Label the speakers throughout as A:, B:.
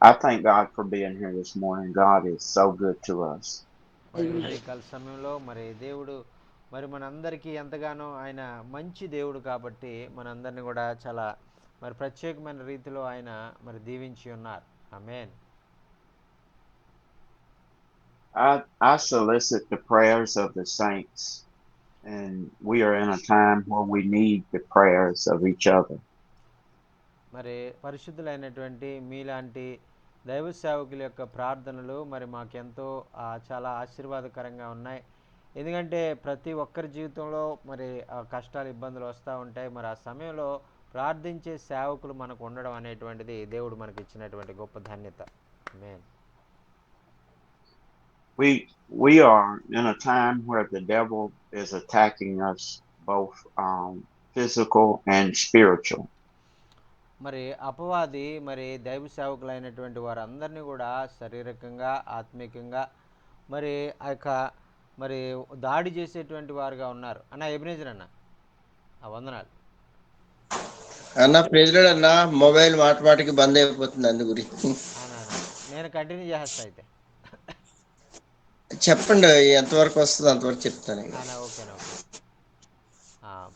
A: I thank God for being here this morning. God is so good to us.
B: మరి ఉదయకాల సమయంలో మరి దేవుడు మరి మనందరికీ ఎంతగానో ఆయన మంచి దేవుడు కాబట్టి మనందరిని కూడా చాలా మరి ప్రత్యేకమైన రీతిలో ఆయన మరి దీవించి ఉన్నారు. ఆమేన్.
A: I solicit the prayers of the saints, and we are in a time where we need the prayers of each other.
B: మరి పరిశుద్ధులైనటువంటి మీలాంటి దైవ సేవకుల యొక్క ప్రార్థనలు మరి మాకెంతో చాలా ఆశీర్వాదకరంగా ఉన్నాయి. ఎందుకంటే ప్రతి ఒక్కరి జీవితంలో మరి కష్టాలు ఇబ్బందులు వస్తూ ఉంటాయి. మరి ఆ సమయంలో ప్రార్థించే సేవకులు మనకు ఉండడం అనేటువంటిది దేవుడు మనకి ఇచ్చినటువంటి గొప్ప ధన్యత. ఆమేన్.
A: We are in a time where the devil is attacking us both physical and spiritual.
B: మరి అపవాది మరి దైవ సేవకులైనటువంటి వారందరినీ కూడా శారీరకంగా ఆత్మీకంగా మరి ఆ యొక్క మరి దాడి చేసేటువంటి వారుగా ఉన్నారు. అన్న ఎబినేజర్ అన్న వందనాలు.
C: అన్న ప్రెసిడెంట్ అన్న మొబైల్ మాట మాటికి బంద్ అయిపోతుంది అందు గురించి
B: అన్న నేను కంటిన్యూ చేస్తా అయితే.
C: చెప్పండి. ఎంతవరకు వస్తుందో అంతవరకు చెప్తాను ఇక.
B: అన్న ఓకేనా okay.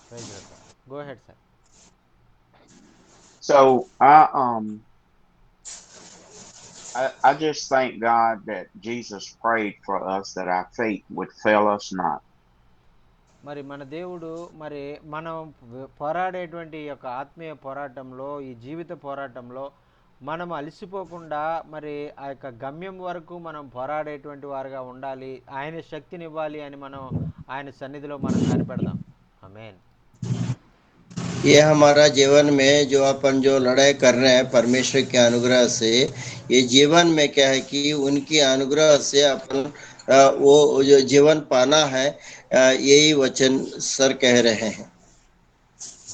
B: Praise sir, go ahead sir.
A: So I just thank God that Jesus prayed for us that our faith would fail us not.
B: మరి మన దేవుడు మరి మనం పోరాడేటువంటి ఈ యొక్క ఆత్మీయ పోరాటంలో ఈ జీవిత పోరాటంలో మనం అలసిపోకుండా మరి ఆ యొక్క గమ్యం వరకు మనం పోరాడేటువంటి వారుగా ఉండాలి. ఆయన శక్తినివ్వాలి అని మనం ఆయన సన్నిధిలో మనం కనిపెడదాం. ఆమేన్.
C: ये हमारा जीवन में जो अपन जो लड़ाई कर रहे हैं परमेश्वर के अनुग्रह से, ये जीवन में क्या है कि उनकी अनुग्रह से अपन वो जो जीवन पाना है, यही वचन सर कह रहे हैं.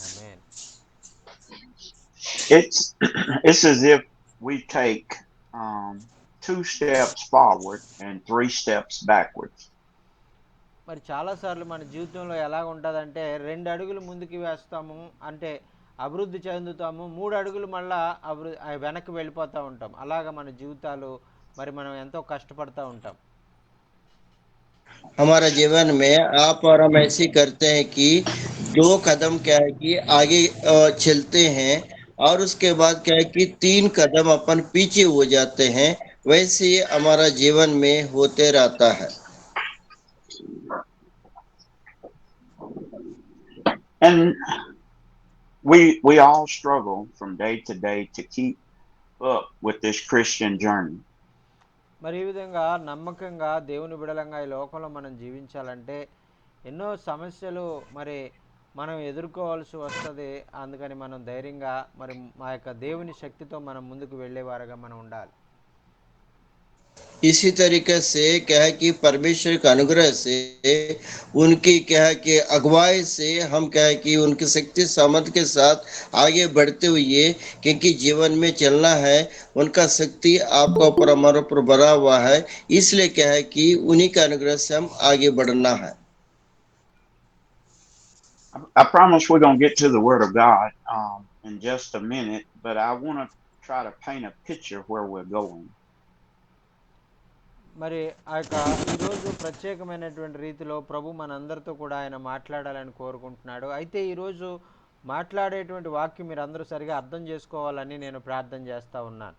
B: ఆమేన్.
A: It's it's as if we take two steps forward and three steps backwards.
B: మరి చాలాసార్లు మన జీవితంలో ఎలా ఉంటుందంటే 2 అడుగులు ముందుకు వేస్తాము, అంటే అభివృద్ధి చెందుతాము, 3 అడుగులు మళ్ళా వెనక్కి వెళ్ళిపోతూ ఉంటాం. అలాగ మన జీవితాలు మరి మనం ఎంతో కష్టపడుతూ ఉంటాం.
C: हमारा जीवन में आप और हम ऐसे करते हैं कि 2 कदम क्या है कि आगे चलते हैं, और उसके बाद क्या है कि 3 कदम अपन पीछे हो जाते हैं. वैसे ही हमारा जीवन में होते रहता है.
A: And we all struggle from day to day to keep up with this Christian journey.
B: మరి ఈ విధంగా నమ్మకంగా దేవుని బిడలంగా ఈ లోకంలో మనం జీవించాలంటే ఎన్నో సమస్యలు మరి మనం ఎదుర్కోవాల్సి వస్తుంది. అందుకని మనం ధైర్యంగా మరి మా యొక్క దేవుని శక్తితో మనం ముందుకు వెళ్ళేవారుగా మనం ఉండాలి.
C: इसी तरीके से क्या है कि परमेश्वर के अनुग्रह से, उनकी क्या है कि अगुवाई से हम क्या है कि उनकी शक्ति सामर्थ के साथ आगे बढ़ते हुए, क्योंकि जीवन में चलना है, उनका शक्ति आपका ऊपर हमारे ऊपर भरा हुआ है. इसलिए क्या है कि उन्हीं के अनुग्रह से हम आगे बढ़ना है.
A: I promise we're going to get to the Word of God in just a minute, but I want to try to paint a picture where we're going.
B: మరి ఆ యొక్క ఈరోజు ప్రత్యేకమైనటువంటి రీతిలో ప్రభు మనందరితో కూడా ఆయన మాట్లాడాలని కోరుకుంటున్నాడు. అయితే ఈరోజు మాట్లాడేటువంటి వాక్యం మీరు అందరూ సరిగా అర్థం చేసుకోవాలని నేను ప్రార్థన చేస్తూ ఉన్నాను.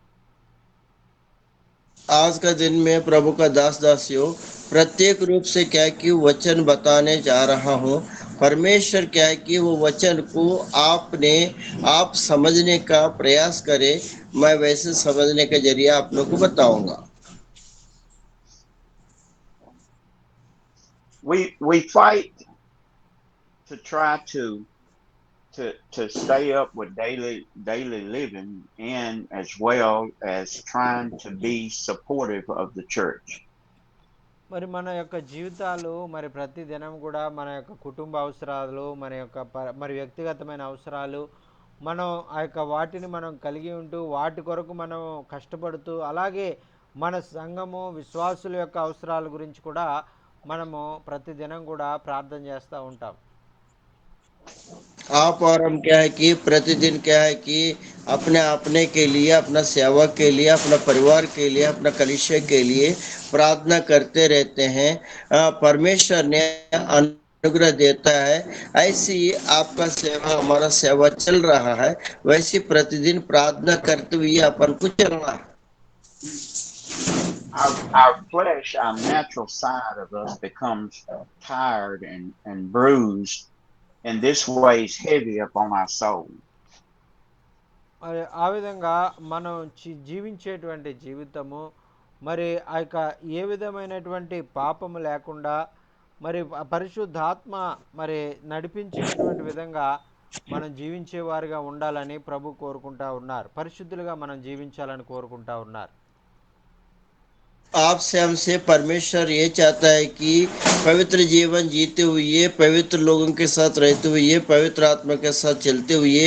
C: आज का दिन में प्रभु का दास दासियों प्रत्येक रूप से क्या है कि वचन बताने जा रहा हूँ. परमेश्वर क्या है कि वो वचन को आप समझने का प्रयास करें. मैं वैसे समझने के जरिए आप लोग को बताऊंगा.
A: We fight to try to stay up with daily living, and as well as trying to be supportive of the church.
B: మరి మన యొక్క జీవితాలు మరి ప్రతి దినం కూడా మన యొక్క కుటుంబ అవసరాలు, మన యొక్క మరి వ్యక్తిగతమైన అవసరాలు, మనం ఆ యొక్క వాటిని మనం కలిగి ఉంటూ వాటి కొరకు మనం కష్టపడుతూ, అలాగే మన సంఘము విశ్వాసుల యొక్క అవసరాల గురించి కూడా మనము ప్రతి దినం కూడా ప్రార్థన చేస్తూ ఉంటాం.
C: आप और हम क्या है कि प्रतिदिन क्या है कि अपने अपने के लिए, अपना सेवक के लिए, अपना परिवार के लिए, अपना कलीसिया के लिए प्रार्थना करते रहते हैं। परमेश्वर ने अनुग्रह देता है। ऐसी ही आपका सेवा, हमारा सेवा चल रहा है, वैसे प्रतिदिन प्रार्थना करते हुए अपन को चलना है।
A: Our flesh, our natural side of us becomes tired and bruised, and this weighs heavy upon our soul.
B: మరి ఆ విధంగా మనం జీవించేటువంటి జీవితము మరి ఆ యొక్క ఏ విధమైనటువంటి పాపము లేకుండా మరి పరిశుద్ధాత్మ మరి నడిపించేటువంటి విధంగా మనం జీవించేవారుగా ఉండాలని ప్రభు కోరుకుంటా ఉన్నారు. పరిశుద్ధులుగా మనం జీవించాలని కోరుకుంటా ఉన్నారు.
C: आपसे हमसे परमेश्वर ये चाहता है कि पवित्र जीवन जीते हुए, पवित्र लोगों के साथ रहते हुए, पवित्र आत्मा के साथ चलते हुए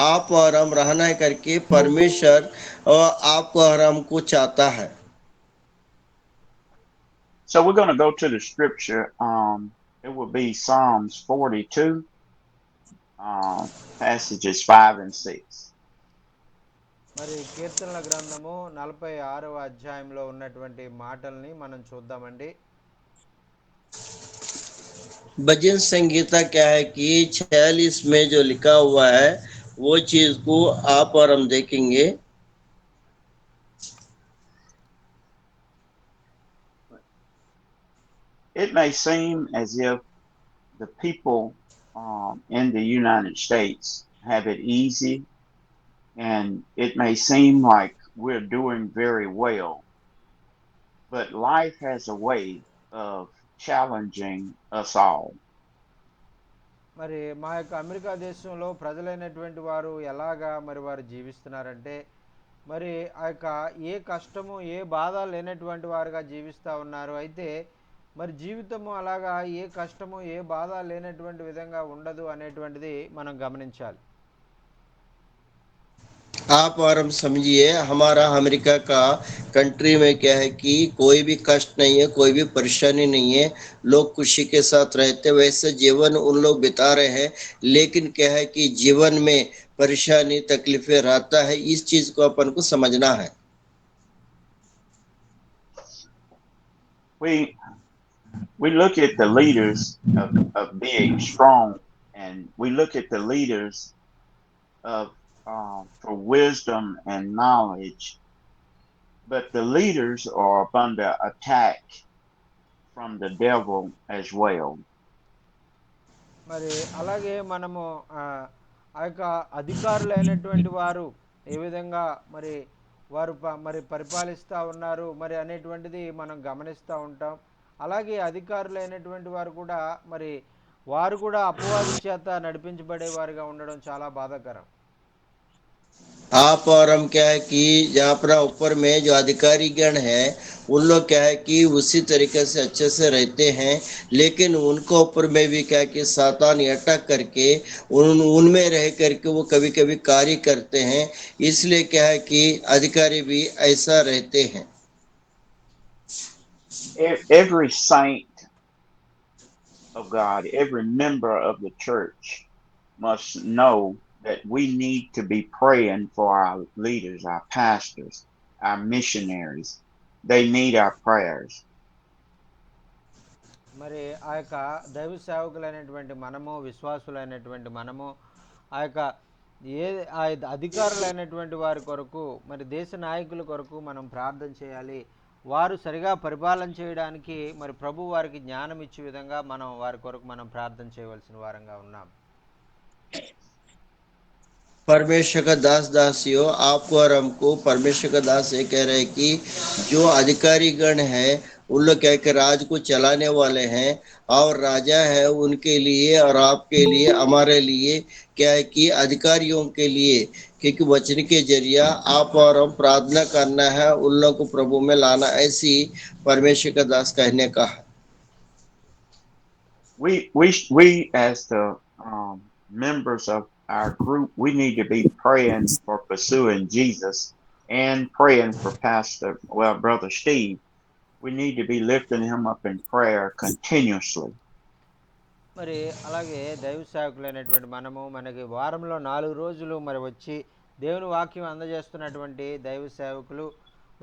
C: आप और हम रहना करके परमेश्वर और आपको और हमको चाहता है।
A: So we're going to go to the scripture. It will be Psalms 42, passages 5 and 6.
B: మరి కీర్తనల గ్రంథము 46వ అధ్యాయంలో ఉన్నటువంటి మాటల్ని మనం చూద్దామండి.
C: भजन संगीता क्या है कि 46 में जो लिखा हुआ है वो चीज को आप और हम देखेंगे।
A: It may seem as if the people in the United States have it easy, and it may seem like we're doing very well, but life has a way of challenging us all.
B: మరి మా యొక్క America దేశంలో ప్రజలైనటువంటి వారు ఎలాగా మరి వారు జీవిస్తున్నారంటే మరి ఆ యొక్క ఏ కష్టము ఏ బాధ లేనటువంటి వారుగా జీవిస్తూ ఉన్నారు. అయితే మరి జీవితము అలాగా ఏ కష్టము ఏ బాధ లేనటువంటి విధంగా ఉండదు అనేటువంటిది మనం గమనించాలి.
C: आप और हम समझिए, हमारा अमेरिका का कंट्री में क्या है कि कोई भी कष्ट नहीं है, कोई भी परेशानी नहीं है, लोग खुशी के साथ रहते, वैसे जीवन उन लोग बिता रहे हैं। लेकिन क्या है कि जीवन में परेशानी तकलीफें रहता है, इस चीज को अपन को समझना है।
A: We look at the leaders of being strong, and we look at the leaders of for wisdom and knowledge, but the leaders are under attack from the devil as well.
B: మరి అలాగే మనము ఆ యొక్క అధికారులైనటువంటి వారు ఏ విధంగా మరి వారు మరి పరిపాలిస్తూ ఉన్నారు మరి అనేటువంటిది మనం గమనిస్తూ ఉంటాం. అలాగే అధికారులైనటువంటి వారు కూడా మరి వారు కూడా అపవాది చేత నడిపించబడేవారుగా ఉండడం చాలా బాధాకరం.
C: आप और हम क्या है कि जहाँ पर ऊपर में जो अधिकारी गण है उन लोग क्या है कि उसी तरीके से अच्छे से रहते हैं, लेकिन उनको ऊपर में भी क्या है कि सातान अटैक करके उनमें रह करके वो कभी कभी कार्य करते हैं। इसलिए क्या है कि अधिकारी भी ऐसा रहते हैं।
A: Every saint of God, every member of the church must know that we need to be praying for our leaders, our pastors, our missionaries. They need our prayers.
B: మరి ఆ యొక్క దైవ సేవకులైనటువంటి మనము విశ్వాసులైనటువంటి మనము ఆ యొక్క ఏ ఆ అధికారులైనటువంటి వారి కొరకు మరి దేశ నాయకుల కొరకు మనం ప్రార్థన చేయాలి. వారు సరిగా పరిపాలన చేయడానికి మరి ప్రభు వారికి జ్ఞానం ఇచ్చే విధంగా మనం వారి కొరకు మనం ప్రార్థన చేయవలసిన వారంగా ఉన్నాం.
C: परमेश्वर का दास दासियों, आपको और हमको परमेश्वर का दास ये कह रहे हैं कि जो अधिकारी गण है उन लोग क्या कि राज को चलाने वाले हैं, और राजा है उनके लिए और आपके लिए हमारे लिए क्या है कि अधिकारियों के लिए, क्योंकि वचन के जरिया आप और हम प्रार्थना करना है, उन लोग को प्रभु में लाना, ऐसी परमेश्वर का दास कहने का है।
A: We as the members of our group, we need to be praying for pursuing Jesus and praying for Brother Steve. We need to be lifting him up in prayer continuously.
B: మరి అలాగే దైవ సేవకులైనటువంటి మనకి వారంలో 4 రోజులు మరి వచ్చి దేవుని వాక్యం అందజేస్తున్నటువంటి దైవ సేవకులు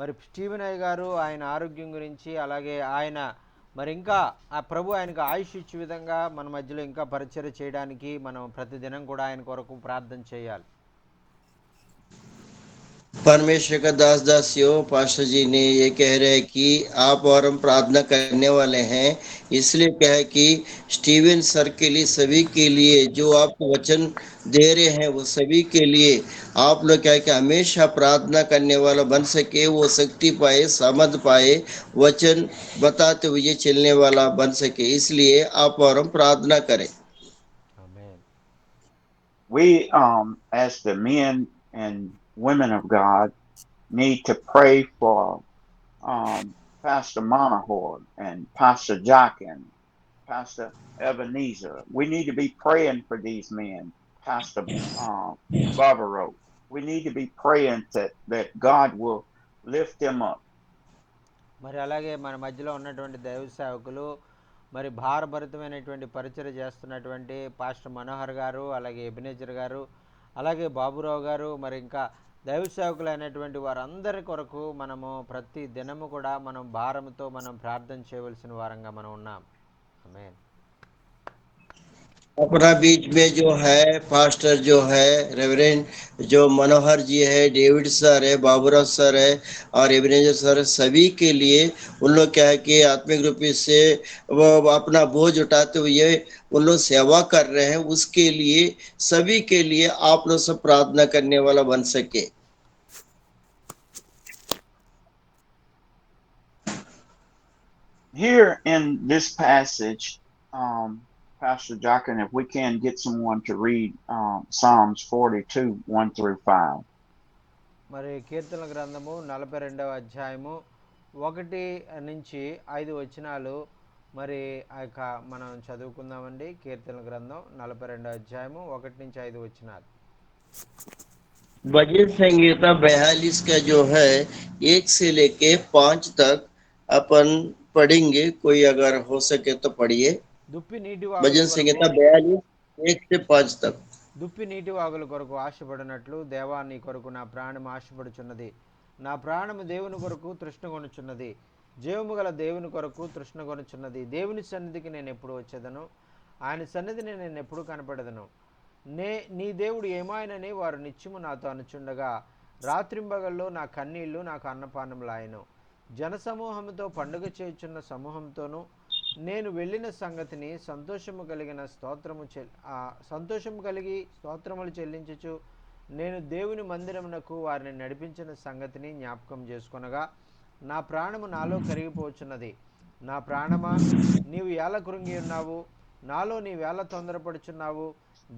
B: మరి స్టీవెన్ అయ్య గారు ఆయన ఆరోగ్యం గురించి అలాగే ఆయన మరి ఇంకా ఆ ప్రభు ఆయనకు ఆయుష్ ఇచ్చే విధంగా మన మధ్యలో ఇంకా పరిచర్య చేయడానికి మనం ప్రతిదినం కూడా ఆయన కొరకు ప్రార్థన చేయాలి.
C: परमेश्वर का दास दासियों, पास्टर जी ने ये कह रहे हैं कि आप और हम प्रार्थना करने वाले हैं, इसलिए क्या है कि स्टीवन सर के लिए, सभी के लिए जो आप वचन दे रहे हैं वो सभी के लिए आप लोग क्या है कि हमेशा प्रार्थना करने वाला बन सके, वो शक्ति पाए, सामर्थ पाए, वचन बताते हुए चलने वाला बन सके, इसलिए आप और हम प्रार्थना करें.
B: ఆమేన్.
A: We, as the men and women of God, need to pray for Pastor Monahor and Pastor Jockin, Pastor Ebenezer. We need to be praying for these men, Pastor Barbaro. We need to be praying that God will lift them up.
B: మరి అలాగే మన మధ్యలో ఉన్నటువంటి దైవ సేవకులు మరి భారభరితమైనటువంటి పరిచర్య చేస్తున్నటువంటి పాస్టర్ మనోహర్ గారు, అలాగే ఎబినేజర్ గారు, అలాగే బాబురావు గారు, మరి ఇంకా దైవ సేవకులైనటువంటి వారందరి కొరకు మనము ప్రతి దినము కూడా మనం భారంతో మనం ప్రార్థన చేయవలసిన వారంగా మనం ఉన్నాం. ఆమేన్.
C: अपना बीच में जो है पास्टर जो है रेवरेंड जो मनोहर जी है, डेविड सर है, बाबूराव सर है और एबनेजर सर, सभी के लिए उन लोग क्या है कि आत्मिक रूप से वो अपना बोझ उठाते हुए उन लोग सेवा कर रहे हैं, उसके लिए सभी के लिए आप लोग सब प्रार्थना करने वाला बन सके.
A: Here in this passage, Pastor Jockin, if we can get someone to read Psalms 42, 1 through 5.
B: మరి కీర్తనల గ్రంథము 42వ అధ్యాయము 1 నుంచి 5 వచనాలు మరి ఆ యొక్క మనం చదువుకుందామండి. కీర్తనల గ్రంథం 42వ అధ్యాయము 1 నుంచి 5 వచనాలు.
C: भजन संहिता 42 का जो है 1 से लेके 5 तक अपन पढ़ेंगे, कोई अगर हो सके तो पढ़िए.
B: దుప్పి నీటి వాగుల
C: भजन
B: కొరకు
C: संहिता 42 1 से 5 तक.
B: దుప్పి నీటి వాగుల కొరకు ఆశపడినట్లు దేవా నీ కొరకు నా ప్రాణం ఆశపడుచున్నది. నా ప్రాణము దేవుని కొరకు తృష్ణగొనుచున్నది. జీవము గల దేవుని కొరకు తృష్ణగొనుచున్నది. దేవుని సన్నిధికి నేను ఎప్పుడు వచ్చేదను, ఆయన సన్నిధిని నేను ఎప్పుడు కనపడదను. నీ దేవుడు ఏమాయనని వారు నిత్యము నాతో అనుచుండగా రాత్రింబగల్లో నా కన్నీళ్లు నాకు అన్నపానములాయను. జనసమూహముతో పండుగ చేయుచున్న సమూహంతోనూ నేను వెళ్ళిన సంగతిని సంతోషము కలిగి స్తోత్రములు చెల్లించుచు నేను దేవుని మందిరమునకు వారిని నడిపించిన సంగతిని జ్ఞాపకం చేసుకొనగా నా ప్రాణము నాలో కరిగిపోచున్నది. నా ప్రాణమా, నీవు ఎలా కృంగి ఉన్నావు? నాలో నీవేళ తొందరపడుచున్నావు?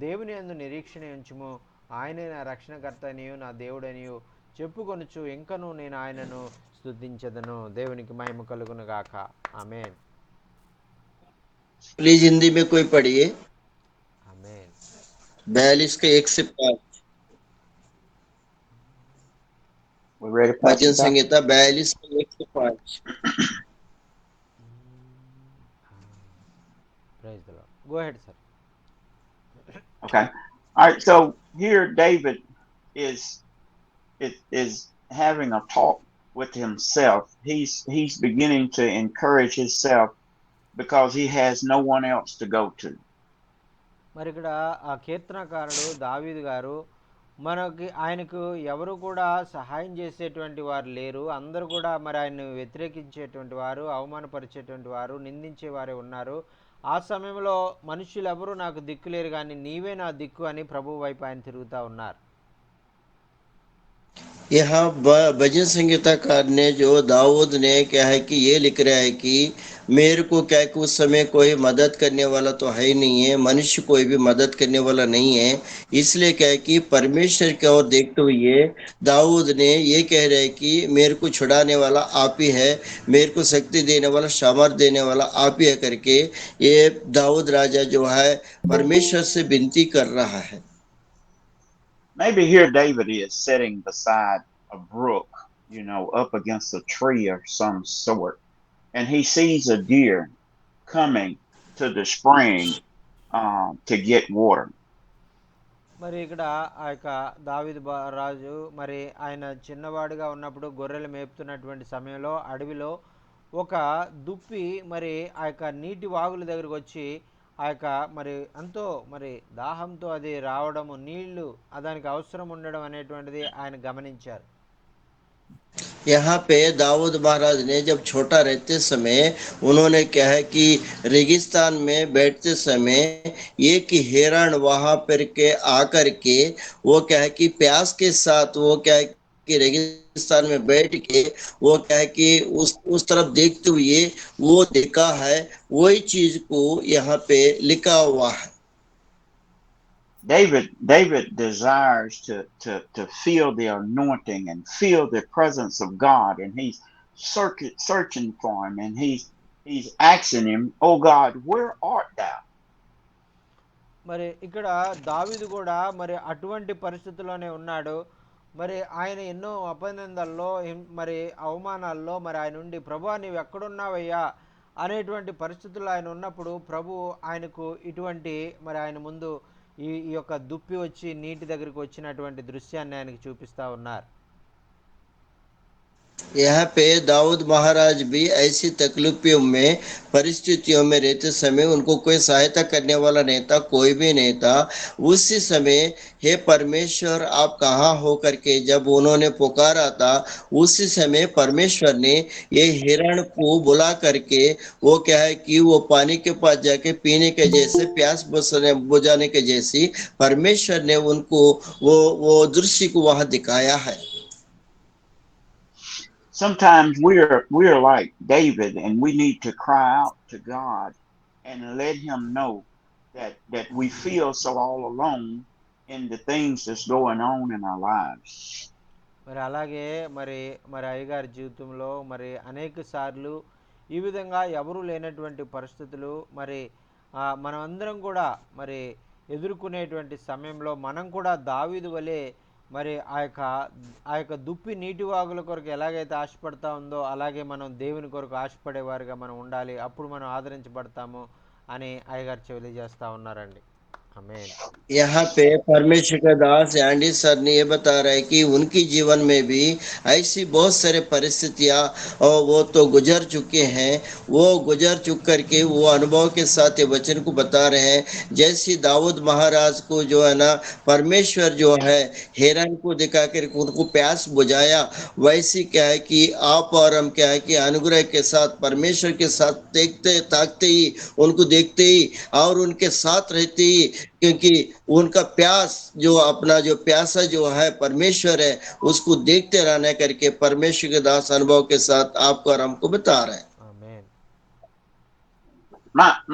B: దేవుని యందు నిరీక్షణ ఉంచుము. ఆయనే నా రక్షణకర్తనియు నా దేవుడనియు చెప్పుకొనుచు ఇంకను నేను ఆయనను స్తుతించెదను. దేవునికి మహిమ కలుగును గాక. ఆమేన్.
C: प्लीज हिंदी में कोई पढ़िए.
B: आमेन.
C: 42 का 1 से 5. भजन संहिता 42 का 1 से 5.
B: Praise the Lord. Go ahead, sir.
A: Okay. All right. So here David is having a talk with himself. He's beginning to encourage himself because he has no one else to go to.
B: మరి ఇక్కడ ఆ కీర్తనకారుడు దావీదు గారు ఆయనకు ఎవరు కూడా సహాయం చేసేటువంటి వారు లేరు. అందరూ కూడా మరి ఆయన్ను వ్యతిరేకించేటువంటి వారు, అవమానపరిచేటువంటి వారు, నిందించేవారే ఉన్నారు. ఆ సమయంలో మనుషులు ఎవరు నాకు దిక్కు లేరు, కానీ నీవే నా దిక్కు అని ప్రభువు వైపు ఆయన తిరుగుతూ ఉన్నారు.
C: यहाँ भजन संगीतकार ने जो दाऊद ने क्या है कि ये लिख रहा है कि मेरे को क्या है कि उस समय कोई मदद करने वाला तो है ही नहीं है, मनुष्य कोई भी मदद करने वाला नहीं है, इसलिए क्या है कि परमेश्वर की ओर देखते हुए दाऊद ने ये कह रहे हैं कि मेरे को छुड़ाने वाला आप ही है, मेरे को शक्ति देने वाला, सामर्थ देने वाला आप ही है करके ये दाऊद राजा जो है परमेश्वर से विनती कर रहा है.
A: Maybe here David is sitting beside a brook, up against a tree of some sort, and he sees a deer coming to the spring, to get water.
B: మరి ఇక్కడ ఆ యొక్క దావీదు రాజు మరి ఆయన చిన్నవాడిగా ఉన్నప్పుడు గొర్రెలు మేపుతున్నటువంటి సమయంలో అడవిలో ఒక దుప్పి మరి ఆ యొక్క నీటి వాగుల దగ్గరకు వచ్చి ఆ యొక్క మరి ఎంతో మరి దాహంతో అది రావడము నీళ్లు దానికి అవసరం ఉండడం అనేటువంటిది ఆయన గమనించారు.
C: यहाँ पे दाऊद महाराज ने जब छोटा रहते समय उन्होंने क्या है कि रेगिस्तान में बैठते समय एक हिरण वहां पर के आकर के वो क्या है कि प्यास के साथ वो क्या है कि रेगिस्तान में बैठ के वो क्या है कि उस तरफ देखते हुए वो देखा है, वही चीज को यहाँ पे लिखा हुआ है.
A: David desires to feel the anointing and feel the presence of God, and he's searching for him, and he's asking him, "Oh God, where art thou?"
B: మరి ఇక్కడ దావీదు కూడా మరి అటువంటి పరిస్థితుల్లోనే ఉన్నాడు. మరి ఆయన ఎన్నో అపనిందల్లో మరి అవమానాల్లో మరి ఆయన నుండి ప్రభువా నీవు ఎక్కడున్నావయ్యా అనేటువంటి పరిస్థితుల్లో ఆయన ఉన్నప్పుడు ప్రభు ఆయనకు ఇటువంటి మరి ఆయన ముందు ఈ యొక్క దుప్పి వచ్చి నీటి దగ్గరికి వచ్చినటువంటి దృశ్యాన్ని ఆయనకి చూపిస్తూ ఉన్నారు.
C: यहाँ पे दाऊद महाराज भी ऐसी तकलीफों में परिस्थितियों में रहते समय उनको कोई सहायता करने वाला नहीं था, कोई भी नहीं था. उसी समय हे परमेश्वर आप कहाँ हो करके जब उन्होंने पुकारा था, उसी समय परमेश्वर ने ये हिरण को बुला करके वो क्या है कि वो पानी के पास जाके पीने के जैसे प्यास बुझाने के जैसी परमेश्वर ने उनको वो दृश्य को वहां दिखाया है.
A: Sometimes we're like David, and we need to cry out to God and let him know that we feel so all alone in the things that's going on in our lives.
B: మరి అలాగే మరి మరి అయ్యగారి జీవితంలో మరి అనేక సార్లు ఈ విధంగా ఎవరు లేనటువంటి పరిస్థితులు మరి మనమందరం కూడా మరి ఎదుర్కొనేటువంటి సమయంలో మనం కూడా దావీదు వలె మరి ఆ యొక్క దుప్పి నీటి వాగుల కొరకు ఎలాగైతే ఆశపడతా ఉందో అలాగే మనం దేవుని కొరకు ఆశపడేవారుగా మనం ఉండాలి. అప్పుడు మనం ఆదరించబడతాము అని అయ్యగారు తెలియజేస్తూ ఉన్నారండి.
C: यहाँ पे परमेश्वर का दास एंडी सर ने ये बता रहा है कि उनकी जीवन में भी ऐसी बहुत सारे परिस्थितियां और वो तो गुजर चुके हैं, वो गुजर चुक करके वो अनुभव के साथ ये वचन को बता रहे हैं. जैसे दाऊद महाराज को जो है ना परमेश्वर जो है हिरन को दिखा कर उनको प्यास बुझाया, वैसी क्या है कि आप और हम क्या है कि अनुग्रह के साथ परमेश्वर के साथ देखते ताकते ही उनको देखते ही और उनके साथ रहते ही, क्योंकि उनका प्यास जो अपना जो प्यासा जो है परमेश्वर है उसको देखते रहने करके परमेश्वर के दास अनुभव के साथ आपको और हमको बता रहे हैं.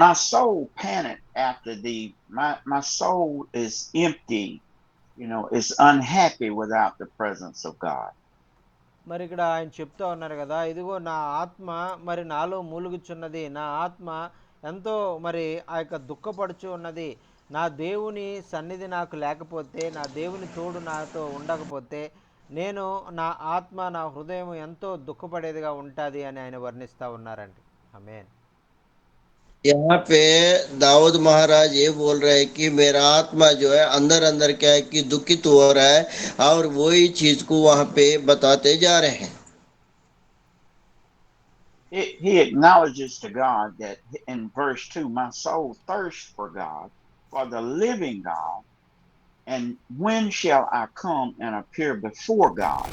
A: My soul panicked after my soul is empty, is unhappy without the presence of God.
B: మరి ఇక్కడ ఆయన చెప్తా ఉన్నారు కదా, ఇదిగో నా ఆత్మ మరి నాలో మూలుగుచున్నది, నా ఆత్మ ఎంతో మరి ఆ యొక్క దుఃఖపడుచు ఉన్నది. నా దేవుని సన్నిధి నాకు లేకపోతే, నా దేవుని తోడు నాతో ఉండకపోతే నేను నా ఆత్మ నా హృదయం ఎంతో దుఃఖపడేదిగా ఉంటుంది అని ఆయన వర్ణిస్తూ ఉన్నారండి. ఆమేన్.
C: यहाँ पे दाऊद महाराज ये बोल रहे हैं कि मेरा आत्मा जो है अंदर अंदर क्या है कि दुखित हो रहा है, और वही चीज को वहां पे बताते जा रहे हैं.
A: He acknowledges to God that in verse 2, my soul thirsts for God, for the living God, and when shall I come and appear before God?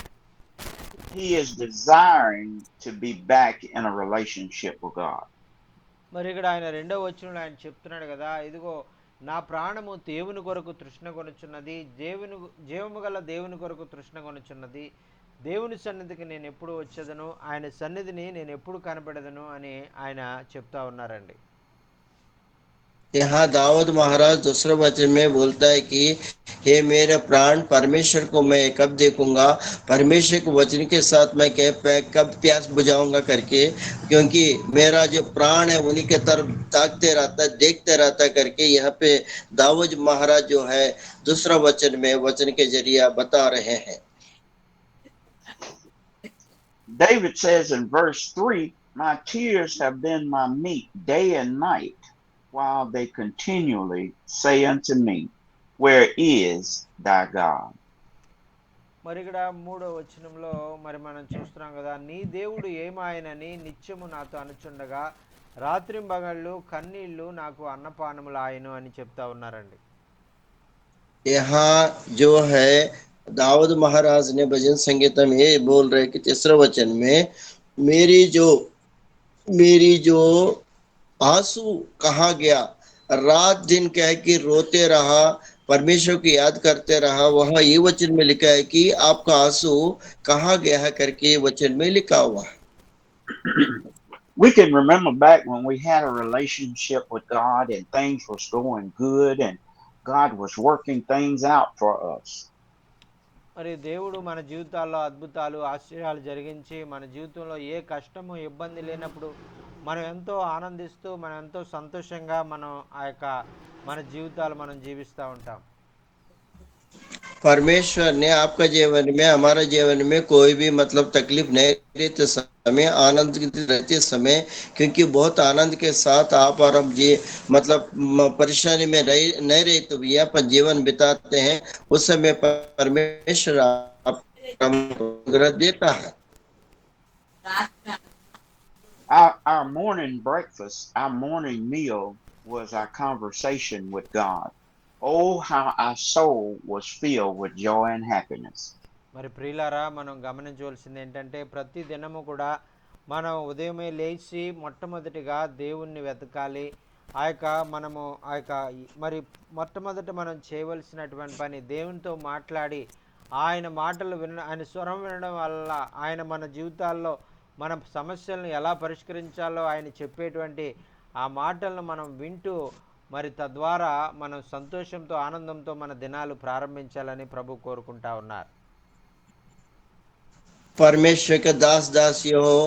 A: He is desiring to be back in a relationship with God.
B: మరి ఇక్కడ ఆయన రెండవ వచనంలో ఆయన చెప్తున్నాడు కదా, ఇదిగో నా ప్రాణము దేవుని కొరకు తృష్ణ కొనుచున్నది, జీవము గల దేవుని కొరకు తృష్ణ కొనుచున్నది, దేవుని సన్నిధికి నేను ఎప్పుడు వచ్చేదను, ఆయన సన్నిధిని నేను ఎప్పుడు కనపడేదను అని ఆయన చెప్తా ఉన్నారండి.
C: यहाँ दाऊद महाराज दूसरे वचन में बोलता है कि हे मेरे प्राण परमेश्वर को मैं कब देखूंगा, परमेश्वर के वचन के साथ मैं कब प्यास बुझाऊंगा करके, क्योंकि मेरा जो प्राण है उन्हीं के तरफ ताकते रहता है, देखते रहता करके यहाँ पे दाऊद महाराज जो है दूसरा वचन में वचन के जरिए बता रहे हैं.
A: David says in verse 3, my tears have been my meat day and night. while they continually say unto me, Where is thy God?
B: మరి ఇక్కడ 3వ వచనంలో మరి మనం చూస్తున్నాం కదా, నీ దేవుడు ఏమాయనని నిత్యము నాతో అనుచుండగా రాత్రింబగళ్ళు కన్నీళ్లు నాకు అన్నపానములాయను అని చెప్తా ఉన్నారండి.
C: यहाँ जो है दाऊद महाराज ने भजन संगीता में ये बोल रहे कि तीसरे वचन में मेरी जो मेरी जो आंसू कहाँ गया, रात दिन कह के रोते रहा, परमेश्वर की याद करते रहा। वहां ये वचन में लिखा है कि आपका आंसू कहाँ गया है करके ये वचन में लिखा हुआ है।
A: We can remember back when we had a relationship with God and things was going good and God was working things out for us.
B: మరి దేవుడు మన జీవితాల్లో అద్భుతాలు ఆశ్చర్యాలు జరిగించి మన జీవితంలో ఏ కష్టము ఇబ్బంది లేనప్పుడు మనం ఎంతో ఆనందిస్తూ మనం ఎంతో సంతోషంగా మనం ఆ యొక్క మన జీవితాలు మనం జీవిస్తూ ఉంటాం.
C: परमेश्वर ने आपका जीवन में हमारा जीवन में कोई भी मतलब तकलीफ नहीं रहते समय, आनंद रहते समय, क्योंकि बहुत आनंद के साथ आप और हम जी मतलब परेशानी में नहीं रहे तो भी पर जीवन बिताते हैं, उस समय परमेश्वर आपको अनुग्रह देता है।
A: Our morning breakfast, our morning meal was our conversation with God. Oh, how our soul was filled with joy and happiness.
B: మరి ప్రియులారా, మనం గమనించవలసింది ఏంటంటే ప్రతి దినము కూడా మనం ఉదయమే లేచి మొట్టమొదటిగా దేవుణ్ణి వెతకాలి. ఆ యొక్క మనము ఆ యొక్క మరి మొట్టమొదట మనం చేయవలసినటువంటి పని దేవునితో మాట్లాడి ఆయన మాటలు ఆయన స్వరం వినడం వల్ల ఆయన మన జీవితాల్లో మన సమస్యలను ఎలా పరిష్కరించాలో ఆయన చెప్పేటువంటి ఆ మాటలను మనం వింటూ మరి తద్వారా మనం సంతోషంతో ఆనందంతో మన దినాలు ప్రారంభించాలని ప్రభు కోరుకుంటా ఉన్నారు.
C: परमेश्वर के दास दासियों हो,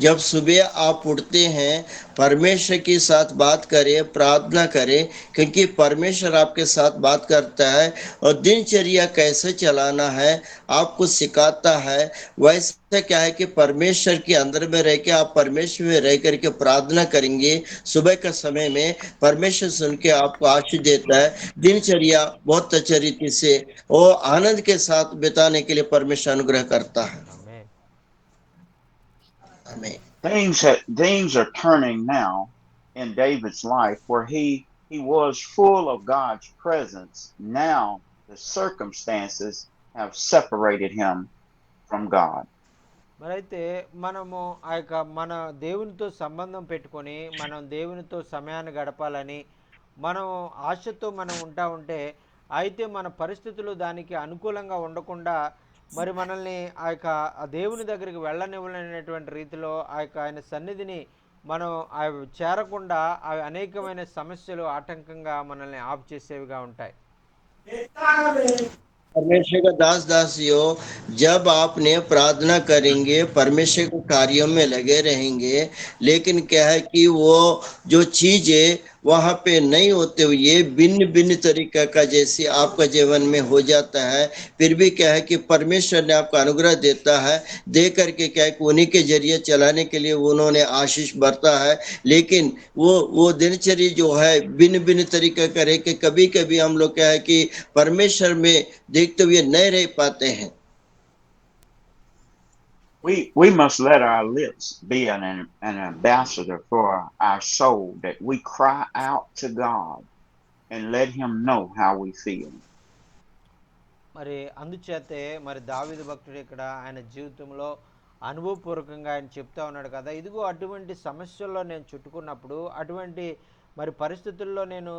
C: जब सुबह आप उठते हैं परमेश्वर के साथ बात करें, प्रार्थना करें, क्योंकि परमेश्वर आपके साथ बात करता है और दिनचर्या कैसे चलाना है आपको सिखाता है। वैसे क्या है कि परमेश्वर के अंदर में रह के आप परमेश्वर में रह करके प्रार्थना करेंगे, सुबह के समय में परमेश्वर सुन के आपको आशीष देता है। दिनचर्या बहुत अच्छे रीति से और आनंद के साथ बिताने के लिए परमेश्वर अनुग्रह करता है।
B: ఆమేన్.
C: Amen.
A: Things are turning now in David's life where he was full of God's presence. Now the circumstances have separated him from God.
B: మరైతే మనము ఆ యొక్క మన దేవునితో సంబంధం పెట్టుకొని మనం దేవునితో సమయాన్ని గడపాలని మనం ఆశతో మనం ఉంటా ఉంటే, అయితే మన పరిస్థితులు దానికి అనుకూలంగా ఉండకుండా మరి మనల్ని ఆ యొక్క ఆ దేవుని దగ్గరికి వెళ్ళనివ్వలేనటువంటి రీతిలో ఆ యొక్క ఆయన సన్నిధిని మనం అవి చేరకుండా అవి అనేకమైన సమస్యలు ఆటంకంగా మనల్ని ఆపు చేసేవిగా ఉంటాయి.
C: परमेश्वर का दास दासियों, जब आपने प्रार्थना करेंगे परमेश्वर के कार्यों में लगे रहेंगे, लेकिन क्या है कि वो जो चीजें वहां पे नहीं होते हुए भिन्न भिन्न तरीका का जैसे आपका जीवन में हो जाता है, फिर भी क्या है कि परमेश्वर ने आपको अनुग्रह देता है, दे करके क्या है कि उन्हीं के जरिए चलाने के लिए उन्होंने आशीष बरता है। लेकिन वो दिनचर्या जो है भिन्न भिन्न तरीका करे कि कभी कभी हम लोग क्या है कि परमेश्वर में देखते हुए नहीं रह पाते हैं।
A: We must let our lips be an ambassador for our soul, that we cry out to God and let him know how we feel.
B: మరి అందుచేతే మరి దావీదు భక్తుడు ఇక్కడ ఆయన జీవితంలో అనుభవపూర్వకంగా ఆయన చెప్తా ఉన్నాడు కదా, ఇదిగో అటువంటి సమస్యల్లో నేను చుట్టుకున్నప్పుడు, అటువంటి మరి పరిస్థితుల్లో నేను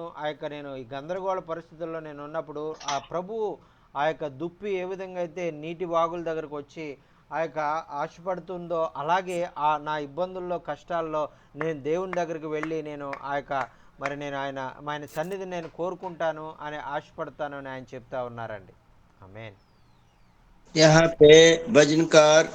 B: ఈ గందరగోళ పరిస్థితుల్లో నేను ఉన్నప్పుడు ఆ ప్రభువు ఆ యొక్క దుప్పి ఏ విధంగా అయితే నీటి వాగుల దగ్గరకు వచ్చి ఆ యొక్క ఆశపడుతుందో, అలాగే నా ఇబ్బందుల్లో కష్టాల్లో నేను దేవుని దగ్గరికి వెళ్ళి నేను నేను ఆయన సన్నిధిని నేను కోరుకుంటాను అని ఆశపడతాను అని ఆయన చెప్తా ఉన్నారండి. ఆమేన్.
C: यहाँ पे भजनकार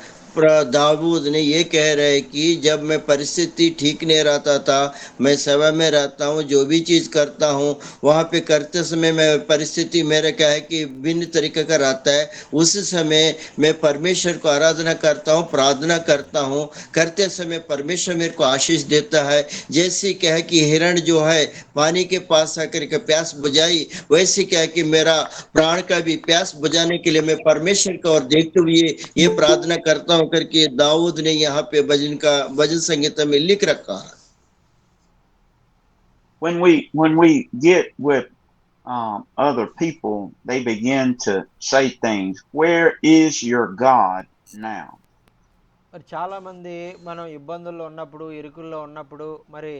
C: दाऊद ने ये कह रहे कि जब मैं परिस्थिति ठीक नहीं रहता था, मैं सेवा में रहता हूँ, जो भी चीज करता हूँ वहां पे करते समय मैं परिस्थिति मेरा क्या है कि भिन्न तरीके का रहता है, उस समय मैं परमेश्वर को आराधना करता हूँ, प्रार्थना करता हूँ, करते समय परमेश्वर मेरे को आशीष देता है। जैसे क्या है कि हिरण जो है पानी के पास आकर के प्यास बुझाई, वैसे क्या है कि मेरा प्राण का भी प्यास बुझाने के लिए मैं परमेश्वर का और देखते हुए ये प्रार्थना करता हूं करके दाऊद ने यहाँ पे भजन संगीता में लिख रखा है।
A: When we get with other people, they begin to say things. Where is your God now?
B: మరి చాలామంది మనం ఇబ్బందుల్లో ఉన్నప్పుడు, ఇరుకుల్లో ఉన్నప్పుడు మరి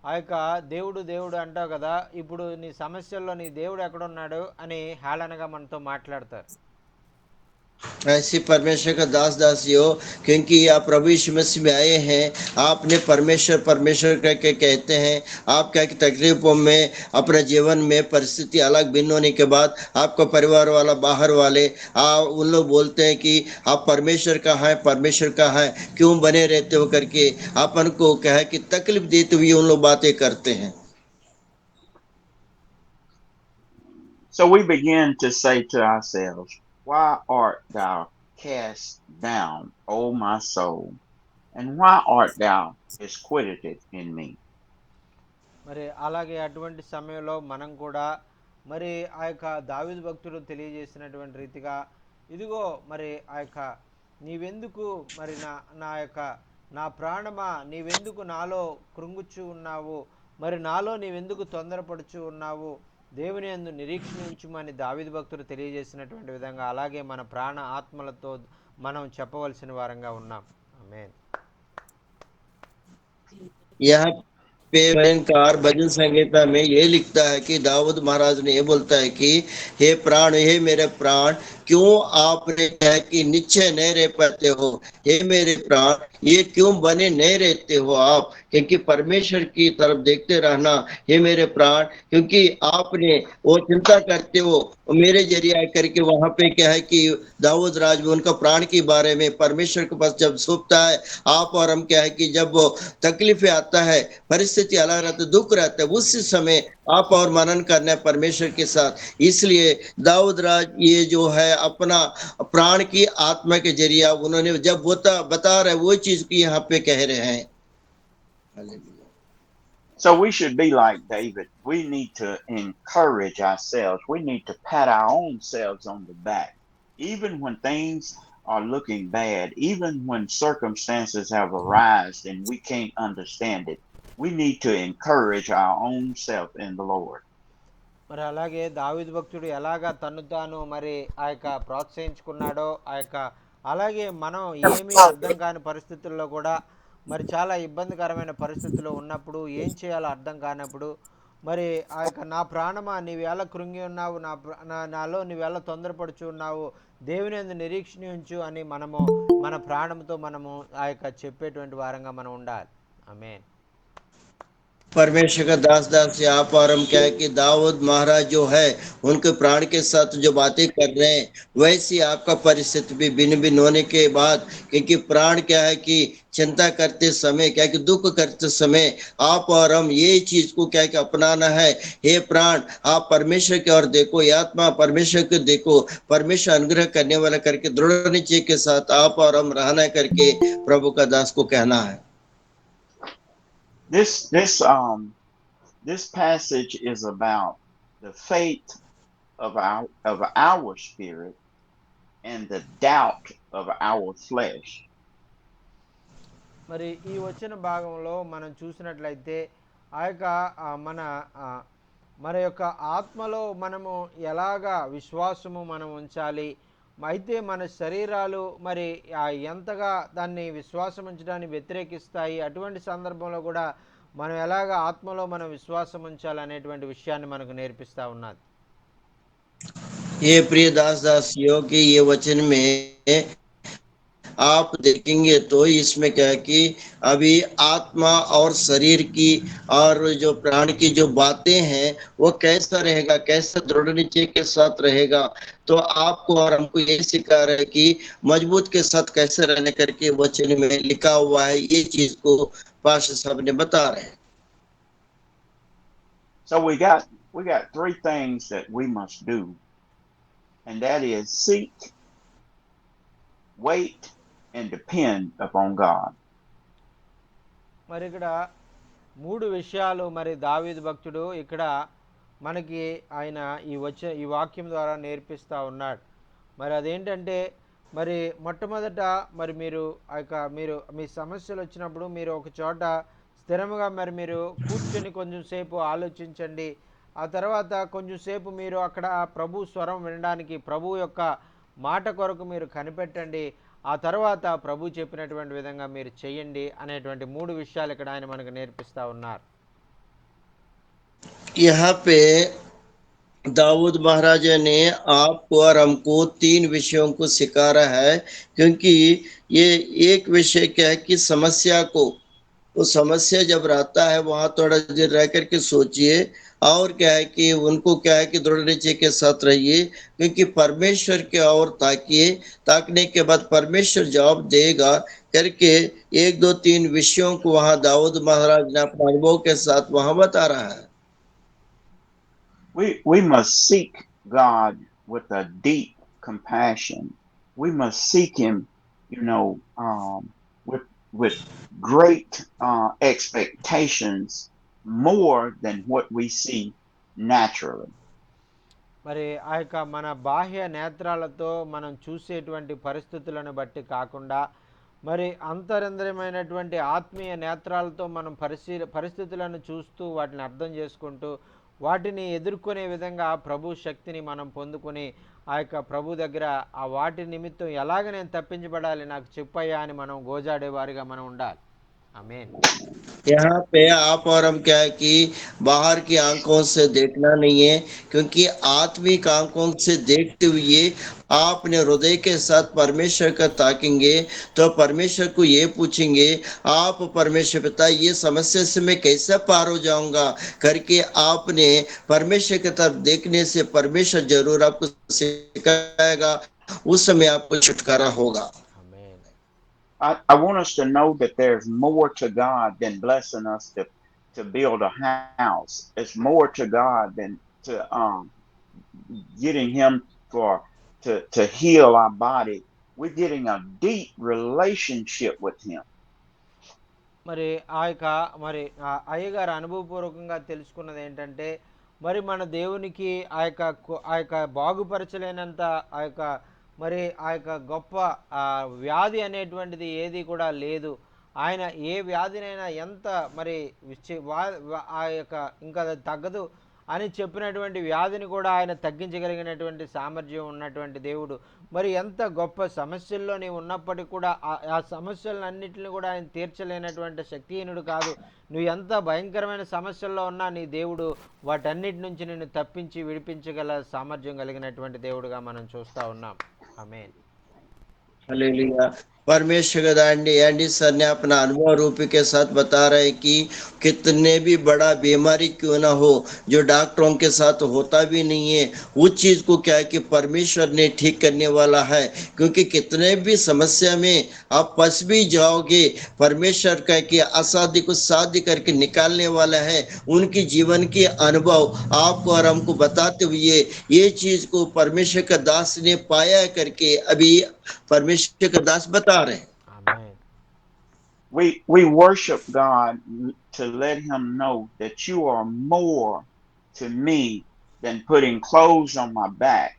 B: ఆ యొక్క దేవుడు దేవుడు అంటావు కదా, ఇప్పుడు నీ సమస్యల్లో నీ దేవుడు ఎక్కడున్నాడు అని హేళనగా మనతో మాట్లాడతారు.
C: ऐसे परमेश्वर का दास दासी हो, क्योंकि आप प्रभु यीशु मसीह में आए हैं, आपने परमेश्वर परमेश्वर करके कहते हैं। आप क्या कि तकलीफों में अपने जीवन में परिस्थिति अलग भिन्न होने के बाद आपका परिवार वाला बाहर वाले उन लोग बोलते हैं कि आप परमेश्वर का है, परमेश्वर का है, क्यों बने रहते हो करके अपन को क्या है कि तकलीफ देते हुए उन लोग बातें करते हैं।
A: So we begin to say to ourselves, why art thou cast down, O my soul? And why art thou disquieted in me?
B: మరి అలాగే అటువంటి సమయంలో మనం కూడా మరి ఆ యొక్క దావీదు భక్తుడు తెలియజేసినటువంటి రీతిగా, ఇదిగో మరి ఆ యొక్క నీవెందుకు మరి నా నా యొక్క నా ప్రాణమా నీవెందుకు నాలో కృంగుచూ ఉన్నావు, మరి నాలో నీవెందుకు తొందరపడుచు ఉన్నావు, దేవుని యందు నిరీక్షణ ఉంచుమని దావీదు భక్తుడు తెలియజేసినటువంటి విధంగా అలాగే మన ప్రాణ ఆత్మలతో మనం చెప్పవలసిన వారంగా ఉన్నాం. ఆమేన్.
C: यहाँ पे भयंकर भजन संहिता में ये लिखता है कि दाऊद महाराज ने ये बोलता है कि हे प्राण, हे मेरे प्राण, क्यों आपने कहा कि निश्चय नहीं रह पाते हो, हे मेरे प्राण, ये क्यों बने नहीं रहते हो आप, क्योंकि परमेश्वर की तरफ देखते रहना, हे मेरे प्राण, क्योंकि आपने वो चिंता करते हो मेरे जरिए आकर के। वहां पे क्या है कि दाऊद राज में उनका प्राण के बारे में परमेश्वर के पास जब सौंपता है, आप और हम क्या है कि जब वो तकलीफें आता है, परिस्थिति अलग रहता है, दुख रहता है, उस समय आप और मनन करना है परमेश्वर के साथ। इसलिए दाऊद राज ये जो है अपना प्राण की आत्मा के जरिए उन्होंने जब बता रहे वो चीज की यहाँ पे कह रहे हैं।
A: So we should be like David. We need to encourage ourselves. We need to pat our own selves on the back. Even when things are looking bad, even when circumstances have arisen and we can't understand it, we need to encourage our own self in the Lord.
B: మరి అలాగే దావీదు భక్తుడు ఎలాగా తను తాను మరి ఆ యొక్క ప్రోత్సహించుకున్నాడో ఆ యొక్క అలాగే మనం ఏమీ అర్థం కాని పరిస్థితుల్లో కూడా మరి చాలా ఇబ్బందికరమైన పరిస్థితుల్లో ఉన్నప్పుడు ఏం చేయాలో అర్థం కానప్పుడు మరి ఆ యొక్క నా ప్రాణమా నీవేళ కృంగి ఉన్నావు, నాలో నీవేళ తొందరపడుచు ఉన్నావు, దేవుని యందు నిరీక్షణ ఉంచు అని మనము మన ప్రాణంతో మనము ఆ యొక్క చెప్పేటువంటి వారంగా మనం ఉండాలి. ఆమేన్.
C: परमेश्वर का दास दास से आप और हम क्या है कि दाऊद महाराज जो है उनके प्राण के साथ जो बातें कर रहे हैं, वैसी आपका परिस्थिति भी भिन्न भिन्न होने के बाद, क्योंकि प्राण क्या है कि चिंता करते समय क्या कि दुख करते समय आप और हम ये चीज को क्या कि अपनाना है। हे प्राण, आप परमेश्वर की ओर देखो, ये आत्मा परमेश्वर को देखो, परमेश्वर अनुग्रह करने वाला करके दृढ़ निश्चय के साथ आप और हम रहना करके प्रभु का दास को कहना है।
A: This passage is about the faith of our spirit and the doubt of our flesh.
B: మరి ఈ వచ్చిన భాగంలో మనం చూసినట్లయితే ఆ యొక్క మన మన యొక్క ఆత్మలో మనము ఎలాగా విశ్వాసము మనం ఉంచాలి, అయితే మన శరీరాలు మరి ఎంతగా దాన్ని విశ్వాసం ఉంచడాన్ని వ్యతిరేకిస్తాయి, అటువంటి సందర్భంలో కూడా మనం ఎలాగా ఆత్మలో మనం విశ్వాసం ఉంచాలి అనేటువంటి విషయాన్ని మనకు నేర్పిస్తూ ఉన్నది.
C: ये प्रिय दास दासियों के ये वचन में आप देखेंगे तो इसमें क्या है कि अभी आत्मा और शरीर की और जो प्राण की जो बातें हैं वो कैसा रहेगा, कैसा दृढ़ निश्चय के साथ रहेगा। तो आपको और हमको ये सिखा रहा है कि मजबूत के साथ कैसे रहने करके वचन में लिखा हुआ है, ये चीज को पास्टर साहब ने बता रहे हैं।
A: So we got three things that we must do, and that is seek, wait, and depend upon God.
B: మరి ఇక్కడ 3 విషయాలు మరి దావీదు భక్తుడు ఇక్కడ మనకి ఆయన ఈ వాక్యం ద్వారా నేర్పిస్తూ ఉన్నాడు. మరి అదేంటంటే మరి మొట్టమొదట మరి మీరు మీ సమస్యలు వచ్చినప్పుడు మీరు ఒక చోట స్థిరముగా మీరు కూర్చొని కొంచెం సేపు ఆలోచించండి. ఆ తర్వాత కొంచెం సేపు మీరు అక్కడ ప్రభు స్వరం వినడానికి ప్రభు యొక్క మాట కొరకు మీరు కనిపెట్టండి. ఆ తర్వాత ప్రభు చెప్పినటువంటి విధంగా మీరు చేయండి అనేటువంటి 3 విషయాలు ఇక్కడ ఆయన మనకు నేర్పిస్తూ ఉన్నారు.
C: यहाँ पे दाऊद महाराजा ने आपको और हमको 3 विषयों को सिखा रहा है, क्योंकि ये एक विषय क्या है कि समस्या को, वो समस्या जब रहता है वहां थोड़ा देर रह करके सोचिए, और क्या है कि उनको क्या है कि दृढ़ निश्चय के साथ रहिए, क्योंकि परमेश्वर की ओर ताकिए, ताकने के बाद परमेश्वर जवाब देगा करके 1 2 3 विषयों को वहां दाऊद महाराज ने अपने अनुभव के साथ वहां बता रहा है।
A: We must seek God with a deep compassion. We must seek Him, with great expectations, more than what we see naturally.
B: మరి ఆ యొక్క మన బాహ్య నేత్రాలతో మనం చూసేటువంటి పరిస్థితులను బట్టి కాకుండా మరి అంతరంద్రమైనటువంటి ఆత్మీయ నేత్రాలతో మనం పరిస్థితులను చూస్తూ వాటిని అర్థం చేసుకుంటూ వాటిని ఎదుర్కొనే విధంగా ప్రభు శక్తిని మనం పొందుకొని ఆ యొక్క ప్రభు దగ్గర ఆ వాటి నిమిత్తం ఎలాగ నేను తప్పించబడాలి నాకు చెప్పయ్యా అని మనం గోజాడేవారిగా మనం ఉండాలి. आमीन।
C: यहाँ पे आप और हम क्या है कि बाहर की आंखों से देखना नहीं है, क्योंकि आत्मिक आंखों से देखते हुए आपने हृदय के साथ परमेश्वर का ताकेंगे तो परमेश्वर को ये पूछेंगे, आप परमेश्वर पिता ये समस्या से मैं कैसे पार हो जाऊंगा करके आपने परमेश्वर की तरफ देखने से परमेश्वर जरूर आपको सिखाएगा, उस समय आपको छुटकारा होगा।
A: I want us to know that there's more to God than blessing us to build a house. It's more to God than to getting Him to heal our body. We're getting a deep relationship with Him.
B: మరి అయ్యగారు అనుభవపూర్వకంగా తెలుసుకున్నది ఏంటంటే మరి మన దేవునికి ఆ యొక్క బాగుపరచలేనంత మరి ఆ యొక్క గొప్ప వ్యాధి అనేటువంటిది ఏది కూడా లేదు. ఆయన ఏ వ్యాధినైనా ఎంత మరి ఆ యొక్క ఇంకా తగ్గదు అని చెప్పినటువంటి వ్యాధిని కూడా ఆయన తగ్గించగలిగినటువంటి సామర్థ్యం ఉన్నటువంటి దేవుడు. మరి ఎంత గొప్ప సమస్యల్లో నీవు ఉన్నప్పటికీ కూడా ఆ సమస్యలన్నింటినీ కూడా ఆయన తీర్చలేనటువంటి శక్తిహీనుడు కాదు. నువ్వు ఎంత భయంకరమైన సమస్యల్లో ఉన్నా నీ దేవుడు వాటన్నిటి నుంచి నిన్ను తప్పించి విడిపించగల సామర్థ్యం కలిగినటువంటి దేవుడుగా మనం చూస్తూ ఉన్నాం. आमीन।
C: हालेलुया। परमेश्वर एंडी सर ने अपना अनुभव रूपी के साथ बता रहे हैं कि कितने भी बड़ा बीमारी क्यों ना हो जो डॉक्टरों के साथ होता भी नहीं है, उस चीज को क्या है कि परमेश्वर ने ठीक करने वाला है, क्योंकि कितने भी समस्या में आप फंस भी जाओगे, परमेश्वर का कि असाध्य को साध्य करके निकालने वाला है। उनकी जीवन के अनुभव आपको और हमको बताते हुए ये चीज को परमेश्वर का दास ने पाया करके अभी परमेश्वर का दास बता रहे हैं।
A: We worship God to let Him know that you are more to me than putting clothes on my back,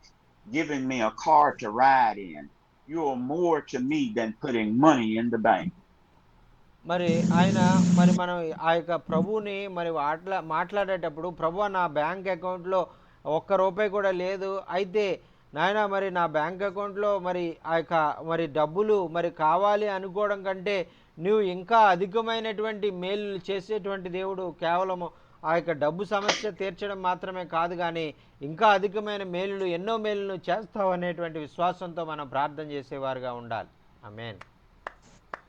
A: giving me a car to ride in. You are more to me than putting money in the bank.
B: మరి ఆయన మరి మనం ఆ యొక్క ప్రభువుని మరి మాట్లాడేటప్పుడు ప్రభు నా బ్యాంక్ అకౌంట్లో ₹1 కూడా లేదు, అయితే నాయన మరి నా బ్యాంక్ అకౌంట్లో మరి ఆ యొక్క మరి డబ్బులు మరి కావాలి అనుకోవడం కంటే నువ్వు ఇంకా అధికమైనటువంటి మేలు చేసేటువంటి దేవుడు. కేవలము ఆ యొక్క డబ్బు సమస్య తీర్చడం మాత్రమే కాదు, కానీ ఇంకా అధికమైన మేలులు ఎన్నో మేలును చేస్తావు అనేటువంటి విశ్వాసంతో మనం ప్రార్థన చేసేవారుగా ఉండాలి. ఆమేన్।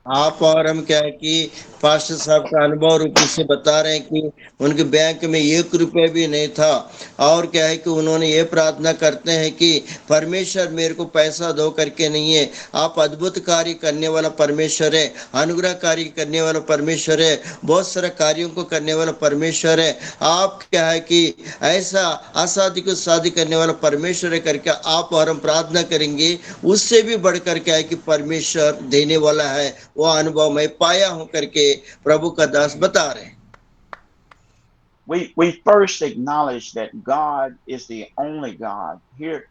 C: आप और हम क्या है कि पास्टर साहब का अनुभव रूपी से बता रहे हैं कि उनके बैंक में 1 रुपये भी नहीं था, और क्या है कि उन्होंने ये प्रार्थना करते हैं कि परमेश्वर मेरे को पैसा दो करके नहीं है, आप अद्भुत कार्य करने वाला परमेश्वर है, अनुग्रह कार्य करने वाला परमेश्वर है, बहुत सारे कार्यों को करने वाला परमेश्वर है। आप क्या है कि ऐसा असाध्य को साध्य करने वाला परमेश्वर है करके आप और हम प्रार्थना करेंगे। उससे भी बढ़कर क्या है कि परमेश्वर देने वाला है, वो अनुभव मैं पाया हूं करके प्रभु का दास बता रहे हैं।
A: We first acknowledge that God is the only God. Here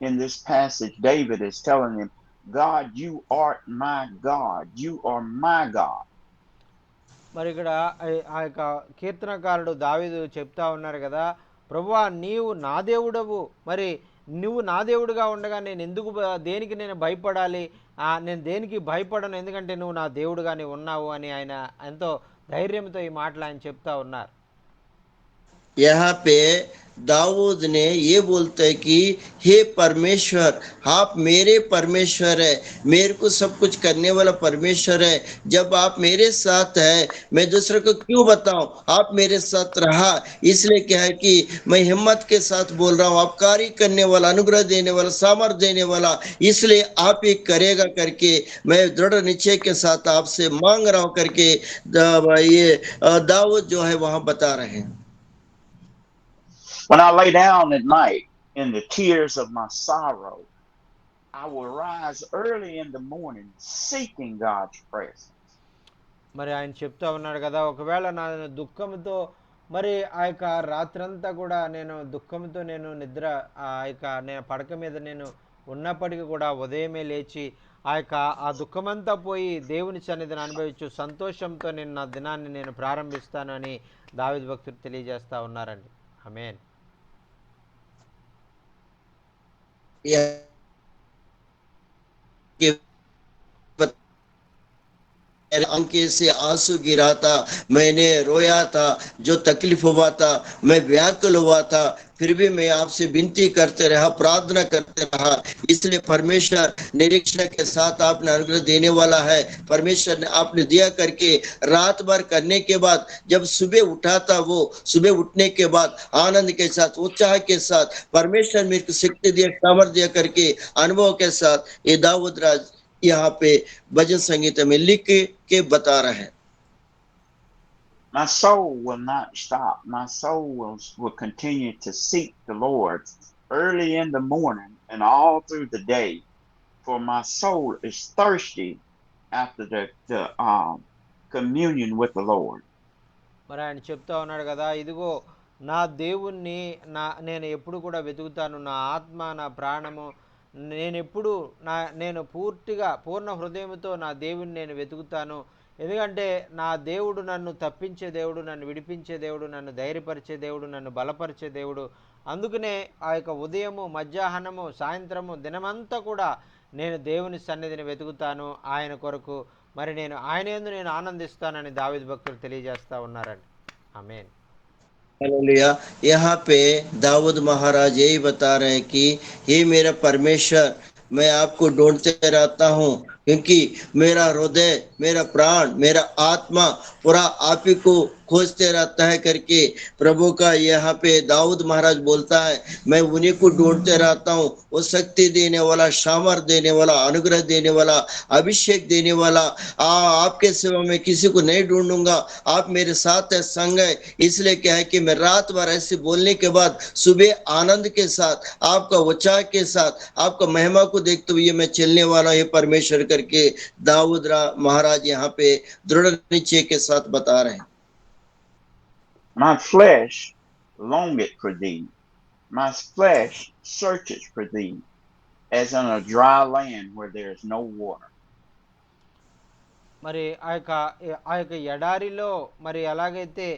A: in this passage, David is telling him, God, you are my God. You are my God.
B: మరి ఇక్కడ ఆ యొక్క కీర్తనకారుడు దావీదు చెప్తా ఉన్నారు కదా, ప్రభువా నీవు నా దేవుడవు, మరి నువ్వు నా దేవుడుగా ఉండగా నేను ఎందుకు దేనికి నేను భయపడాలి, నేను దేనికి భయపడను, ఎందుకంటే నువ్వు నా దేవుడుగా నీవు ఉన్నావు అని ఆయన ఎంతో ధైర్యంతో ఈ మాటలు ఆయన చెప్తా ఉన్నారు.
C: यहाँ पे दाऊद ने ये बोलते है कि हे परमेश्वर, आप मेरे परमेश्वर है, मेरे को सब कुछ करने वाला परमेश्वर है। जब आप मेरे साथ है, मैं दूसरे को क्यों बताऊं, आप मेरे साथ रहा, इसलिए क्या है कि मैं हिम्मत के साथ बोल रहा हूं, आप कार्य करने वाला, अनुग्रह देने वाला, सामर्थ्य देने वाला, इसलिए आप ये करेगा करके मैं दृढ़ निश्चय के साथ आपसे मांग रहा हूं करके ये दाऊद जो है वहां बता रहे हैं।
A: When I lay down at night in the tears of my sorrow, I will rise early in the morning seeking God's presence.
B: మరి ఆయన చెప్తా ఉన్నాడు కదా, ఒకవేళ నా దుఃఖంతో మరి ఆ యొక్క రాత్రంతా కూడా నేను దుఃఖంతో నేను నిద్ర ఆ యొక్క నేను పడక మీద నేను ఉన్నప్పటికీ కూడా ఉదయమే లేచి ఆ యొక్క ఆ దుఃఖమంతా పోయి దేవుని సన్నిధిని అనుభవించు సంతోషంతో నేను నా దినాన్ని నేను ప్రారంభిస్తాను అని దావీదు భక్తుడు తెలియజేస్తూ ఉన్నారండి. ఆమేన్.
C: आंखें से आंसू गिरा था, मैंने रोया था, जो तकलीफ हुआ था, मैं व्याकुल हुआ था, फिर भी मैं आपसे विनती करते रहा, प्रार्थना करते रहा। इसलिए परमेश्वर निरीक्षण के साथ आपने अनुग्रह देने वाला है। परमेश्वर ने आपने दिया करके रात भर करने के बाद जब सुबह उठा था, वो सुबह उठने के बाद आनंद के साथ, उत्साह के साथ परमेश्वर मेरे को शक्ति दिया, सामर्थ्य दिया करके अनुभव के साथ ये दाऊद राज यहाँ पे भजन संगीत में लिख के बता रहे हैं।
A: My soul will not stop. My soul will continue to seek the Lord early in the morning and all through the day. For my soul is thirsty after the communion with the Lord.
B: మరి ఆయన చెప్తా ఉన్నాడు కదా, ఇదిగో నా దేవుణ్ణి నేను ఎప్పుడు కూడా వెతుకుతాను, నా ఆత్మ నా ప్రాణము నేనెప్పుడు నేను పూర్తిగా పూర్ణ హృదయంతో నా దేవుని నేను వెతుకుతాను. ఎందుకంటే నా దేవుడు నన్ను తప్పించే దేవుడు, నన్ను విడిపించే దేవుడు, నన్ను ధైర్యపరిచే దేవుడు, నన్ను బలపరిచే దేవుడు. అందుకనే ఆ యొక్క ఉదయము, మధ్యాహ్నము, సాయంత్రము, దినమంతా కూడా నేను దేవుని సన్నిధిని వెతుకుతాను ఆయన కొరకు. మరి నేను ఆయన యందు నేను ఆనందిస్తానని దావీదు భక్తులు తెలియజేస్తూ ఉన్నారండి. ఆమేన్.
C: हालेलुया। यहाँ पे दाऊद महाराज यही बता रहे हैं कि हे मेरा परमेश्वर, मैं आपको ढूंढते रहता हूँ, क्योंकि मेरा हृदय, मेरा प्राण, मेरा आत्मा पूरा आप ही को खोजते रहता है करके प्रभु का यहाँ पे दाऊद महाराज बोलता है। मैं उन्हीं को ढूंढते रहता हूँ, वो शक्ति देने वाला, सामर्थ देने वाला, अनुग्रह देने वाला, अभिषेक देने वाला। आपके सेवा में किसी को नहीं ढूंढूंगा, आप मेरे साथ है, संग है। इसलिए क्या है कि मैं रात भर ऐसे बोलने के बाद सुबह आनंद के साथ, आपका उत्साह के साथ, आपका महिमा को देखते हुए मैं चलने वाला है परमेश्वर करके दाऊद महाराज यहाँ पे दृढ़ निश्चय के साथ बता रहे हैं।
A: My flesh longeth for thee. My flesh searches for thee, as on a dry land where there is no water.
B: మరి ఆ యొక్క ఎడారిలో మరి ఎలాగైతే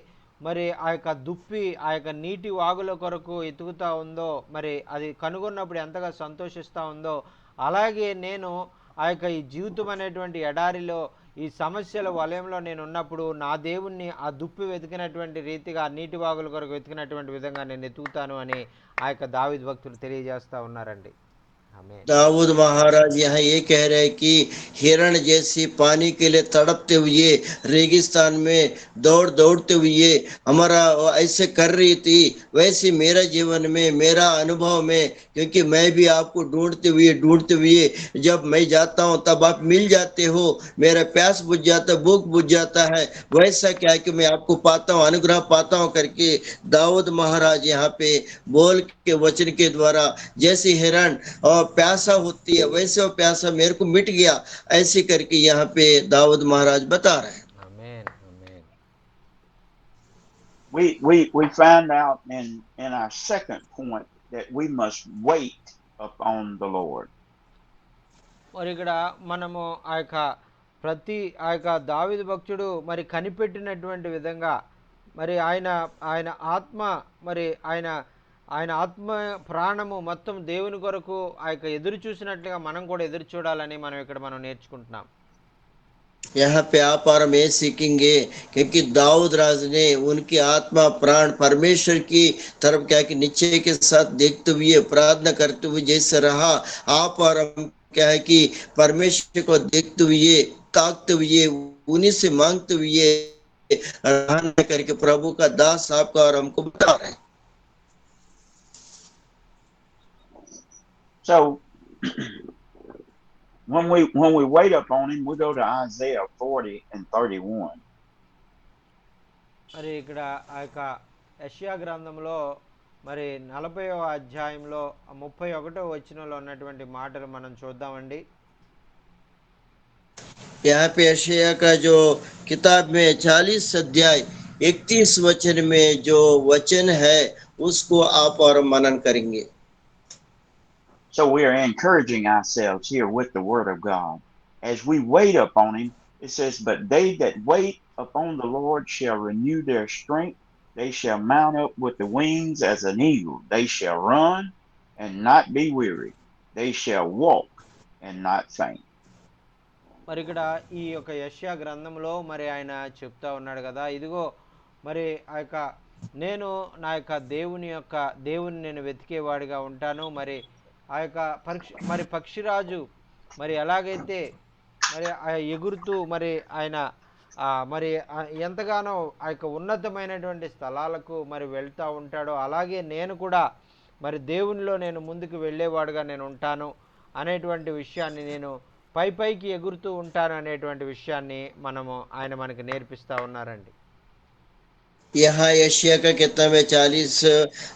B: మరి ఆ యొక్క దుప్పి ఆ యొక్క నీటి వాగుల కొరకు ఎతుకుతూ ఉందో, మరి అది కనుగొన్నప్పుడు ఎంతగా సంతోషిస్తూ ఉందో, అలాగే నేను ఆ యొక్క ఈ జీవితం అనేటువంటి ఎడారిలో ఈ సమస్యల వలయంలో నేను ఉన్నప్పుడు నా దేవుణ్ణి ఆ దుప్పి వెతికినటువంటి రీతిగా ఆ నీటి వాగుల కొరకు వెతికినటువంటి విధంగా నేను ఎతుకుతాను అని ఆ యొక్క దావీదు భక్తులు తెలియజేస్తూ ఉన్నారండి. ఆమేన్.
C: दाऊद महाराज यहाँ ये कह रहे हैं कि हिरण जैसी पानी के लिए तड़पते हुए रेगिस्तान में दौड़ते हुए हमारा वो ऐसे कर रही थी, वैसे मेरा जीवन में मेरा अनुभव में, क्योंकि मैं भी आपको ढूंढते हुए जब मैं जाता हूँ तब आप मिल जाते हो, मेरा प्यास बुझ जाता, भूख बुझ जाता है, वैसा क्या है कि मैं आपको पाता हूँ, अनुग्रह पाता हूँ करके दाऊद महाराज यहाँ पे बोल के वचन के द्वारा, जैसे हिरण और प्यासा होती है वैसे वो प्यासा मेरे को मिट गया, ऐसे करके यहाँ पे दाऊद महाराज बता रहे हैं।
B: ఆమేన్. ఆమేన్.
A: We find out in our second point that we must wait upon the Lord.
B: మరి ఇక్కడ మనము ఆ యొక్క దావీదు భక్తుడు మరి కనిపెట్టినటువంటి విధంగా మరి ఆయన ఆయన ఆత్మ మరి ఆయన ఆయన ఆత్మ ప్రాణము మొత్తం దేవుని కొరకు ఆ యొక్క ఎదురు చూసినట్లుగా మనం కూడా ఎదురు చూడాలని మనం నేర్చుకుంటున్నాం.
C: यहाँ पे आप और हम ये सीखेंगे क्योंकि दाऊद राज ने उनकी आत्मा प्राण परमेश्वर की तरफ क्या कि निश्चय के साथ देखते हुए प्रार्थना करते हुए जैसे रहा, आप और हम क्या है कि परमेश्वर को देखते हुए ताकते हुए उन्हीं से मांगते हुए रहना करके प्रभु का दास आपका और हमको बता रहे हैं।
A: So when we wait upon him, we go to Isaiah 40 and 31.
B: మరి ఇక్కడ ఆ యొక్క యెషయా గ్రంథంలో మరి 40వ అధ్యాయంలో 31వ వచనంలో ఉన్నటువంటి మాటలు మనం చూద్దామండి.
C: यहाँ पे यशायाह का जो किताब में 40 अध्याय 31 वचन में जो वचन है उसको आप और मनन करेंगे।
A: So we are encouraging ourselves here with the word of God. As we wait upon him, it says, but they that wait upon the Lord shall renew their strength. They shall mount up with the wings as an eagle. They shall run and not be weary. They shall walk and not faint.
B: మరి ఇక్కడ ఈ యొక్క యెషయా గ్రంథంలో మరి ఆయన చెప్తా ఉన్నాడు కదా, ఇదిగో మరి ఆ యొక్క నేను నా యొక్క దేవుని నేను వెతికేవాడిగా ఉంటాను. మరి ఆ యొక్క పక్షిరాజు మరి ఎలాగైతే మరి ఎగురుతూ మరి ఆయన మరి ఎంతగానో ఆ యొక్క ఉన్నతమైనటువంటి స్థలాలకు మరి వెళ్తూ ఉంటాడో, అలాగే నేను కూడా మరి దేవునిలో నేను ముందుకు వెళ్ళేవాడుగా నేను ఉంటాను అనేటువంటి విషయాన్ని, నేను పైకి ఎగురుతూ ఉంటాను అనేటువంటి విషయాన్ని ఆయన మనకి నేర్పిస్తూ ఉన్నారండి.
C: यहाँ यशायाह का किताब में 40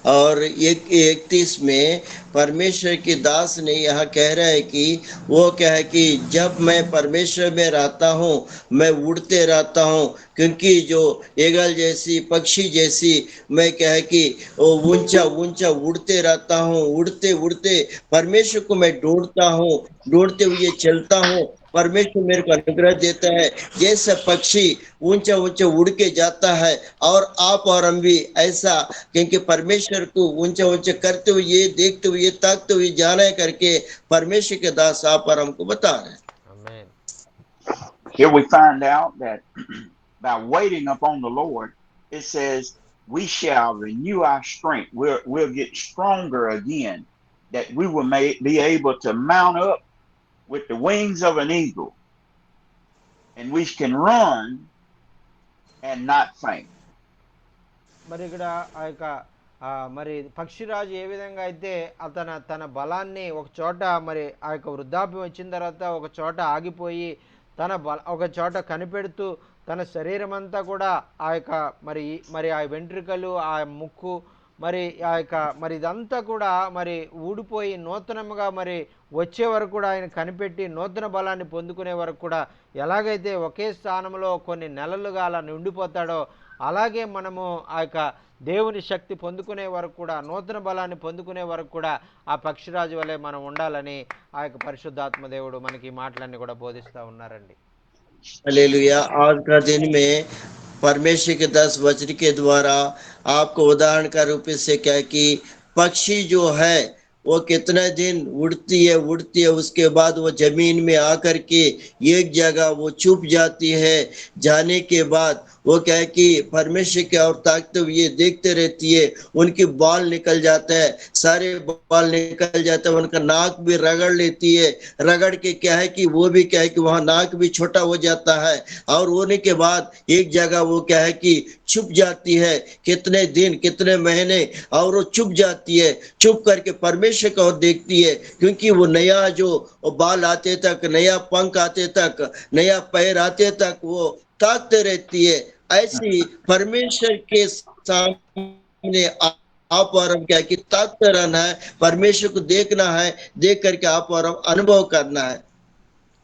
C: और 31 में परमेश्वर की दास ने यहाँ कह रहा है कि वो क्या है कि जब मैं परमेश्वर में रहता हूँ मैं उड़ते रहता हूँ, क्योंकि जो ईगल जैसी पक्षी जैसी मैं क्या है कि वो ऊंचा ऊंचा उड़ते रहता हूँ, उड़ते उड़ते परमेश्वर को मैं ढूंढता हूँ, ढूंढते हुए चलता हूँ, परमेश्वर मेरे को अनुग्रह देता है, जैसा पक्षी ऊंचा ऊंचा उड़ के जाता है, और आप और हम भी ऐसा, क्योंकि परमेश्वर को ऊंचा ऊंचा करते हुए देखते हुए ताकते हुए जाना करके परमेश्वर के दास आप और हमको बता रहे हैं।
B: Amen.
A: Here we find out that by waiting upon the Lord, it says we shall renew our strength. We'll get stronger again, that we will be able to mount up with the wings of an eagle, and we can run and not faint.
B: మరి ఇక్కడ ఆ యొక్క మరి పక్షిరాజు ఏ విధంగా అయితే తన బలాన్ని ఒక చోట మరి ఆ యొక్క వృద్ధాప్యం వచ్చిన తర్వాత ఒక చోట ఆగిపోయి ఒక చోట కనిపెడుతూ తన శరీరం అంతా కూడా ఆ యొక్క మరి ఆ వెంట్రుకలు, ఆ ముక్కు, మరి ఆ యొక్క మరి ఇదంతా కూడా మరి ఊడిపోయి నూతనముగా మరి వచ్చే వరకు కూడా ఆయన కనిపెట్టి నూతన బలాన్ని పొందుకునే వరకు కూడా ఎలాగైతే ఒకే స్థానంలో కొన్ని నెలలుగా అలా ఉండిపోతాడో, అలాగే మనము ఆ యొక్క దేవుని శక్తి పొందుకునే వరకు కూడా, నూతన బలాన్ని పొందుకునే వరకు కూడా ఆ పక్షిరాజు వలె మనం ఉండాలని ఆ యొక్క పరిశుద్ధాత్మ దేవుడు మనకి ఈ మాటలన్నీ కూడా బోధిస్తూ ఉన్నారండి.
C: हालेलुया। आज का दिन में परमेश्वर के 10 वचन के द्वारा आपको उदाहरण का रूप से क्या कि पक्षी जो है वो कितना दिन उड़ती है, उसके बाद वो जमीन में आकर के एक जगह वो चुप जाती है, जाने के बाद वो क्या है कि परमेश्वर की ओर ताकते हुए देखते रहती है। उनकी बाल निकल जाता है, सारे बाल निकल जाता है, उनका नाक भी रगड़ लेती है। रगड़ के क्या है कि वो भी क्या है कि वहां नाक भी छोटा हो जाता है, और होने के बाद एक जगह वो क्या है कि छुप जाती है, कितने दिन कितने महीने, और वो छुप जाती है। छुप करके परमेश्वर को देखती है, क्योंकि वो नया जो बाल आते तक, नया पंख आते तक, नया पैर आते तक वो ताकते रहती है। ऐसी परमेश्वर के सामने आप और हम क्या है कि ताकते रहना है, परमेश्वर को देखना है, देख करके आप और हम अनुभव करना है।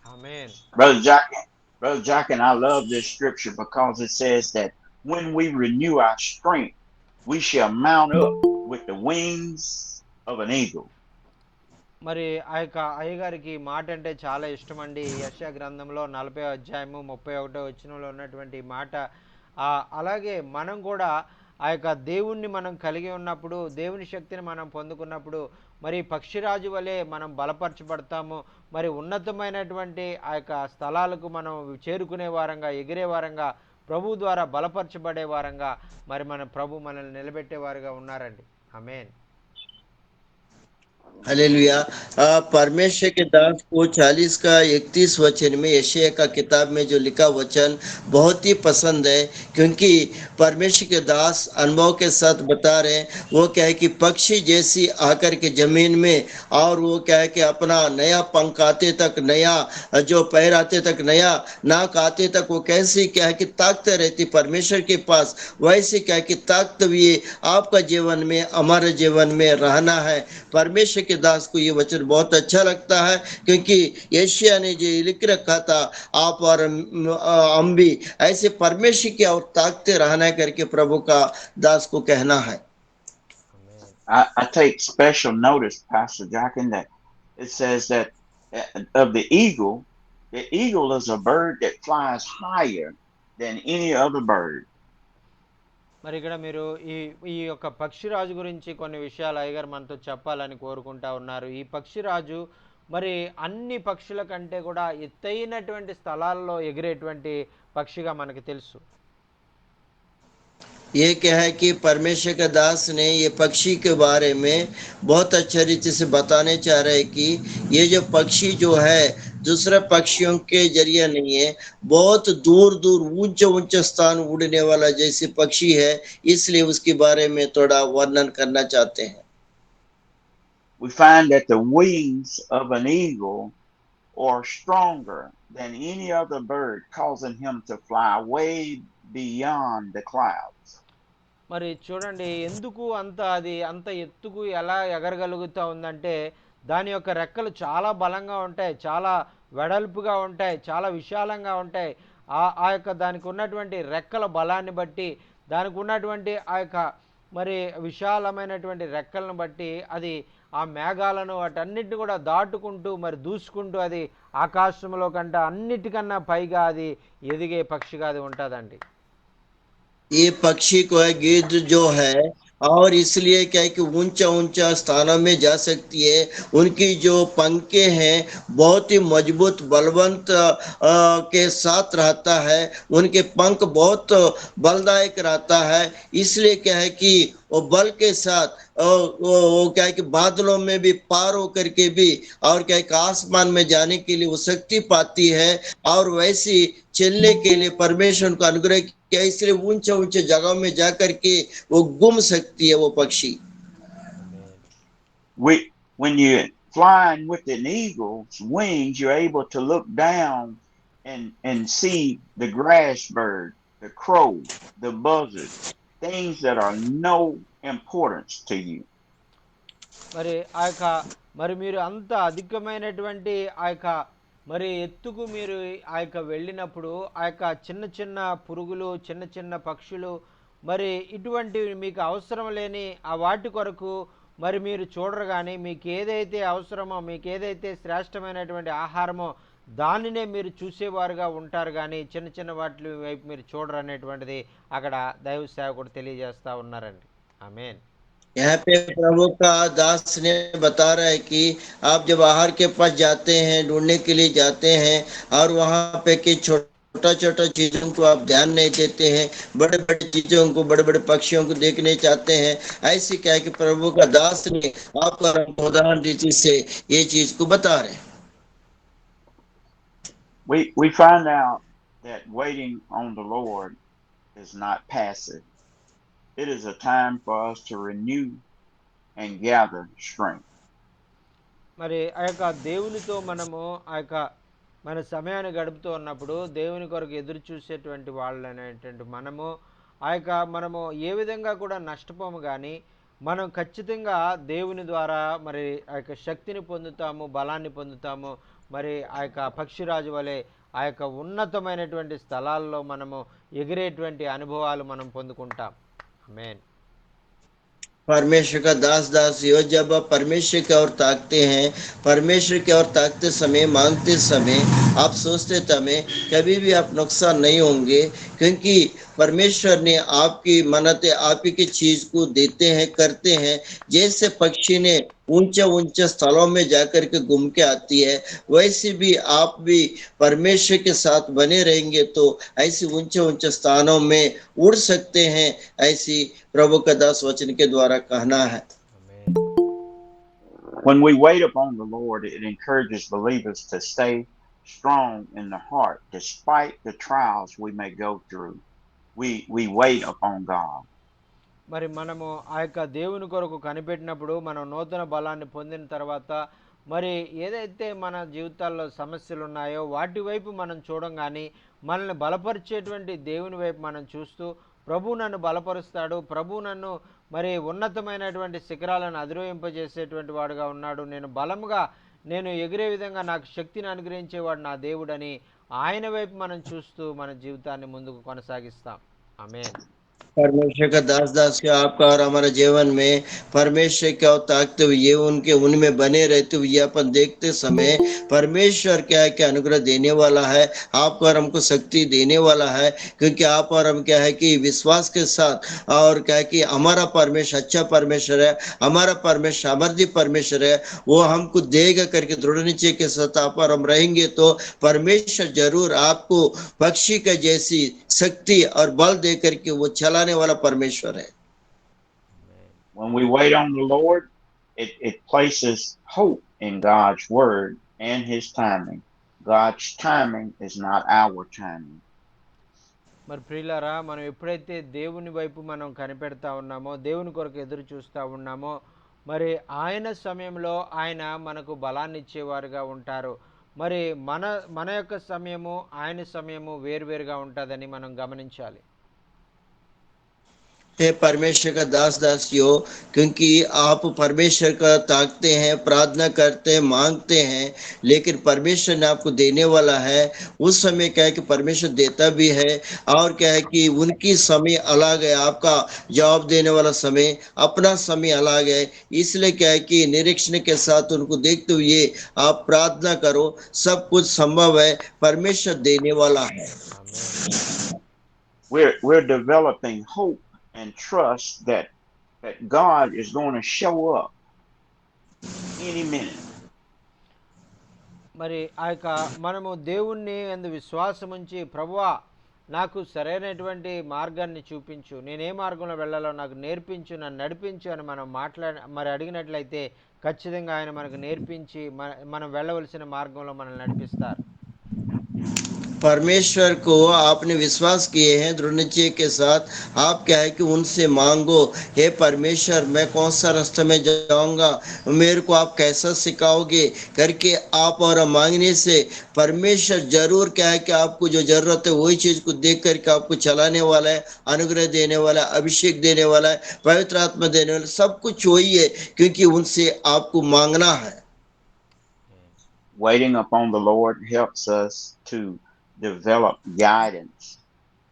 B: ఆమేన్.
A: Brother Jockin, Brother Jockin, I love this scripture because it says that when we renew our strength, we shall mount up with the wings of an eagle.
B: మరి ఆ యొక్క అయ్యగారికి ఈ మాట అంటే చాలా ఇష్టమండి. యెషయా గ్రంథంలో 40 అధ్యాయము 31 వచనంలో ఉన్నటువంటి ఈ మాట. అలాగే మనం కూడా ఆ యొక్క దేవుణ్ణి మనం కలిగి ఉన్నప్పుడు, దేవుని శక్తిని మనం పొందుకున్నప్పుడు, మరి పక్షిరాజు వలె మనం బలపరచబడతాము. మరి ఉన్నతమైనటువంటి ఆ యొక్క స్థలాలకు మనం చేరుకునే వారంగా, ఎగిరే వారంగా, ప్రభువు ద్వారా బలపరచబడే వారంగా మరి మన ప్రభు మనల్ని నిలబెట్టేవారుగా ఉన్నారండి. ఆమేన్.
C: हालेलुया। परमेश्वर के दास को 40 का 31 वचन में यशायाह का किताब में जो लिखा वचन बहुत ही पसंद है, क्योंकि परमेश्वर के दास अनुभव के साथ बता रहे हैं। वो क्या है कि पक्षी जैसी आकर के जमीन में, और वो क्या है कि अपना नया पंख आते तक, नया जो पैर आते तक, नया नाक आते तक, वो कैसी क्या है कि ताकते रहती परमेश्वर के पास, वैसे क्या है कि ताकते हुए आपका जीवन में, हमारे जीवन में रहना है। परमेश्वर के दास को ये वचन बहुत अच्छा लगता है, क्योंकि यशायाह ने जो लिख रखा था, आप और हम भी ऐसे परमेश्वर की ओर ताकते रहना करके प्रभु का दास को कहना है।
B: ఆమేన్.
A: I take special notice, Pastor Jockin, that it says that of the eagle is a bird that flies higher than any other bird.
B: మరి ఇక్కడ మీరు ఈ ఈ యొక్క పక్షిరాజు గురించి కొన్ని విషయాలు అయ్యగారు మనతో చెప్పాలని కోరుకుంటా ఉన్నారు. ఈ పక్షిరాజు మరి అన్ని పక్షుల కంటే కూడా ఎత్తైనటువంటి స్థలాల్లో ఎగిరేటువంటి పక్షిగా మనకు తెలుసు.
C: ये क्या है कि परमेश्वर के दास ने ये पक्षी के बारे में बहुत अच्छे रीति से बताने चाह रहे हैं कि ये जो पक्षी जो है दूसरे पक्षियों के जरिए नहीं है, बहुत दूर दूर ऊंचे ऊंचे स्थान उड़ने वाला जैसे पक्षी है, इसलिए उसके बारे में थोड़ा वर्णन करना चाहते हैं।
A: We find that the wings of an eagle are stronger than any other bird, causing him to fly way beyond the clouds.
B: మరి చూడండి ఎందుకు అది అంత ఎత్తుకు ఎలా ఎగరగలుగుతా ఉందంటే దాని యొక్క రెక్కలు చాలా బలంగా ఉంటాయి, చాలా వెడల్పుగా ఉంటాయి, చాలా విశాలంగా ఉంటాయి. ఆ యొక్క దానికి ఉన్నటువంటి రెక్కల బలాన్ని బట్టి, దానికి ఉన్నటువంటి ఆ యొక్క మరి విశాలమైనటువంటి రెక్కలను బట్టి అది ఆ మేఘాలను వాటన్నిటిని కూడా దాటుకుంటూ మరి దూసుకుంటూ అది ఆకాశంలో కంటే అన్నిటికన్నా పైగా అది ఎదిగే పక్షిగా అది ఉంటుందండి.
C: ये पक्षी को है गिद्ध जो है, और इसलिए क्या है कि ऊंचा ऊंचा स्थानों में जा सकती है। उनकी जो पंखे हैं बहुत ही मजबूत बलवंत के साथ रहता है। उनके पंख बहुत बलदायक रहता है, इसलिए क्या है कि वो बल के साथ वो क्या है कि बादलों में भी पार होकर के भी, और क्या है कि आसमान में जाने के लिए वो शक्ति पाती है, और वैसी चलने के लिए परमेश्वर को अनुग्रह किया, इसलिए ऊंचे ऊंचे जगहों में जाकर के वो घूम सकती है वो पक्षी।
B: ఆమేన్.
A: When you're flying with an eagle's wings, you're able to look down and see the grass bird, the crow, the buzzard, things that are no importance to you.
B: మరి ఆ యొక్క మరి మీరు అంత అధికమైనటువంటి ఆ యొక్క మరి ఎత్తుకు మీరు ఆ యొక్క వెళ్ళినప్పుడు ఆ యొక్క చిన్న చిన్న పురుగులు, చిన్న చిన్న పక్షులు, మరి ఇటువంటివి మీకు అవసరం లేని ఆ వాటి కొరకు మరి మీరు చూడరు. కానీ మీకు ఏదైతే అవసరమో, మీకు ఏదైతే శ్రేష్టమైనటువంటి ఆహారమో దానినే మీరు చూసేవారుగా ఉంటారు. కానీ చిన్న చిన్న వాటి వైపు మీరు చూడరు అనేటువంటిది అక్కడ దైవ సేవకుడు తెలియజేస్తూ ఉన్నారండి. ఆమేన్.
C: यहाँ पे प्रभु का दास ने बता रहा है कि आप जब आहार के पास जाते हैं, ढूंढने के लिए जाते हैं, और वहां पे कि छोटा छोटा छोटा चीजों को आप ध्यान नहीं देते हैं, बड़े बड़े चीजों को, बड़े बड़े पक्षियों को देखने चाहते हैं। ऐसे क्या है कि प्रभु का दास ने आपको हमको उदाहरण रीति से ये चीज को बता रहे हैं।
A: We find out that waiting on the Lord is not passive. It is a time for us to renew and gather strength.
B: మరి ఆ యొక్క దేవునితో మనము ఆ యొక్క మన సమయాన్ని గడుపుతూ ఉన్నప్పుడు దేవుని కొరకు ఎదురు చూసేటువంటి వాళ్ళు అనేటువంటి మనము ఆ యొక్క మనము ఏ విధంగా కూడా నష్టపోము కానీ మనం ఖచ్చితంగా దేవుని ద్వారా మరి ఆ యొక్క శక్తిని పొందుతాము, బలాన్ని పొందుతాము. మరి ఆ యొక్క పక్షిరాజు వలె ఆ యొక్క ఉన్నతమైనటువంటి స్థలాల్లో మనము ఎగిరేటువంటి అనుభవాలు మనం పొందుకుంటాం. ఆమేన్.
C: परमेश्वर का दास दास हो, जब आप परमेश्वर की ओर ताकते हैं, परमेश्वर की ओर ताकते समय, मांगते समय, आप सोचते समय कभी भी आप नुकसान नहीं होंगे, क्योंकि परमेश्वर ने आपकी मन्नतें आप ही की चीज को देते हैं, करते हैं। जैसे पक्षी ने ऊंचे ऊंचे स्थलों में जाकर के घूम के आती है, वैसे भी आप भी परमेश्वर के साथ बने रहेंगे तो ऐसे ऊंचे ऊंचे स्थानों में उड़ सकते हैं। ऐसी प्रभु का दास वचन के द्वारा कहना है।
B: ఆమేన్.
A: When we wait upon the Lord, it encourages believers to stay strong in the heart despite the trials we may go through. We wait upon God.
B: మరి మనము ఆ యొక్క దేవుని కొరకు కనిపెట్టినప్పుడు మనం నూతన బలాన్ని పొందిన తర్వాత మరి ఏదైతే మన జీవితాల్లో సమస్యలు ఉన్నాయో వాటి వైపు మనం చూడం కానీ మనల్ని బలపరిచేటువంటి దేవుని వైపు మనం చూస్తూ ప్రభు నన్ను బలపరుస్తాడు, ప్రభు నన్ను మరి ఉన్నతమైనటువంటి శిఖరాలను అధిరోహింపజేసేటువంటి వాడుగా ఉన్నాడు, నేను బలముగా నేను ఎగిరే విధంగా నాకు శక్తిని అనుగ్రహించేవాడు నా దేవుడని ఆయన వైపు మనం చూస్తూ మన జీవితాన్ని ముందుకు కొనసాగిస్తాం. ఆమేన్.
C: परमेश्वर का दास दास के आपका और हमारे जीवन में परमेश्वर क्या ताकते हुए उनके उनमें बने रहते हुए अपन देखते समय परमेश्वर क्या है, क्या अनुग्रह देने वाला है, आपको और हमको शक्ति देने वाला है। क्योंकि आप और हम क्या है कि विश्वास के साथ और क्या है कि हमारा परमेश्वर अच्छा परमेश्वर है, हमारा परमेश्वर समर्थी परमेश्वर है, वो हमको देगा करके दृढ़ निश्चय के साथ आप और हम रहेंगे तो परमेश्वर जरूर आपको पक्षी का जैसी शक्ति और बल दे करके वो चलाने वाला परमेश्वर है।
A: When we wait on the Lord, it places hope in God's word and his timing. God's timing is not our timing.
B: మరి ప్రియులారా, మనం ఎప్పుడైతే దేవుని వైపు మనం కనిపెడతా ఉన్నామో, దేవుని కొరకు ఎదురు చూస్తూ ఉన్నామో, మరి ఆయన సమయంలో ఆయన మనకు బలాన్ని ఇచ్చేవారుగా ఉంటారు. మరి మన మన యొక్క సమయము ఆయన సమయము వేరువేరుగా ఉంటుందని మనం గమనించాలి.
C: हे परमेश्वर का दास दासियों, क्योंकि आप परमेश्वर का ताकते हैं, प्रार्थना करते हैं, मांगते हैं, लेकिन परमेश्वर ने आपको देने वाला है। उस समय क्या है कि परमेश्वर देता भी है और क्या है कि उनकी समय अलग है, आपका जवाब देने वाला समय अपना समय अलग है। इसलिए क्या है कि निरीक्षण के साथ उनको देखते हुए आप प्रार्थना करो, सब कुछ संभव है, परमेश्वर देने वाला है।
B: ఆమేన్.
A: We're developing hope and trust that God is going to show up any minute.
B: మరి ఆ యొక్క మనము దేవుణ్ణి అందు విశ్వాసం ఉంచి ప్రభువా నాకు సరైనటువంటి మార్గాన్ని చూపించు, నేను ఏ మార్గంలో వెళ్ళాలో నాకు నేర్పించు, నన్ను నడిపించు అని మనం మరి అడిగినట్లయితే ఖచ్చితంగా ఆయన మనకు నేర్పించి మనం వెళ్ళవలసిన మార్గంలో మనల్ని నడిపిస్తారు.
C: परमेश्वर को आपने विश्वास किए हैं दृढ़ निश्चय के साथ, आप क्या है कि उनसे मांगो, हे परमेश्वर मैं कौन सा रास्ते में जाऊंगा, मेरे को आप कैसा सिखाओगे करके आप और मांगने से परमेश्वर जरूर क्या है कि आपको जो जरूरत है वही चीज को देख करके आपको चलाने वाला है, अनुग्रह देने वाला है, अभिषेक देने वाला है, पवित्र आत्मा देने वाला है, सब कुछ वही है, क्योंकि उनसे आपको मांगना है।
A: Waiting upon the Lord helps us to develop guidance,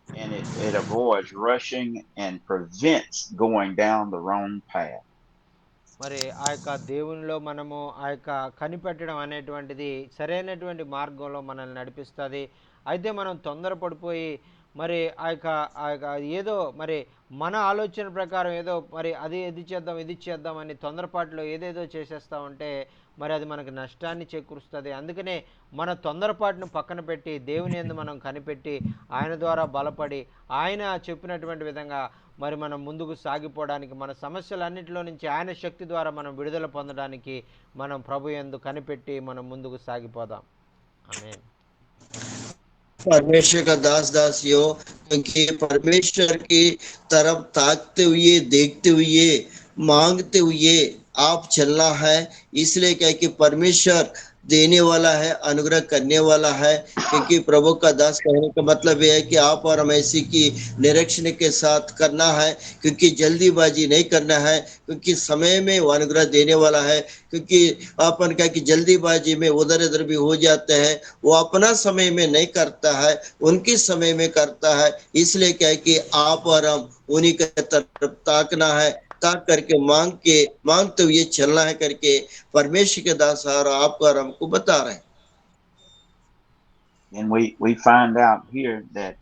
A: and it avoids rushing and prevents going down the wrong path.
B: మరి ఆ యొక్క దేవునిలో మనము ఆ యొక్క కనిపెట్టడం అనేటువంటిది సరైనటువంటి మార్గంలో మనల్ని నడిపిస్తుంది. అయితే మనం తొందరపడిపోయి మరి ఆ యొక్క ఏదో మరి మన ఆలోచన ప్రకారం ఏదో మరి అది ఇది చేద్దాం ఇది చేద్దాం అని తొందరపాటులో ఏదేదో చేసేస్తా ఉంటే మరి అది మనకు నష్టాన్ని చేకూరుస్తుంది. అందుకనే మన తొందరపాటును పక్కన పెట్టి దేవుని యందు మనం కనిపెట్టి ఆయన ద్వారా బలపడి ఆయన చెప్పినటువంటి విధంగా మరి మనం ముందుకు సాగిపోవడానికి, మన సమస్యలన్నింటిలో నుంచి ఆయన శక్తి ద్వారా మనం విడుదల పొందడానికి మనం ప్రభు యందు కనిపెట్టి మనం ముందుకు సాగిపోదాం. ఆమేన్.
C: परमेश्वर का दास दासियों, क्योंकि परमेश्वर की तरफ ताकते हुए, देखते हुए, मांगते हुए आप चलना है। इसलिए क्या कि परमेश्वर देने वाला है, अनुग्रह करने वाला है। क्योंकि प्रभु का दास कहने का मतलब यह है कि आप और हम ऐसी की निरीक्षण के साथ करना है, क्योंकि जल्दीबाजी नहीं करना है, क्योंकि समय में वो अनुग्रह देने वाला है। क्योंकि अपन क्या कि जल्दीबाजी में उधर इधर भी हो जाते हैं, वो अपना समय में नहीं करता है, उनके समय में करता है। इसलिए क्या है कि आप और हम उन्हीं की तरफ ताकना है, ताक करके मांगते हुए चलना है करके परमेश्वर के दास और आप और हमको बता रहे हैं।
A: And we find out here that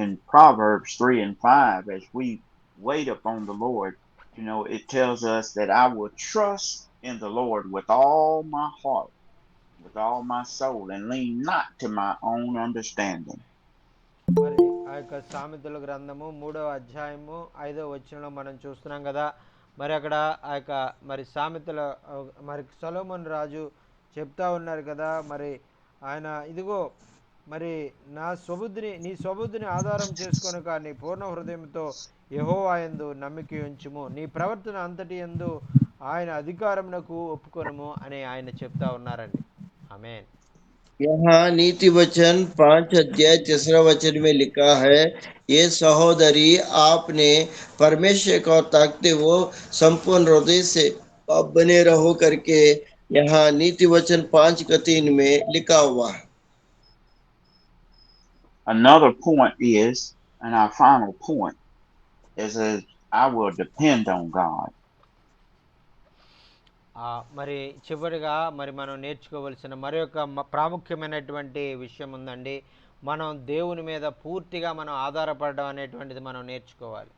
A: in Proverbs 3 and 5, as we wait upon the Lord, it tells us that I will trust in the Lord with all my heart, with all my soul, and lean not to my own understanding.
B: మరి ఆ యొక్క సామెతల గ్రంథము 3వ అధ్యాయము 5వ వచనంలో మనం చూస్తున్నాం కదా. మరి అక్కడ ఆ యొక్క మరి సామెతల మరి సొలొమోను రాజు చెప్తా ఉన్నారు కదా. మరి ఆయన ఇదిగో మరి నీ స్వబుద్ధిని ఆధారం చేసుకొనక నీ పూర్ణ హృదయంతో యెహోవా యందు నమ్మిక ఉంచుము, నీ ప్రవర్తన అంతటి యందు ఆయన అధికారమునకు ఒప్పుకొనుము అని ఆయన చెప్తా ఉన్నారండి. ఆమేన్.
C: यहाँ नीति वचन 5 अध्याय 3 वचन में लिखा है, ये सहोदरी आपने परमेश्वर को ताकते वो संपूर्ण हृदय से आप बने रहो करके यहाँ नीति वचन 5:3 में लिखा हुआ है।
A: Another point is, and our final point is that I will depend on God.
B: మరి చివరిగా మరి మనం నేర్చుకోవలసిన మరి యొక్క ప్రాముఖ్యమైనటువంటి విషయం ఉందండి. మనం దేవుని మీద పూర్తిగా మనం ఆధారపడడం అనేటువంటిది మనం నేర్చుకోవాలి.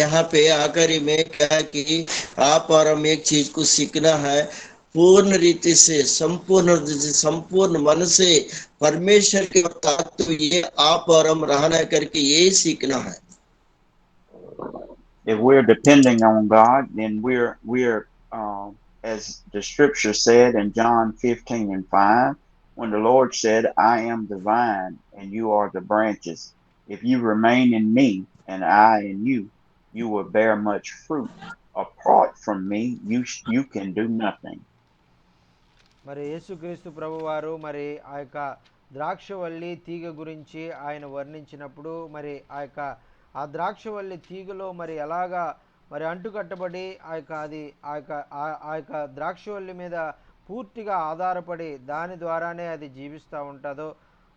C: यहाँ पे आखिरी में क्या कि आप और हम एक चीज को सीखना है, पूर्ण रीति से संपूर्ण मन से परमेश्वर के ताकते हुए आप और हम रहना करके यही सीखना है।
A: If we're depending on God, then we're as the scripture said in John 15 and 5, when the Lord said, I am the vine and you are the branches. If you remain in me and I in you, you will bear much fruit. Apart from me, you can do nothing.
B: మరి యేసుక్రీస్తు ప్రభువారు మరి ఆ యొక్క ద్రాక్షవల్లి తీగ గురించి ఆయన వర్ణించినప్పుడు మరి ఆ ద్రాక్షవల్లి తీగలో మరి ఎలాగా మరి అంటుకట్టబడి ఆ యొక్క ద్రాక్షవల్లి మీద పూర్తిగా ఆధారపడి దాని ద్వారానే అది జీవిస్తూ ఉంటుందో,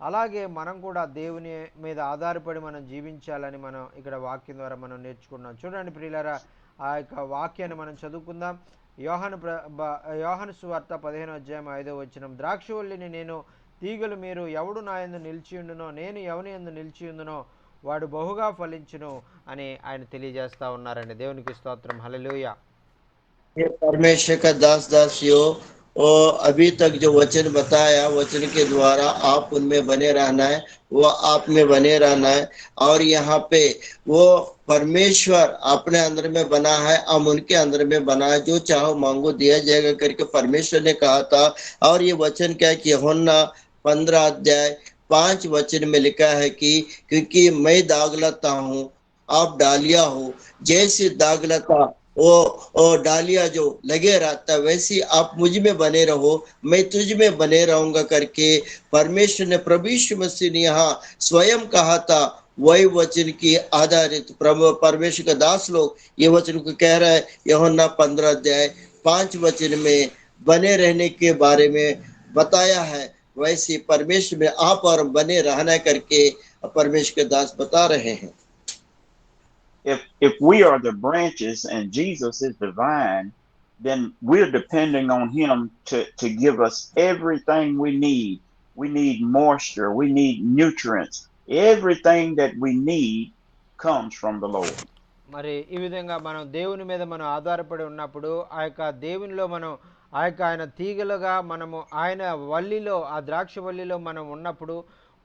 B: అలాగే మనం కూడా దేవుని మీద ఆధారపడి మనం జీవించాలని మనం ఇక్కడ వాక్యం ద్వారా మనం నేర్చుకున్నాం. చూడండి ప్రియులారా, ఆ యొక్క వాక్యాన్ని మనం చదువుకుందాం. యోహాను సువార్త 15వ అధ్యాయం 5వ వచనం, ద్రాక్షవల్లిని నేను, తీగలు మీరు, ఎవడు నా యందు నిలిచియుండునో నేను ఎవని యందు నిలిచియుందునో వాడు బహుగా ఫలించును అని ఆయన తెలియజేస్తా ఉన్నారండి. దేవునికి స్తోత్రం. హల్లెలూయా.
C: परमेश्वर का दास दासियों, और अभी तक जो वचन बताया, वचन के द्वारा आप उनमें बने रहना है, वो आप में बने रहना है। और यहाँ पे वो परमेश्वर अपने अंदर में बना है, हम उनके अंदर में बना है। जो चाहो मांगो दिया जाएगा करके परमेश्वर ने कहा था। और ये वचन क्या है कि यूहन्ना 15 अध्याय 5 वचन में लिखा है कि क्योंकि मैं दागलता हूँ, आप डालिया हो, जैसे दागलता वो डालिया जो लगे रहता है, वैसे आप मुझ में बने रहो, मैं तुझ में बने रहूंगा करके परमेश्वर ने, प्रभु यीशु मसीह ने यहाँ स्वयं कहा था। वही वचन की आधारित प्रभु परमेश्वर का दास लोग ये वचन को कह रहे हैं। यूहन्ना 15 अध्याय 5 वचन में बने रहने के बारे में बताया है। वैसे परमेश्वर में आप और बने रहना करके परमेश्वर के दास बता रहे हैं।
A: If we are the branches and Jesus is the vine, then we're depending on him to give us everything we need. We need moisture, we need nutrients. Everything that we need comes from the Lord.
B: మరి ఈ విధంగా మనం దేవుని మీద మనం ఆధారపడి ఉన్నప్పుడు ఆ యొక్క దేవునిలో మనం ఆ యొక్క ఆయన తీగలుగా మనము ఆయన వల్లిలో ఆ ద్రాక్ష వల్లిలో మనం ఉన్నప్పుడు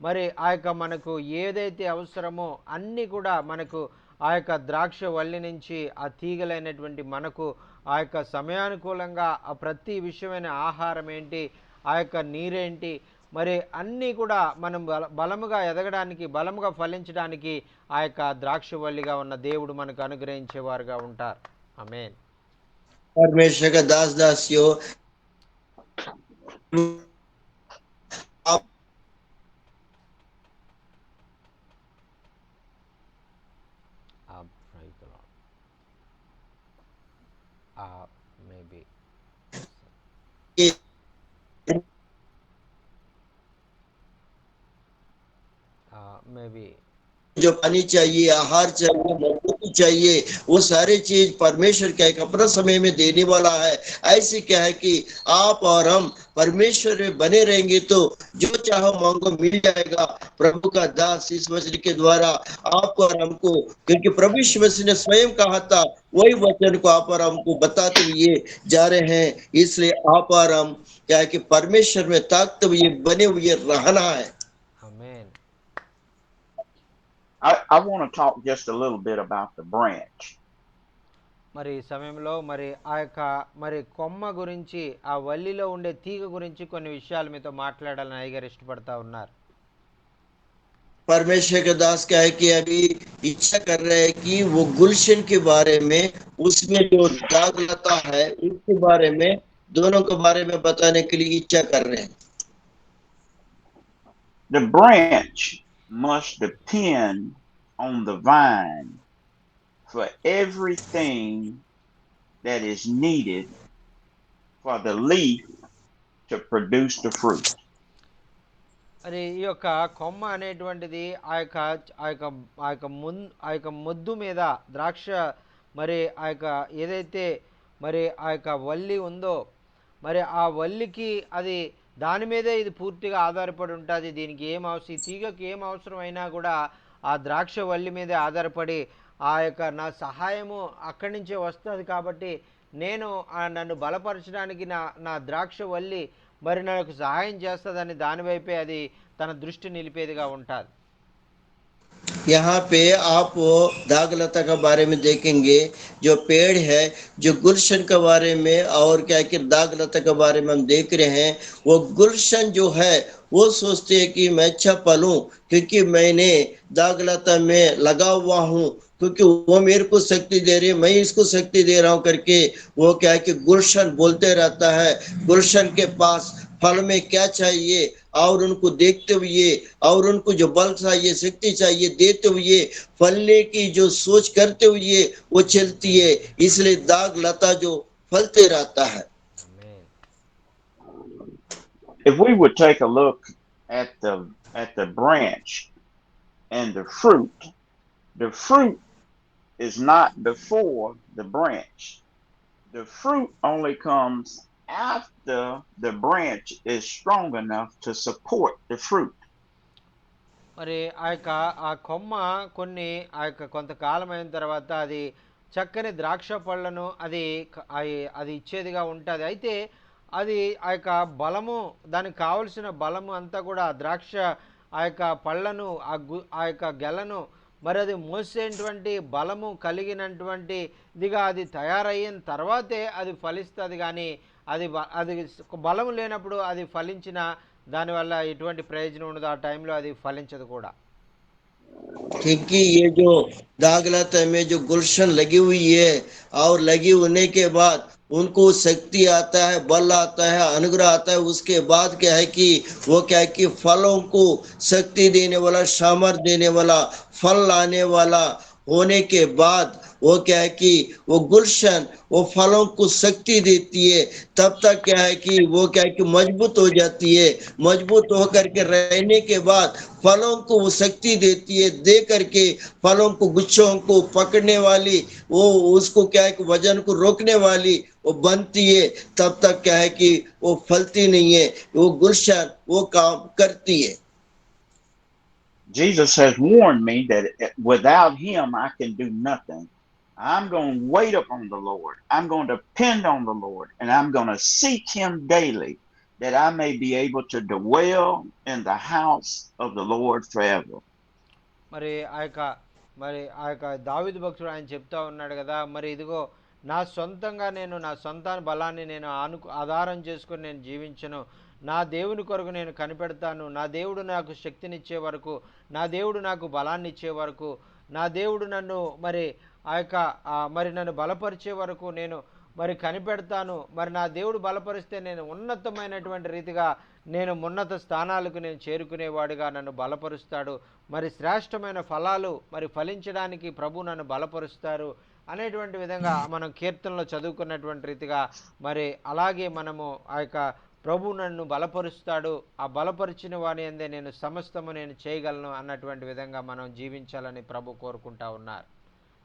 B: మరి ఆ యొక్క మనకు ఏదైతే అవసరమో అన్నీ కూడా మనకు ఆ యొక్క ద్రాక్ష వల్లి నుంచి ఆ తీగలైనటువంటి మనకు ఆ యొక్క సమయానుకూలంగా ఆ ప్రతి విషయమైన ఆహారం ఏంటి, ఆ యొక్క నీరేంటి, మరి అన్నీ కూడా మనం బలముగా ఎదగడానికి బలముగా ఫలించడానికి ఆ యొక్క ద్రాక్షవల్లిగా ఉన్న దేవుడు మనకు అనుగ్రహించేవారుగా ఉంటారు. ఆమేన్.
C: परमेश्वर का दास दासियों, आप
B: మేబీ మేబీ
C: जो पानी चाहिए, आहार चाहिए, मजबूती चाहिए, वो सारी चीज परमेश्वर क्या है अपना समय में देने वाला है। ऐसे क्या है कि आप और हम परमेश्वर में बने रहेंगे तो जो चाहो मांगो मिल जाएगा। प्रभु का दास इस वचन के द्वारा आपको और हमको, क्योंकि प्रभु यीशु मसीह ने स्वयं कहा था, वही वचन को आप और हमको बताते हुए जा रहे हैं। इसलिए आप और हम क्या है कि परमेश्वर में ताकते हुए बने हुए रहना है।
B: ఆమేన్.
A: I want to talk just a little bit about the branch.
B: మరి ఈ సమయంలో మరి ఆ యొక్క మరి కొమ్మ గురించి ఆ వల్లిలో ఉండే తీగ గురించి కొన్ని విషయాలు మీతో మాట్లాడాలని అయ్యగారు ఇష్టపడతా ఉన్నారు.
C: परमेश्वर के दास क्या है कि अभी इच्छा कर रहे हैं कि वो गुलशन के बारे में, उसमें जो दाग लता है उसके बारे में, दोनों के बारे में बताने के लिए इच्छा कर रहे हैं।
A: The branch must depend on the vine for everything that is needed for the leaf to produce the fruit.
B: మరి ఈ యొక్క కొమ్మ అనేటువంటిది ఆ యొక్క ఆ యొక్క ఆ యొక్క ఆ యొక్క మొద్దు మీద ద్రాక్ష మరి ఆ యొక్క ఏదైతే మరి ఆ యొక్క వల్లి ఉందో మరి ఆ వల్లికి అది దాని మీదే ఇది పూర్తిగా ఆధారపడి ఉంటుంది. దీనికి ఏం అవసరం, ఈ తీగకి ఏం అవసరం అయినా కూడా ఆ ద్రాక్ష వల్లి మీదే ఆధారపడి ఆ యొక్క నా సహాయము అక్కడి నుంచే వస్తుంది. కాబట్టి నేను నన్ను బలపరచడానికి నా ద్రాక్ష వల్లి మరి నాకు సహాయం చేస్తుందని దానివైపే అది తన దృష్టి నిలిపేదిగా ఉంటుంది.
C: यहाँ पे आप दागलता के बारे में देखेंगे, जो पेड़ है, जो गुलशन के बारे में और क्या कि दागलता के बारे में हम देख रहे हैं। वो गुलशन जो है वो सोचते हैं कि मैं अच्छा पलूं क्योंकि मैंने दागलता में लगा हुआ हूँ, क्योंकि वो मेरे को शक्ति दे रही है, मैं इसको शक्ति दे रहा हूँ करके वो क्या है कि गुलशन बोलते रहता है। गुलशन के पास फल में क्या चाहिए और उनको देखते हुए और उनको जो बल चाहिए, शक्ति चाहिए देते हुए फलने की जो सोच करते हुए वो चलती है। इसलिए दाग लता जो फलते रहता है।
A: If we would take a look at the branch and the fruit is not before the branch. The fruit only comes after the branch is strong enough to support the fruit.
B: మరి ఆ యొక్క ఆ కొమ్మ కొన్ని ఆ యొక్క కొంతకాలం అయిన తర్వాత అది చక్కని ద్రాక్ష పళ్ళను అది ఇచ్చేదిగా ఉంటుంది. అయితే అది ఆ యొక్క బలము, దానికి కావలసిన బలము అంతా కూడా ద్రాక్ష ఆ యొక్క పళ్ళను ఆ యొక్క గెలను మరి అది మోసేటువంటి బలము కలిగినటువంటి ఇదిగా అది తయారయిన తర్వాతే అది ఫలిస్తుంది. కానీ అది అది బలము లేనప్పుడు అది ఫలించిన దానివల్ల ఎటువంటి ప్రయోజనం ఉండదు, ఆ టైంలో అది ఫలించదు కూడా.
C: क्योंकि ये जो दागलता में जो गुलशन लगी हुई है और लगी होने के बाद उनको शक्ति आता है, बल आता है, अनुग्रह आता है। उसके बाद क्या है कि वो क्या है कि फलों को शक्ति देने वाला, सामर्थ्य देने वाला, फल लाने वाला होने के बाद वो क्या है कि वो गुलशन वो फलों को शक्ति देती है। तब तक क्या है कि वो क्या है कि मजबूत हो जाती है। मजबूत होकर के रहने के बाद फलों को वो शक्ति देती है, दे करके फलों को, गुच्छों को पकड़ने वाली, वो उसको क्या है कि वजन को रोकने वाली वो बनती है। तब तक क्या है कि वो फलती नहीं है, वो गुलशन वो काम करती है।
A: Jesus has warned me that without him I can do nothing. I'm going to wait upon the Lord. I'm going to depend on the Lord, and I'm going to seek Him daily, that I may be able to dwell in the house of the Lord forever.
B: మరి ఆ యొక్క దావీదు భక్తుడు ఆయన చెప్తా ఉన్నాడు కదా, మరి ఇదిగో నా సొంతంగా నేను నా సొంత బలాన్ని నేను ఆధారం చేసుకొని నేను జీవించను. నా దేవుని కొరకు నేను కనిపెడతాను. నా దేవుడు నాకు శక్తినిచ్చే వరకు, నా దేవుడు నాకు బలాన్ని ఇచ్చే వరకు, నా దేవుడు నన్ను మరి మరి నన్ను బలపరిచే వరకు నేను మరి కనిపెడతాను. మరి నా దేవుడు బలపరిస్తే నేను ఉన్నతమైనటువంటి రీతిగా నేను ఉన్నత స్థానాలకు నేను చేరుకునేవాడిగా నన్ను బలపరుస్తాడు. మరి శ్రేష్టమైన ఫలాలు మరి ఫలించడానికి ప్రభు నన్ను బలపరుస్తారు అనేటువంటి విధంగా మనం కీర్తనలో చదువుకున్నటువంటి రీతిగా మరి అలాగే మనము ప్రభు నన్ను బలపరుస్తాడు, ఆ బలపరిచిన వాని అందే నేను సమస్తము నేను చేయగలను అన్నటువంటి విధంగా మనం జీవించాలని ప్రభు కోరుకుంటా ఉన్నారు.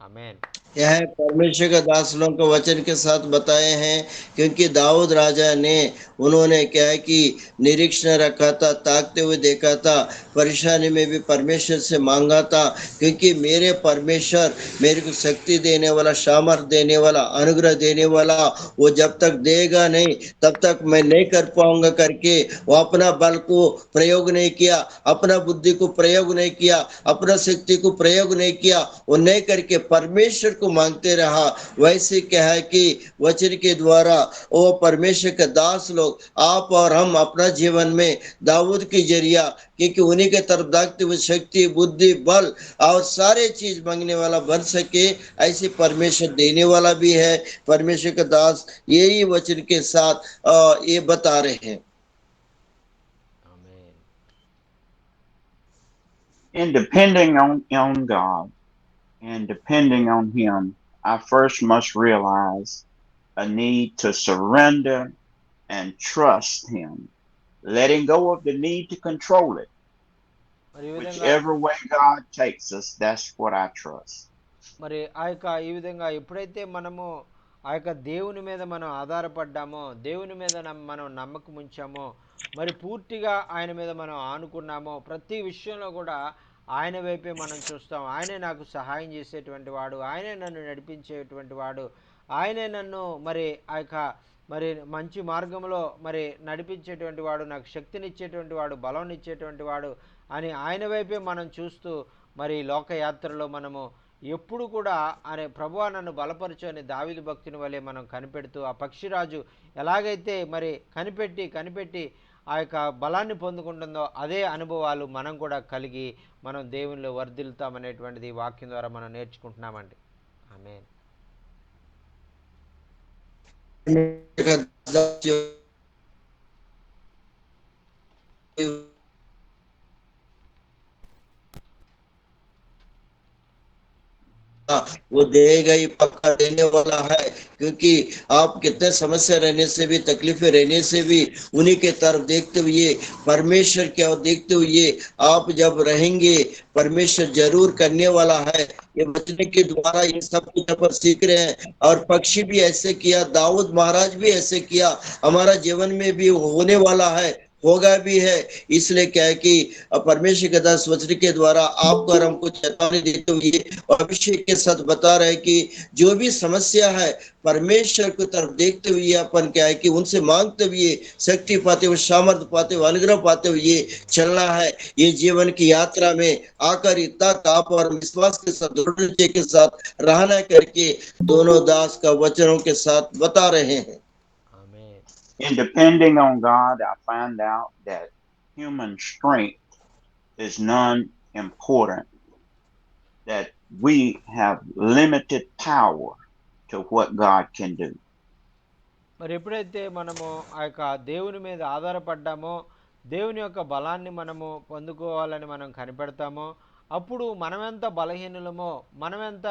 B: आमेन।
C: यह परमेश्वर का दास लोगों को वचन के साथ बताए हैं, क्योंकि दाऊद राजा ने उन्होंने क्या है कि निरीक्षण रखा था, ताकते हुए देखा था, परेशानी में भी परमेश्वर से मांगा था, क्योंकि मेरे परमेश्वर मेरे को शक्ति देने वाला, सामर्थ देने वाला, अनुग्रह देने वाला, वो जब तक देगा नहीं तब तक मैं नहीं कर पाऊंगा करके वो अपना बल को प्रयोग नहीं किया, अपना बुद्धि को प्रयोग नहीं किया, अपना शक्ति को प्रयोग नहीं किया, वो नहीं करके परमेश्वर को मांगते रहा। वैसे क्या है कि वचन के द्वारा वो परमेश्वर के दास लोग आप और हम अपना जीवन में दाऊद की जरिया, क्योंकि उन्हीं के तरफ दाखते हुए शक्ति, बुद्धि, बल और सारे चीज मांगने वाला बन सके, ऐसे परमेश्वर देने वाला भी है। परमेश्वर के दास यही वचन के साथ ये बता रहे हैं।
A: In depending on God and depending on Him, I first must realize a need to surrender and trust Him, letting go of the need to control it. Whichever way God takes us, that's what I trust.
B: మరి ఈ విధంగా ఎప్పుడైతే మనము దేవుని మీద మనం ఆధారపడ్డామో, దేవుని మీద మనం నమ్మకం ఉంచామో, మరి పూర్తిగా ఆయన మీద మనం ఆనుకున్నామో, ప్రతి విషయంలో కూడా ఆయన వైపే మనం చూస్తాం. ఆయనే నాకు సహాయం చేసేటువంటి వాడు, ఆయనే నన్ను నడిపించేటువంటి వాడు, ఆయనే నన్ను మరి మరి మంచి మార్గంలో మరి నడిపించేటువంటి వాడు, నాకు శక్తినిచ్చేటువంటి వాడు, బలంనిచ్చేటువంటి వాడు అని ఆయన వైపే మనం చూస్తూ మరి లోకయాత్రలో మనము ఎప్పుడు కూడా అనే ప్రభువా నన్ను బలపరచు అని దావీదు భక్తుని వలె మనం కనిపెడుతూ, ఆ పక్షిరాజు ఎలాగైతే మరి కనిపెట్టి ఆ యొక్క బలాన్ని పొందుకుంటుందో అదే అనుభవాలు మనం కూడా కలిగి మనం దేవునిలో వర్ధిల్లుతామనేటువంటిది వాక్యం ద్వారా మనం నేర్చుకుంటున్నామండి. ఆమేన్.
C: वो देगा ही, पक्का देने वाला है, क्योंकि आप कितने समस्या रहने से भी, तकलीफें रहने से भी उन्हीं के तरफ देखते हुए, परमेश्वर क्या देखते हुए आप जब रहेंगे, परमेश्वर जरूर करने वाला है। ये बचने के द्वारा ये सब कुछ पर सीख रहे हैं। और पक्षी भी ऐसे किया, दाऊद महाराज भी ऐसे किया, हमारा जीवन में भी होने वाला है, होगा भी है। इसलिए क्या है कि परमेश्वर के दास वचन के द्वारा आपको और हमको चेतावनी देते हुए और अभिषेक के साथ बता रहे कि जो भी समस्या है परमेश्वर की तरफ देखते हुए अपन क्या है कि उनसे मांगते हुए, शक्ति पाते हुए, सामर्थ्य पाते हुए, अनुग्रह पाते हुए चलना है। ये जीवन की यात्रा में आकर तक आप और विश्वास के साथ, दृढ़ता के साथ रहना करके दोनों दास का वचनों के साथ बता रहे हैं।
A: In depending on God, I find out that human strength is non-important, that we have limited power to what God can do.
B: మరి ఎప్పుడైతే మనము దేవుని మీద ఆధారపడ్డామో, దేవుని యొక్క బలాన్ని మనము పొందుకోవాలని మనం కనిపెడతామో, అప్పుడు మనమెంత బలహీనులమో, మనమెంత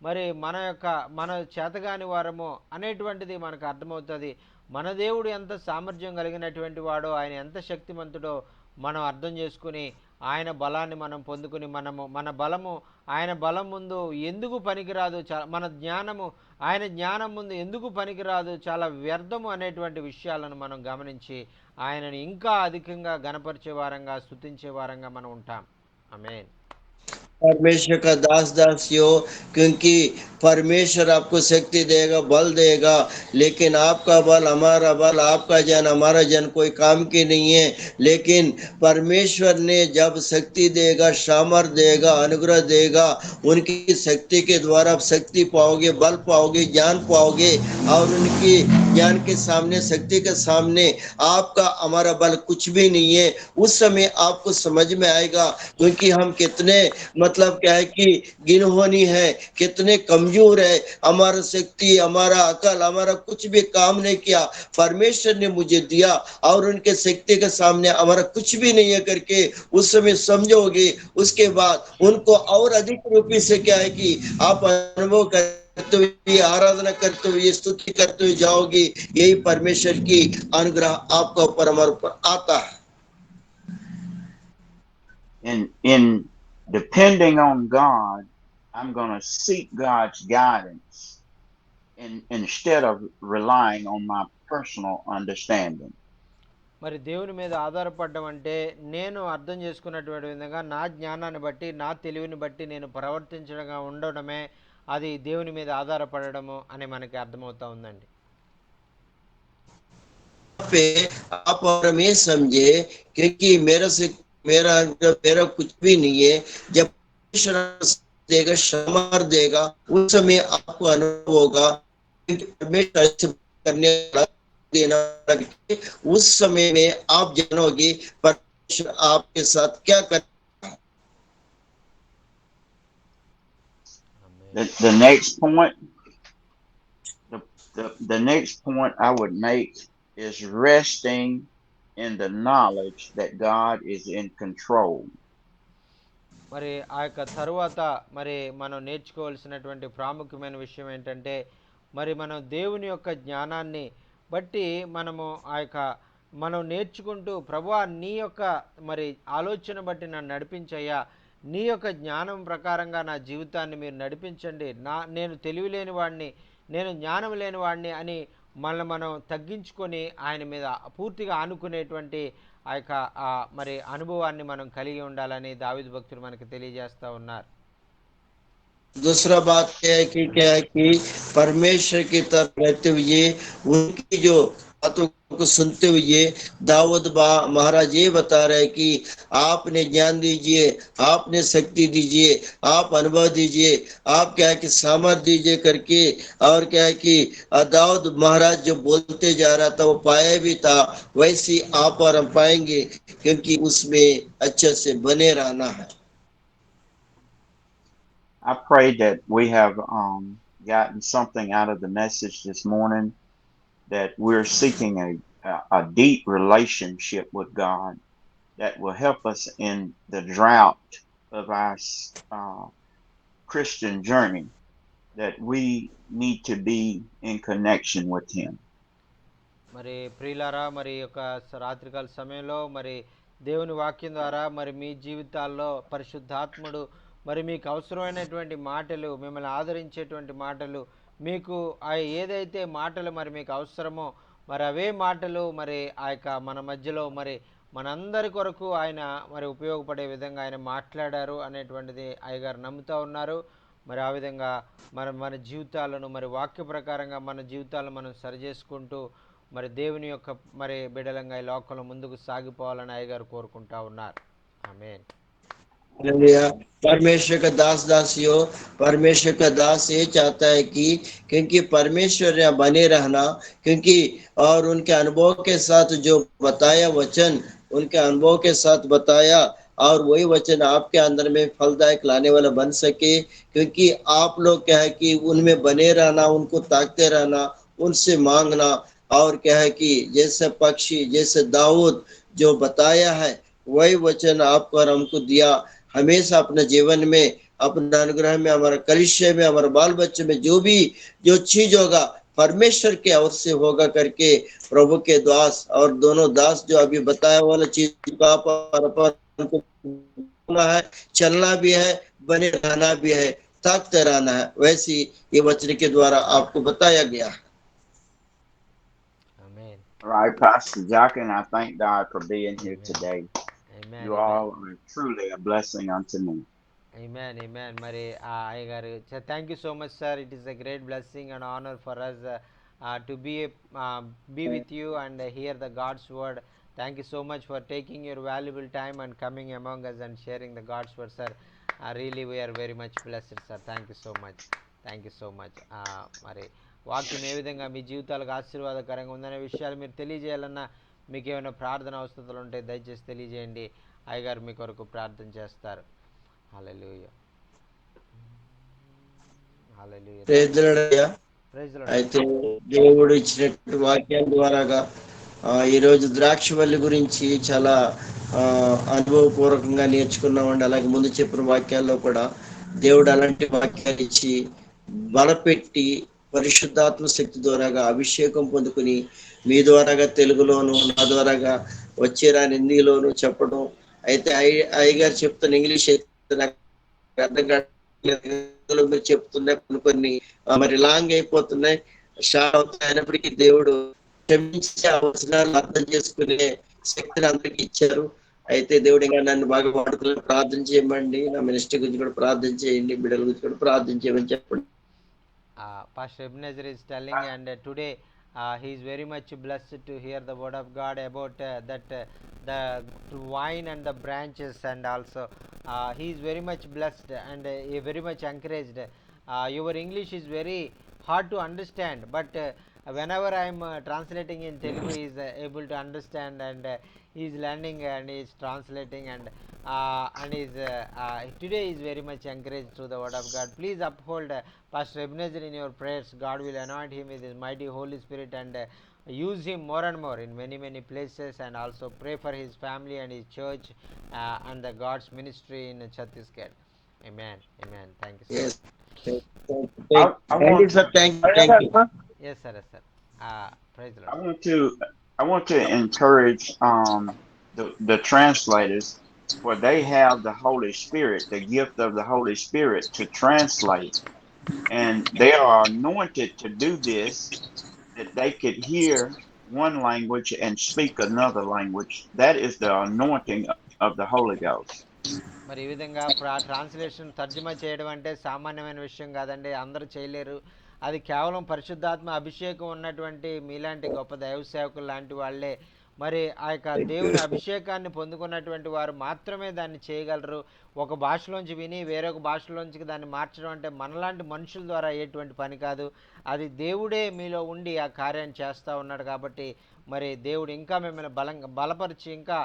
B: మరి మన చేతగాని వారమో అనేటువంటిది మనకు అర్థమవుతుంది. మన దేవుడు ఎంత సామర్థ్యం కలిగినటువంటి వాడో, ఆయన ఎంత శక్తిమంతుడో మనం అర్థం చేసుకుని ఆయన బలాన్ని మనం పొందుకుని మన బలము ఆయన బలం ముందు ఎందుకు పనికిరాదు, మన జ్ఞానము ఆయన జ్ఞానం ముందు ఎందుకు పనికిరాదు, చాలా వ్యర్థము అనేటువంటి విషయాలను మనం గమనించి ఆయనని ఇంకా అధికంగా గణపరిచే వారంగా, స్తుతించే వారంగా మనం ఉంటాం. ఆమేన్.
C: परमेश्वर का दास दासी हो, क्योंकि परमेश्वर आपको शक्ति देगा, बल देगा, लेकिन आपका बल हमारा बल, आपका जन हमारा जन कोई काम की नहीं है। लेकिन परमेश्वर ने जब शक्ति देगा, सामर्थ देगा, अनुग्रह देगा, उनकी शक्ति के द्वारा आप शक्ति पाओगे, बल पाओगे, ज्ञान पाओगे, और उनकी ज्ञान के सामने, शक्ति के सामने आपका हमारा बल कुछ भी नहीं है। उस समय आपको समझ में आएगा, क्योंकि हम कितने मतलब क्या है कि गिनहोनी है, कितने कमजोर है, हमारा शक्ति, हमारा अकल, हमारा कुछ भी काम नहीं किया, परमेश्वर ने मुझे दिया, और उनके शक्ति के सामने हमारा कुछ भी नहीं है करके उस समय समझोगे। उसके बाद उनको और अधिक रूपी से क्या है कि आप अनुभव करते हुए, आराधना करते हुए, स्तुति करते हुए जाओगे। यही परमेश्वर की अनुग्रह आपका ऊपर, हमारे ऊपर आता है।
A: In depending on God, I'm going to seek God's guidance instead of relying on my personal understanding.
B: మరి దేవుని మీద ఆధారపడడం అంటే నేను అర్థం చేసుకున్నటువంటి విధంగా నా జ్ఞానాన్ని బట్టి, నా తెలివిని బట్టి నేను ప్రవర్తించడంగా ఉండడమే అది దేవుని మీద ఆధారపడము అని మనకి అర్థమవుతా ఉందండి.
C: पे आप और मैं समझे, क्योंकि मेरा मेरा कुछ भी नहीं है। जब परमेश्वर देगा, सामर्थ देगा, उस समय आपको अनुभव होगा, क्योंकि परमेश्वर ऐसे करने वाला, देना वाला, उस समय में आप जानोगे परमेश्वर आपके साथ क्या कर।
A: The next point, the next point I would make is resting in the knowledge that God is in control.
B: మరి ఆ యొక్క తరువాత మరి మనం నేర్చుకోవాల్సినటువంటి ప్రాముఖ్యమైన విషయం ఏంటంటే, మరి మనం దేవుని యొక్క జ్ఞానాన్ని బట్టి మనము ఆ యొక్క మనం నేర్చుకుంటూ, ప్రభువా నీ యొక్క మరి ఆలోచన బట్టి నన్ను నడిపించయ్యా, నీ యొక్క జ్ఞానం ప్రకారంగా నా జీవితాన్ని మీరు నడిపించండి, నేను తెలివి లేని వాడిని, నేను జ్ఞానం లేని వాడిని అని మనల్ని మనం తగ్గించుకొని ఆయన మీద పూర్తిగా ఆనుకునేటువంటి ఆ యొక్క మరి అనుభవాన్ని మనం కలిగి ఉండాలని దావీదు భక్తుడు మనకు తెలియజేస్తూ ఉన్నారు.
C: दूसरा बात क्या है कि परमेश्वर की तरफ रहते हुए, उनकी जो बातों को सुनते हुए, दाऊद महाराज ये बता रहे कि आपने ज्ञान दीजिए, आपने शक्ति दीजिए, आप अनुभव दीजिए, आप क्या है कि सामर्थ दीजिए करके। और क्या है कि दाऊद महाराज जो बोलते जा रहा था वो पाया भी था, वैसे आप और हम पाएंगे, क्योंकि उसमें अच्छे से बने रहना है।
A: I pray that we have gotten something out of the message this morning, that we're seeking a deep relationship with God that will help us in the drought of our Christian journey, that we need to be in connection with Him.
B: మరి ప్రియులారా, మరి యొక్క రాత్రికాల సమయంలో మరి దేవుని వాక్యం ద్వారా మరి మీ జీవితాల్లో పరిశుద్ధాత్ముడు మరి మీకు అవసరమైనటువంటి మాటలు, మిమ్మల్ని ఆదరించేటువంటి మాటలు, మీకు ఏదైతే మాటలు మరి మీకు అవసరమో మరి అవే మాటలు మరి ఆ యొక్క మన మధ్యలో మరి మనందరి కొరకు ఆయన మరి ఉపయోగపడే విధంగా ఆయన మాట్లాడారు అనేటువంటిది అయ్యగారు నమ్ముతూ ఉన్నారు. మరి ఆ విధంగా మన జీవితాలను మరి వాక్య ప్రకారంగా మన జీవితాలను మనం సరిచేసుకుంటూ మరి దేవుని యొక్క మరి బిడలంగా ఈ లోకంలో ముందుకు సాగిపోవాలని అయ్యగారు కోరుకుంటా ఉన్నారు. ఆమేన్.
C: परमेश्वर का दास दासी हो, परमेश्वर का दास ये चाहता है कि क्योंकि परमेश्वर यहाँ बने रहना, क्योंकि और उनके अनुभव के साथ जो बताया वचन, उनके अनुभव के साथ बताया, और वही वचन आपके अंदर में फलदायक लाने वाला बन सके। क्योंकि आप लोग क्या है कि उनमें बने रहना, उनको ताकते रहना, उनसे मांगना, और क्या है कि जैसे पक्षी, जैसे दाऊद जो बताया है, वही वचन आपको और हमको दिया। हमेशा अपने जीवन में, अपने अनुग्रह में, हमारे कलिशे में, हमारे बाल बच्चे में जो चीज होगा परमेश्वर के ओर से होगा करके प्रभु के दास और दोनों दास जो अभी बताया वाला चीज का है, चलना भी है, बने रहना भी है, ताकते रहना है, वैसी ये वचन के द्वारा आपको बताया गया है।
B: ఆమేన్.
A: All right, Pastor Jochen, I thank God for being here
B: Amen.
A: today.
B: Amen.
A: You all are truly a blessing unto me.
B: Amen, amen. మరి అయ్య గారు thank you so much sir. It is a great blessing and honour for us to be with you and hear the God's word. Thank you so much for taking your valuable time and coming among us and sharing the God's word, sir. Really, we are very much blessed, sir. Thank you so much. Thank you so much. మరి వాక్యం ఏ విధంగా మీ జీవితాలకు ఆశీర్వాదకరంగా ఉందనే విషయాలు మీరు తెలియజేయాలన్నా, మీకు ఏమైనా ప్రార్థన అవసరాలు ఉంటే దయచేసి తెలియజేయండి. అయ్యగారు మీ కొరకు ప్రార్థన చేస్తారు. Hallelujah, hallelujah.
C: Praise the Lord అయ్యా.
B: Praise the Lord.
C: అయితే దేవుడు ఇచ్చినటువంటి వాక్యం ద్వారాగా ఈరోజు ద్రాక్షవల్లి గురించి చాలా అనుభవపూర్వకంగా నేర్చుకున్నామండి. అలాగే ముందు చెప్పిన వాక్యాల్లో కూడా దేవుడు అలాంటి వాక్యాలు ఇచ్చి బలపెట్టి పరిశుద్ధాత్మ శక్తి ద్వారాగా అభిషేకం పొందుకుని మీ ద్వారాగా తెలుగులోను, నా ద్వారాగా వచ్చే రాని హిందీలోను చెప్పడం. అయితే అయ్యగారు చెప్తున్న ఇంగ్లీష్ అయితే నాకు అర్థం కావట్లేదు, మీరు చెప్తున్నాయి కొన్ని మరి లాంగ్ అయిపోతున్నాయి, షార్ట్ అవుతాయి. అయినప్పటికీ దేవుడు క్షమించే అవసరాలు అర్థం చేసుకునే శక్తిని అందరికి ఇచ్చారు. అయితే దేవుడు ఇంకా నన్ను బాగా వాడుకుని ప్రార్థన చేయమండి, నా మినిస్ట్రీ గురించి కూడా ప్రార్థన చేయండి, బిడ్డల గురించి కూడా ప్రార్థన చేయమని చెప్పండి.
B: Pastor Ebenezer is telling, and today he is very much blessed to hear the word of God about the vine and the branches, and also he is very much blessed and very much encouraged. Your English is very hard to understand, but whenever I am translating in Telugu, he is able to understand, and he is learning and he is translating, and today he is very much encouraged through the word of God. Please uphold Pastor Ebenezer in your prayers. God will anoint him with his mighty Holy Spirit and use him more and more in many places, and also pray for his family and his church and the God's ministry in Chhattisgarh. Amen, amen. Thank you, sir.
C: Yes. Thank you, sir. Thank you.
B: Yes, sir. Yes, sir. Praise the
A: I
B: Lord.
A: want to encourage the translators, for they have the Holy Spirit, the gift of the Holy Spirit to translate, and they are anointed to do this, that they could hear one language and speak another language. That is the anointing of the Holy Ghost.
B: మరి ఈ విధంగా translation తర్జుమా చేయడం అంటే సామాన్యమైన విషయం కాదండి, అందరూ చేయలేరు. అది కేవలం పరిశుద్ధాత్మ అభిషేకం ఉన్నటువంటి మీలాంటి గొప్ప దైవ సేవకులు లాంటి వాళ్ళే, మరి ఆ యొక్క దేవుని అభిషేకాన్ని పొందుకున్నటువంటి వారు మాత్రమే దాన్ని చేయగలరు. ఒక భాషలోంచి విని వేరొక భాషలోంచి దాన్ని మార్చడం అంటే మనలాంటి మనుషుల ద్వారా అయ్యేటువంటి పని కాదు. అది దేవుడే మీలో ఉండి ఆ కార్యాన్ని చేస్తూ ఉన్నాడు. కాబట్టి మరి దేవుడు ఇంకా మిమ్మల్ని బలపరిచి ఇంకా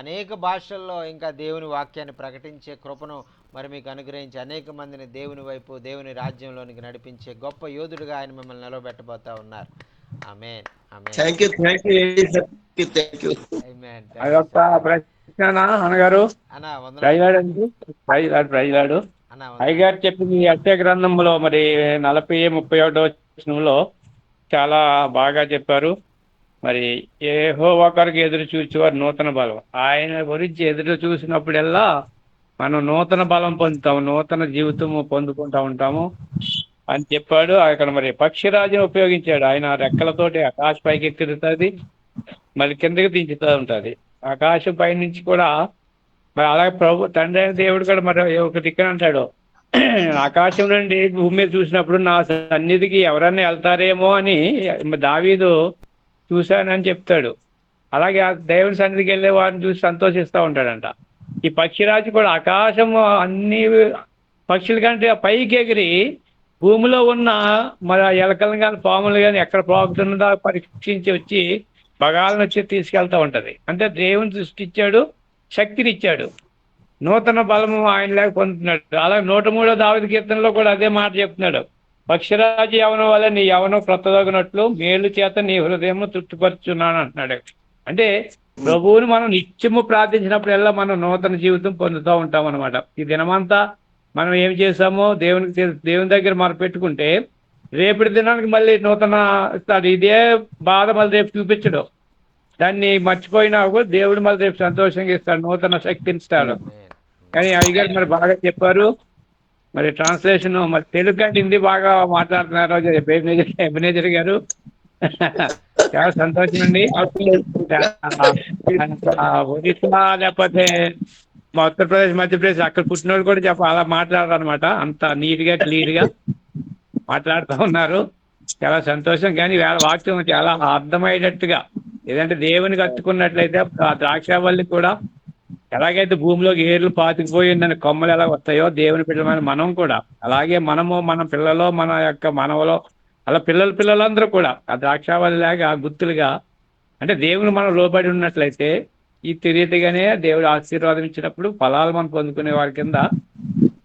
B: అనేక భాషల్లో ఇంకా దేవుని వాక్యాన్ని ప్రకటించే కృపను మరి మీకు అనుగ్రహించి అనేక మందిని దేవుని వైపు, దేవుని రాజ్యంలోనికి నడిపించే గొప్ప యోధుడిగా ఆయన మిమ్మల్ని నిలబెట్టబోతా ఉన్నారు. ఆమేన్, ఆమేన్.
C: Thank you, thank you, thank you.
B: ఆమేన్.
D: అదొక ప్రశ్న అన్నగారు.
B: అన్నా వందనాలు.
D: ప్రైజ్లాడండి, ప్రైజ్లాడు.
B: అన్నా
D: అయ్యగారు చెప్పింది అక్షయ గ్రంథంలో మరి 40-31 వచనంలో చాలా బాగా చెప్పారు. మరి యెహోవా కొరకు ఎదురు చూసేవారు నూతన బలం. ఆయన గురించి ఎదురు చూసినప్పుడల్లా మనం నూతన బలం పొందుతాము, నూతన జీవితము పొందుకుంటా ఉంటాము అని చెప్పాడు. అక్కడ మరి పక్షిరాజును ఉపయోగించాడు. ఆయన రెక్కలతోటి ఆకాశ పైకి ఎత్తుతుంది, మళ్ళీ కిందకి దించుతూ ఉంటుంది. ఆకాశం పై నుంచి కూడా మరి అలాగే ప్రభు తండ్రి అయిన దేవుడు కూడా మరి ఒక దిక్కున అంటాడు, ఆకాశం నుండి భూమి మీద చూసినప్పుడు నా సన్నిధికి ఎవరన్నా వెళ్తారేమో అని దావీదు చూశానని చెప్తాడు. అలాగే ఆ దేవుని సన్నిధికి వెళ్ళే వారిని చూసి సంతోషిస్తూ ఉంటాడంట. ఈ పక్షిరాజు కూడా ఆకాశం అన్ని పక్షుల కంటే పైకి ఎగిరి భూమిలో ఉన్న మరి ఎలకలను కానీ పాములు కానీ ఎక్కడ పోగుతున్నదో పరీక్షించి వచ్చి బగాలను వచ్చి తీసుకెళ్తూ ఉంటది. అంటే దేవుని సృష్టించాడు, శక్తినిచ్చాడు, నూతన బలము ఆయన లేక పొందుతున్నాడు. అలాగే 103వ దావీదు కీర్తనలో కూడా అదే మాట చెప్తున్నాడు, పక్షిరాజు యవనం వల్ల నీ యవనం క్రొత్తదగినట్లు మేలు చేత నీ హృదయము తృప్తిపరుచున్నాను అంటున్నాడు. అంటే ప్రభువుని మనం నిత్యము ప్రార్థించినప్పుడల్లా మనం నూతన జీవితం పొందుతూ ఉంటాం అనమాట. ఈ దినమంతా మనం ఏం చేసామో దేవుని దగ్గర మనం పెట్టుకుంటే రేపటి దినానికి మళ్ళీ నూతన ఇస్తాడు. ఇదే బాధ మళ్ళీ రేపు చూపించడు, దాన్ని మర్చిపోయినా కూడా దేవుడు మళ్ళీ రేపు సంతోషంగా ఇస్తాడు, నూతన శక్తిని ఇస్తాడు. కానీ అయ్యగారు మరి బాగా చెప్పారు. మరి ట్రాన్స్లేషన్ మరి తెలుగు కంటే హిందీ బాగా మాట్లాడుతున్నారు ఎబెనేజర్ గారు. చాలా సంతోషం అండి. ఒరిస్సా లేకపోతే మా ఉత్తరప్రదేశ్ మధ్యప్రదేశ్ అక్కడ పుట్టినోళ్ళు కూడా అలా మాట్లాడారు అనమాట. అంత నీట్ గా క్లియర్ గా మాట్లాడుతూ ఉన్నారు. చాలా సంతోషం. కానీ వేళ వాక్యం చాలా అర్థమయ్యేటట్టుగా, ఏదంటే దేవునికి హత్తుకున్నట్లయితే ఆ ద్రాక్షావల్లి కూడా ఎలాగైతే భూమిలోకి ఏర్లు పాతుకుపోయిందని కొమ్మలు ఎలా వస్తాయో, దేవుని పిల్లమైన మనం కూడా అలాగే మనము మన పిల్లలో మన యొక్క మనవలో అలా పిల్లలందరూ కూడా ఆ ద్రాక్షావల్లి లాగా గుర్తులుగా, అంటే దేవుని మనం లోబడి ఉన్నట్లయితే ఈ తెలియదుగానే దేవుడు ఆశీర్వాదం ఇచ్చినప్పుడు ఫలాలు మనం పొందుకునే వారి కింద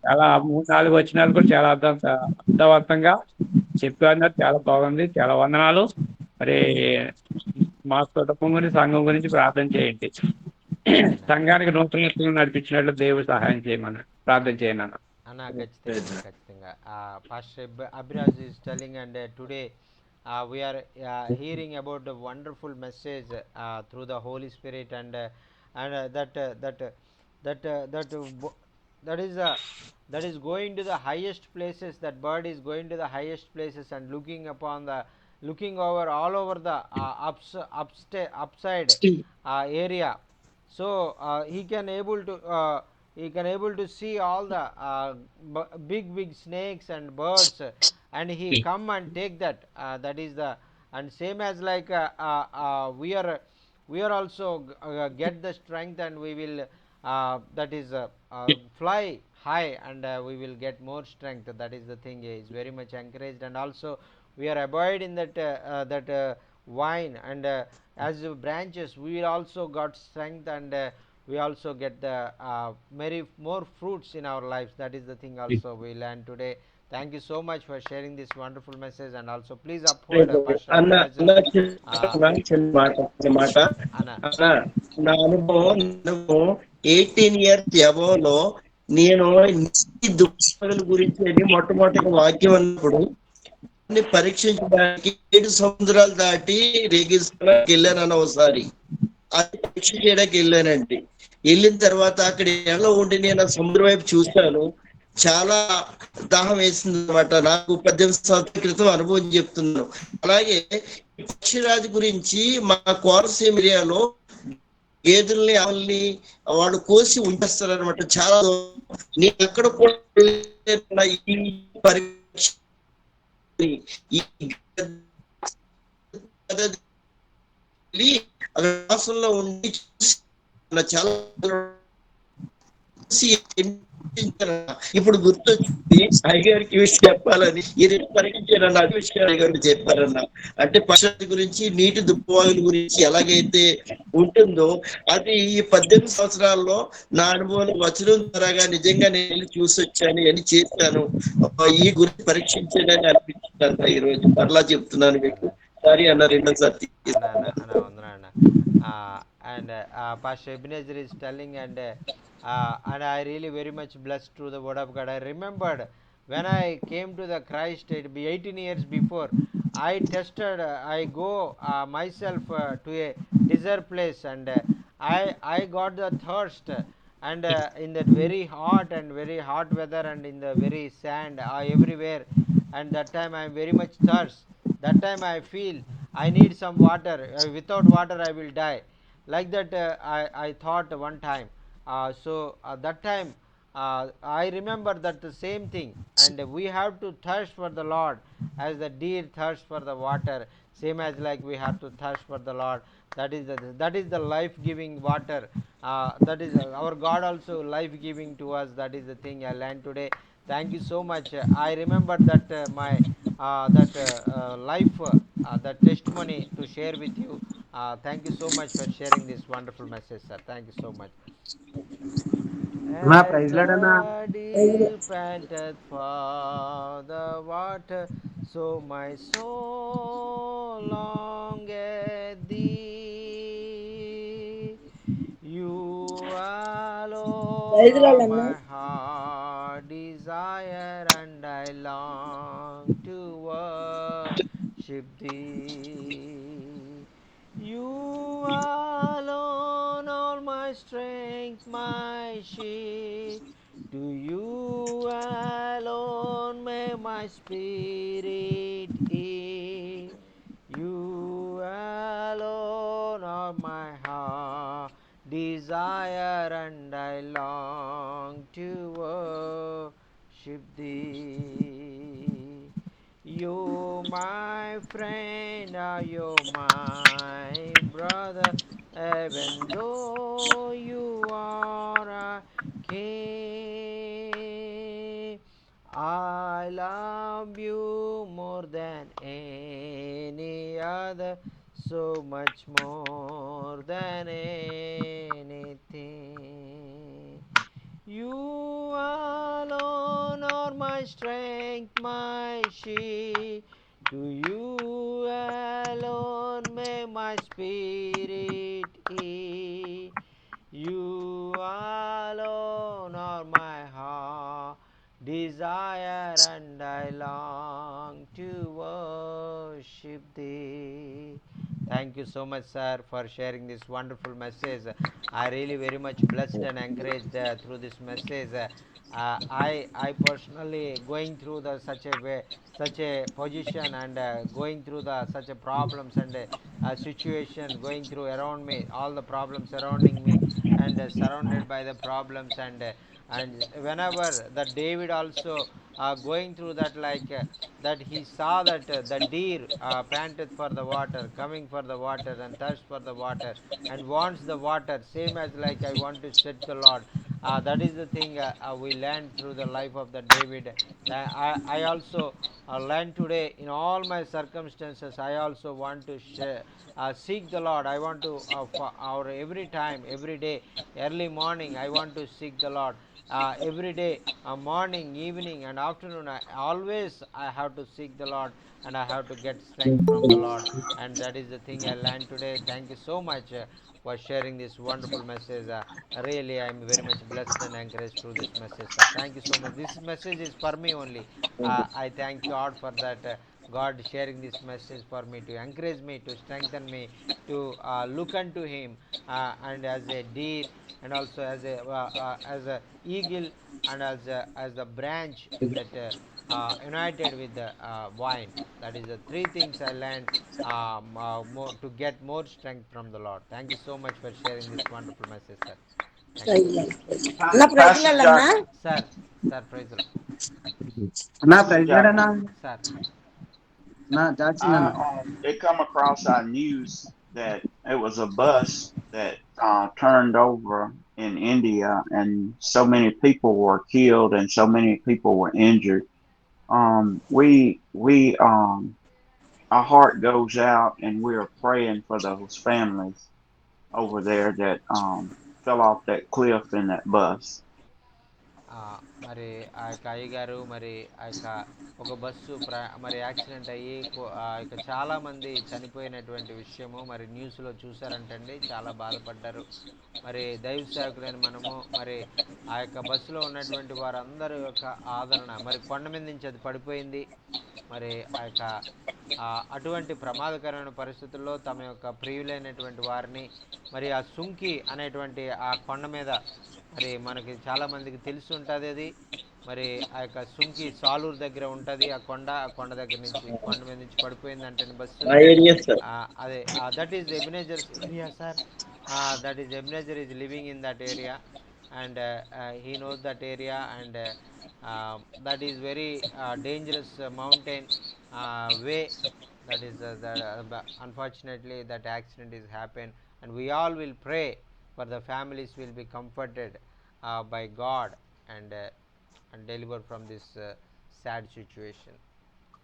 D: చాలా 3-4 వచనాలు కూడా చాలా అర్థవంతంగా చెప్పారు. చాలా బాగుంది. చాలా వందనాలు. మరి మా కుటుంబం గురించి, సంఘం గురించి ప్రార్థన చేయండి.
B: అన్న
D: సంఘానికి నూతన నడిపించినట్లు దేవుడు సహాయం చేయమని ప్రార్థన చేయండి అన్న.
B: అన్న ఖచ్చితంగా అన్న ఖచ్చితంగా pastor Abhiraj is telling and today we are hearing about the wonderful message through the Holy Spirit and that that is that is going to the highest places. That bird is going to the highest places and looking upon the looking over all over the upside area. So he can able to see all the big snakes and birds, and he come and take that. That is the and same as like we are also get the strength, and we will that is fly high, and we will get more strength. That is the thing is very much encouraged, and also we are avoid in that vine, and as branches we will also got strength, and we also get the many more fruits in our lives. That is the thing also we learn today. Thank you so much for sharing this wonderful message, and also please uphold Pastor
C: అన్న
B: Abhiraj.
C: అన్న
B: uh,
C: చిన్న మాట
B: Anna.
C: అన్న, నా అనుభవం 18 years ఎవోలో నేను నీటి దుఃఖాల గురించి అని మొట్టమొదటి వాక్యం అన్నప్పుడు దాన్ని పరీక్షించడానికి 7 సముద్రాలు దాటి రేగిస్తానికి వెళ్ళానన్న ఒకసారి. అది పరీక్ష చేయడానికి వెళ్ళానండి. వెళ్ళిన తర్వాత అక్కడ ఎలా ఉండి నేను ఆ సముద్రం వైపు చూశాను. చాలా దాహం వేసింది అనమాట. నాకు 18 సంవత్సరాల క్రితం అనుభవం చెప్తున్నాను. అలాగే పక్షిరాజు గురించి మా కోనసీమ ఏరియాలో గేదెల్ని ఆవుల్ని వాళ్ళు కోసి ఉంచేస్తారనమాట. చాలా నేను ఎక్కడ కూడా ఈ పరీక్ష ఈ అక్కడ వాసంలో ఉండి చూసి చాలా ఇప్పుడు గుర్తొచ్చింది అయ్యగారికి విషయం చెప్పాలని. ఇది పరీక్షించారన్న అది విషయం అయ్యగారికి చెప్పారన్న. అంటే పశువుల గురించి నీటి దుప్పవాగుల గురించి ఎలాగైతే ఉంటుందో అది ఈ 18 సంవత్సరాల్లో నా అనుభవం వచనం ద్వారాగా నిజంగా నేను చూసి వచ్చాను అని చేశాను. ఈ గురించి పరీక్షించానని అనిపించింది ఈ రోజు. మరలా చెప్తున్నాను మీకు. సారీ అన్న, రెండోసారి.
B: Anna, and Pastor Ebenezer is telling, and I really very much blessed through the word of God. I remembered when I came to the Christ, it be 18 years before. I tested. I go myself to a desert place, and I got the thirst, and in that very hot weather, and in the very sand everywhere, and that time I am very much thirst. That time I feel I need some water. Without water I will die. Like that I thought one time. That time I remember that the same thing, and we have to thirst for the Lord as the deer thirsts for the water. Same as like we have to thirst for the Lord. That is the life giving water. That is our God also life giving to us. That is the thing I learned today. Thank you so much. I remember that my that life that testimony to share with you. Thank you so much for sharing this wonderful message, sir. Thank you so much.
E: నా
B: As
E: praise లాడనా.
B: the deer panteth for the water, so my soul longeth thee. You alone are my heart desire, and I long to worship thee. You alone are my strength, my shield. To you alone may my spirit yield. You alone are my heart desire, and I long to worship thee. You, my friend, are you, my brother, even though you are a king. I love you more than any other, so much more than anything. You alone are my strength, my shield. To you alone may my spirit yield. You alone are my heart desire, and I long to worship thee. Thank you so much, sir, for sharing this wonderful message. I really very much blessed and encouraged through this message. I personally going through the such a way, such a position, and going through the such a problems and situation going through around me, all the problems surrounding me, and surrounded by the problems, and whenever the David also going through that, like that he saw that the deer panteth for the water, coming for the water, and thirst for the water, and wants the water, same as like I want to set the Lord. That is the thing we learned through the life of the David. I also learn today in all my circumstances. I also want to seek the Lord. I want to for our every time, every day, early morning, I want to seek the Lord. Every day, morning, evening, and afternoon, always I have to seek the Lord, and I have to get strength from the Lord. And that is the thing I learned today. Thank you so much for sharing this wonderful message. Really, I am very much blessed and encouraged through this message, sir. Thank you so much. This message is for me only. I thank God for that. God sharing this message for me to encourage me, to strengthen me, to look unto Him, and as a deer, and also as a eagle, and as a branch that united with the vine. That is the three things I learned more to get more strength from the Lord. Thank you so much for sharing this wonderful message, sir. Thank you.
E: అన్న
A: Pastor
E: ప్రైజ్లాడన్నా.
A: Jack,
B: Sir, sir, praise the Lord.
E: అన్నా
A: Pastor
E: ప్రైజ్లాడ్
A: Jack,
E: అన్నా.
B: Sir,
E: అన్నా Jackson అన్న.
A: it come across our news that it was a bus that turned over in India, and so many people were killed and so many people were injured. We our heart goes out, and we are praying for those families over there that fell off that cliff in that bus.
B: మరి ఆ యొక్క అయ్యగారు, మరి ఆ యొక్క ఒక bus మరి accident అయ్యి ఆ యొక్క చాలామంది చనిపోయినటువంటి విషయము మరి న్యూస్లో చూసారంటండి. చాలా బాధపడ్డారు. మరి దైవ సేవకులైన మనము మరి ఆ యొక్క బస్సులో ఉన్నటువంటి వారందరి యొక్క ఆదరణ, మరి కొండ మీద నుంచి అది పడిపోయింది. మరి ఆ యొక్క అటువంటి ప్రమాదకరమైన పరిస్థితుల్లో తమ యొక్క ప్రియులైనటువంటి వారిని, మరి ఆ సుంకి అనేటువంటి ఆ కొండ మీద, మరి మనకి చాలామందికి తెలిసి ఉంటుంది అది. మరి ఆ యొక్క సుంకి సాలూరు దగ్గర ఉంటుంది ఆ కొండ. ఆ కొండ దగ్గర నుంచి కొండ మీద నుంచి పడిపోయిందంటే బస్సు.
C: ఆ ఏరియా సార్.
B: అదే that is Ebenezer's area sir. That is Ebenezer is living in that area, and he knows that area, and that is very dangerous mountain way. That is unfortunately that accident is happened, and we all will pray for the families will be comforted by God, and delivered from this sad situation.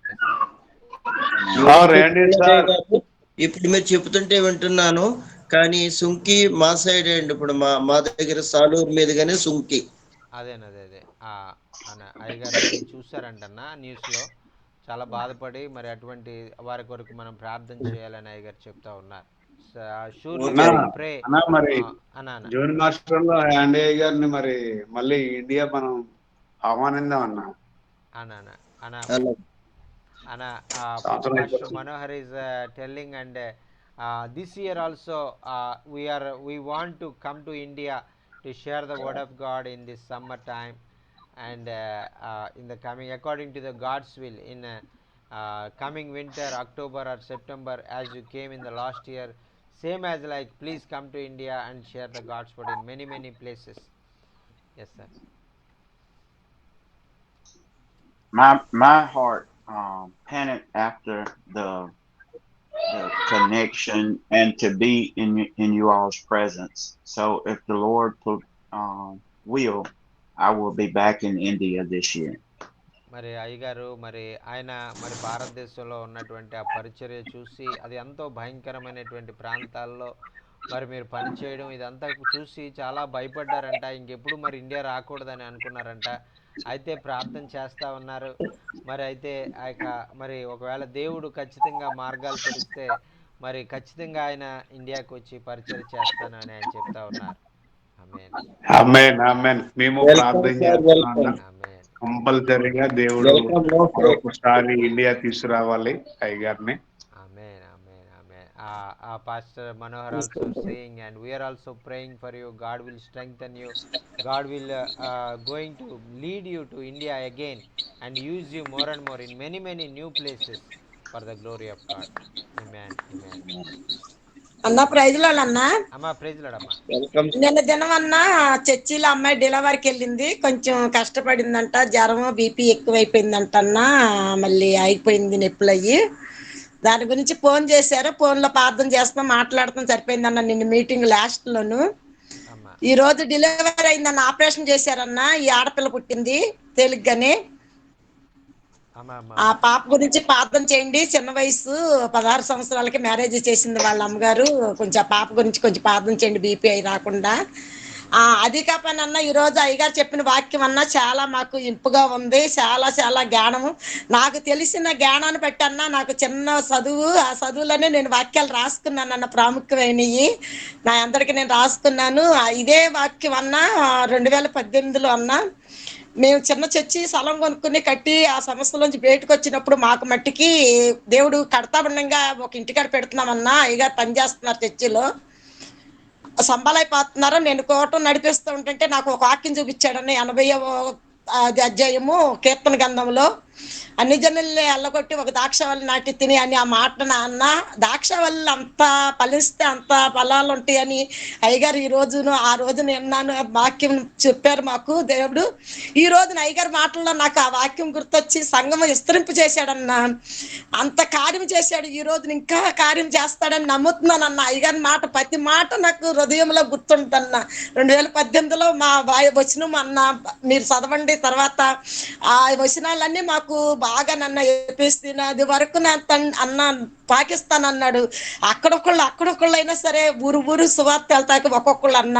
B: Yes, sir.
C: Ready sir. ఇప్పుడు మీరు చెప్తుంటే వింటున్నాను, కానీ సుంకి మా side అండి. ఇప్పుడు మా దగ్గర సాలూరు మీదుగానే సుంకి.
B: అదే అన్న అయ్యగారు అది చూసారంటన్నా న్యూస్లో. చాలా బాధపడి మరి అటువంటి వారి కొరకు మనం ప్రార్థన చేయాలని అయ్యగారు చెప్తా ఉన్నారు. Surely
C: okay.
E: అన్నా అన్నా మరి
B: అన్న
E: జూన్ మాస్టర్లో యాండయ్య గారిని మరి మళ్ళీ ఇండియా మనం ఆహ్వానిద్దాం అన్న.
B: అన్న అన్న అన్న
C: అలా.
B: Anna,
E: సంవత్సరం
B: Pastor
E: అయిపోతుంది.
B: Manohar is telling, and this year also we want to come to India to share the word of God in this summer time, and in the coming according to the God's will in coming winter, October or September, as you came in the last year, same as like please come to India and share the God's word in many places. Yes, sir.
A: My heart panicked after the connection and to be in you all's presence. So if the Lord will, I will be back in India this year.
B: మరి అయ్యగారు మరి ఆయన మరి భారతదేశంలో ఉన్నటువంటి ఆ పరిచర్య చూసి అది ఎంతో భయంకరమైనటువంటి ప్రాంతాల్లో మరి మీరు పనిచేయడం ఇదంతా చూసి చాలా భయపడ్డారంట. ఇంకెప్పుడు మరి ఇండియా రాకూడదని అనుకున్నారంట. అయితే ప్రార్థన చేస్తూ ఉన్నారు. మరి అయితే ఆ యొక్క మరి ఒకవేళ దేవుడు ఖచ్చితంగా మార్గాలు తెరిస్తే మరి ఖచ్చితంగా ఆయన ఇండియాకి వచ్చి పరిచయం చేస్తాను అని ఆయన చెప్తా ఉన్నారు. ఆమేన్.
E: ఆమేన్ ఆమేన్. మేము
C: వెల్కమ్
E: ప్రార్థన
C: సార్,
E: చేస్తున్నాం.
C: వెల్కమ్.
B: ఆమేన్.
E: కంపల్సరీగా దేవుడు
C: వెల్కమ్ నో సార్.
E: మరొకసారి ఇండియా తీసుకురావాలి అయ్యగారిని.
B: Amen, amen, amen. Pastor Manohar also saying, and we are also praying for you. God will strengthen you. God will going to lead you to India again and use you more and more in many new places for the glory of God. Amen, amen.
F: అన్న ప్రైజ్లాడు అన్న
B: అమ్మా praise లాడమ్మా.
C: Welcome.
F: నిన్న దినం అన్న చర్చిలో అమ్మాయి డెలివరీకి వెళ్ళింది, కొంచెం కష్టపడిందంట, జ్వరం బీపీ ఎక్కువైపోయిందంట అన్న, మళ్ళీ అయిపోయింది నొప్పులు అయ్యి. దాని గురించి ఫోన్ చేశారు, ఫోన్లో ప్రార్థన చేస్తాం మాట్లాడతాం సరిపోయిందన్న. నిన్న మీటింగ్ లాస్ట్లోను
B: అమ్మా
F: ఈ రోజు డెలివరీ అయిందన్న, ఆపరేషన్ చేశారన్న. ఈ ఆడపిల్ల పుట్టింది తేలిగ్గానే.
B: అమ్మా అమ్మా
F: ఆ పాప గురించి ప్రార్థన చేయండి. చిన్న వయసు 16 సంవత్సరాలకి మ్యారేజ్ చేసింది వాళ్ళ అమ్మగారు. కొంచెం ఆ పాప గురించి కొంచెం ప్రార్థన చేయండి, బీపీ అయి రాకుండా. అది కాపనన్నా ఈరోజు అయ్యగారు చెప్పిన వాక్యం అన్నా చాలా మాకు ఇంపుగా ఉంది. చాలా జ్ఞానము, నాకు తెలిసిన జ్ఞానాన్ని బట్టి అన్నా, నాకు చిన్న చదువు, ఆ చదువులోనే నేను వాక్యాలు రాసుకున్నాను అన్న, ప్రాముఖ్యమైనవి నా అందరికి నేను రాసుకున్నాను. ఇదే వాక్యం అన్నా 2018లో అన్నా మేము చిన్న చర్చి స్థలం కొనుక్కుని కట్టి ఆ సమస్యలోంచి బయటకు వచ్చినప్పుడు మాకు మట్టికి దేవుడు కడతా ఉండగా ఒక ఇంటికాడ పెడుతున్నామన్నా. అయ్యగారు పనిచేస్తున్నారు చర్చిలో, సంబలైపోతున్నారు. నేను కోటం నడిపిస్తూ ఉంటుంటే నాకు ఒక వాక్యం చూపించాడన్న, 80వ అధ్యాయము కీర్తన గ్రంథంలో, అన్ని జనుల్ని ఎల్లగొట్టి ఒక ద్రాక్షవల్లి నాటి తిని అని ఆ మాట అన్న. ద్రాక్షవల్లి అంత ఫలిస్తే అంత ఫలాలు ఉంటాయని అయ్యగారు ఈ రోజును ఆ రోజున విన్నాను, వాక్యం చెప్పారు మాకు దేవుడు. ఈ రోజున అయ్యగారి మాటల్లో నాకు ఆ వాక్యం గుర్తొచ్చి సంఘం విస్తరింపు చేశాడన్న, అంత కార్యం చేశాడు. ఈ రోజున ఇంకా కార్యం చేస్తాడని నమ్ముతున్నానన్న. అయ్యగారి మాట ప్రతి మాట నాకు హృదయంలో గుర్తుంటన్న. 2018లో మా వచనం అన్న మీరు చదవండి, తర్వాత ఆ వచనాలన్నీ మాకు బాగా నన్ను ఏపిస్తున్నది వరకు అన్న పాకిస్తాన్ అన్నాడు. అక్కడొకళ్ళు అయినా సరే ఊరు సువార్త వెళ్తాక ఒక్కొక్కళ్ళు అన్న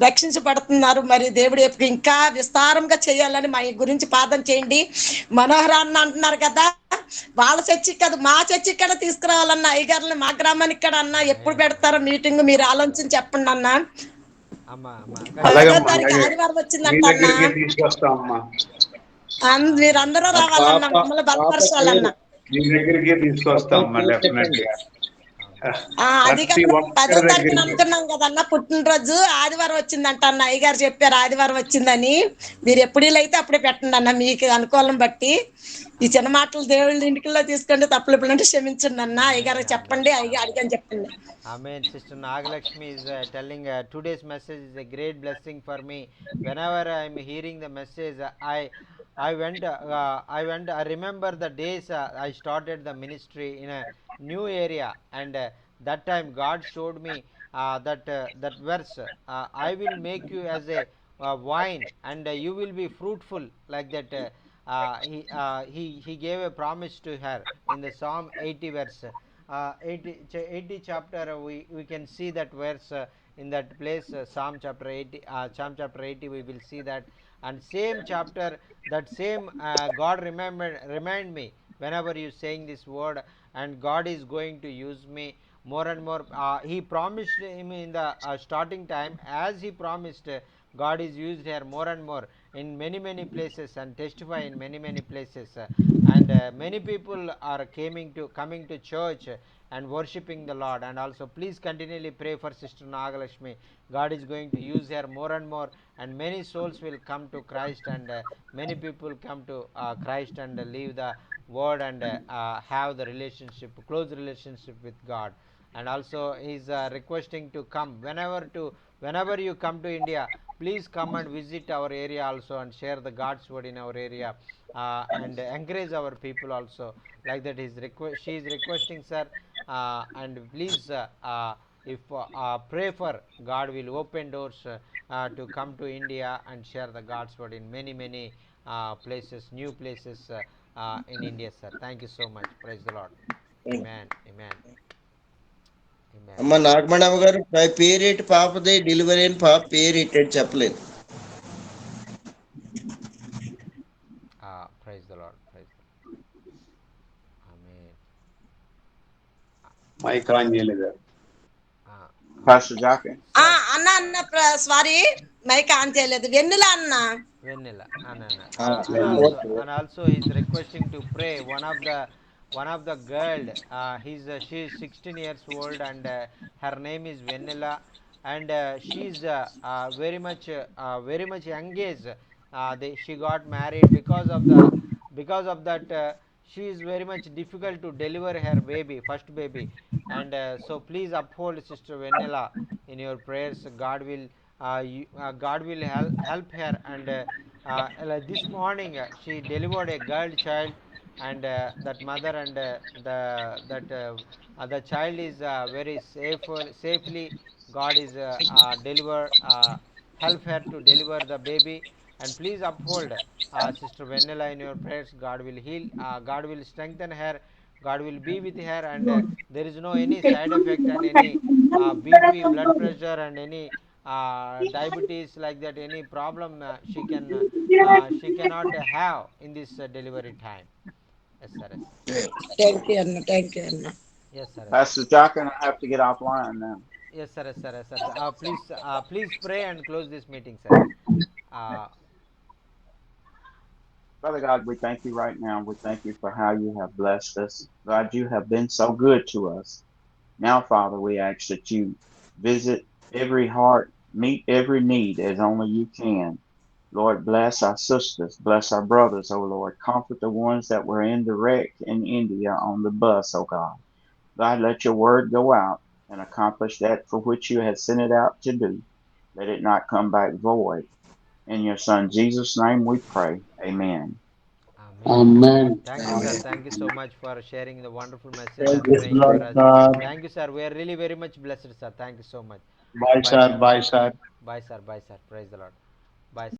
F: రక్షించబడుతున్నారు. మరి దేవుడు ఇంకా విస్తారంగా చేయాలని మా గురించి ప్రార్థన చేయండి. మనోహర అన్న అంటున్నారు కదా, వాళ్ళ చర్చికి కాదు మా చర్చికి కూడా తీసుకురావాలన్న అయ్యగారుని, మా గ్రామానికి కూడా అన్న. ఎప్పుడు పెడతారో మీటింగ్ మీరు ఆలోచించి చెప్పండి అన్న.
B: అమ్మా అమ్మా
F: 10వ
E: అలాగమ్మా,
F: తారీఖు
E: అలాగే
F: ఆదివారం
E: మీ
F: వచ్చిందంట అన్న.
E: దగ్గరికి తీసుకొస్తామమ్మా.
F: మీరందరూ
C: ఆ
F: రావాలన్న,
C: పాప
F: మమ్మల్ని
C: పాప
F: బలపరచాలన్న.
C: పేరు
E: మీ దగ్గరికి
C: మొత్తం
E: తీసుకొస్తామమ్మా
C: పేరు
E: డెఫినెట్
C: చెప్పండి.
E: గా.
F: అది
E: ప్రతి
F: కాకుండా 10వ
E: ఒక్కరి
F: తారీఖున
E: దగ్గరికి.
F: అనుకున్నాం కదన్న, పుట్టినరోజు ఆదివారం వచ్చిందంట అన్న. అయ్యగారు చెప్పారు ఆదివారం వచ్చిందని. మీరు ఎప్పుడు అయితే అప్పుడే పెట్టండి అన్న, మీకు అనుకూలం బట్టి. ఈ చిన్న మాటలు దేవుళ్ళ ఇంటికిలో తీసుకుంటే తప్పులు ఇప్పుడు అంటే క్షమించండి అన్న. అయ్యగారు
B: ఆమేన్
F: చెప్పండి,
B: ఆమేన్
F: అయ్యి
B: ఆమేన్.
F: అడిగని చెప్పండి.
B: Amen. Sister Nagalakshmi is telling today's message is a great blessing for me. Whenever I am hearing the message, I remember the days I started the ministry in a new area, and that time God showed me that verse. I will make you as a vine, and you will be fruitful like that. He gave a promise to her in the Psalm 80 verse. 80 chapter we can see that verse in that place, Psalm chapter 80, Psalm chapter 80 we will see that. And same chapter, that same God remind me whenever you saying this word, and God is going to use me more and more. He promised him in the starting time, as he promised, God is used here more and more in many places and testify in many places. And many people are coming to church and worshipping the Lord. And also please continually pray for Sister Nagalakshmi. God is going to use her more and more, and many souls will come to Christ, and many people come to Christ and leave the word and have the relationship, close relationship with God. and also he's requesting to come whenever you come to India. Please come and visit our area also and share the God's word in our area, and encourage our people also. Like that, she is requesting, sir, and please, if pray for God will open doors to come to India and share the God's word in many places, new places in India, sir. Thank you so much. Praise the Lord. Amen. Amen. Amen.
C: అమ్మ నాగమణమ్మ గారు పేరేటి పాపది delivery అయిన పాప పేరు ఏంటంటే చెప్పలేదు.
B: Praise the Lord. Praise the Lord. Amen.
E: Mic on చేయలేదు.
A: Pastor Jackie.
F: అన్న సారీ మైక్ ఆన్ చేయలేదు. వెన్నెల అన్న.
B: Vanilla.
C: Okay.
B: And also he's requesting to pray. One of the girl. She is 16 years old, and her name is Vanilla, and she's very much young age. She got married because of that. She is very much difficult to deliver her baby, first baby, and so please uphold Sister Vanilla in your prayers. God will help her, and like this morning she delivered a girl child, and that mother and the child is very safely. God is deliver help her to deliver the baby, and please uphold Sister Vanilla in your prayers. God will heal, God will strengthen her, God will be with her, and there is no any side effect and any BP, blood pressure, and any diabetes, like that, any problem she cannot have in this delivery time. Yes, sir. Yes, sir.
F: Thank you అన్న. Thank you అన్న.
B: Yes, sir. Yes, sir.
A: Pastor Jackie, I have to get offline now.
B: Yes, sir. Yes, sir. Yes, sir. Please pray and close this meeting, sir. Uh,
A: Father God, we thank you right now. We thank you for how you have blessed us. God, you have been so good to us. Now, Father, we ask that you visit every heart, meet every need as only you can. Lord, bless our sisters, bless our brothers, oh Lord. Comfort the ones that were in the wreck in India on the bus, oh God. God, let your word go out and accomplish that for which you have sent it out to do. Let it not come back void. In your Son Jesus' name we pray. Amen.
B: Amen.
E: Amen.
B: Thank you, sir. Thank you so much for sharing the wonderful message and
E: Praise
B: praying
E: Lord
B: for us.
E: God.
B: Thank you, sir. We are really very much blessed, sir. Thank you so much.
E: Bye,
B: Bye,
E: sir.
B: sir.
E: Bye, sir.
B: Bye, sir. Bye, sir. Praise the Lord. Bye, sir.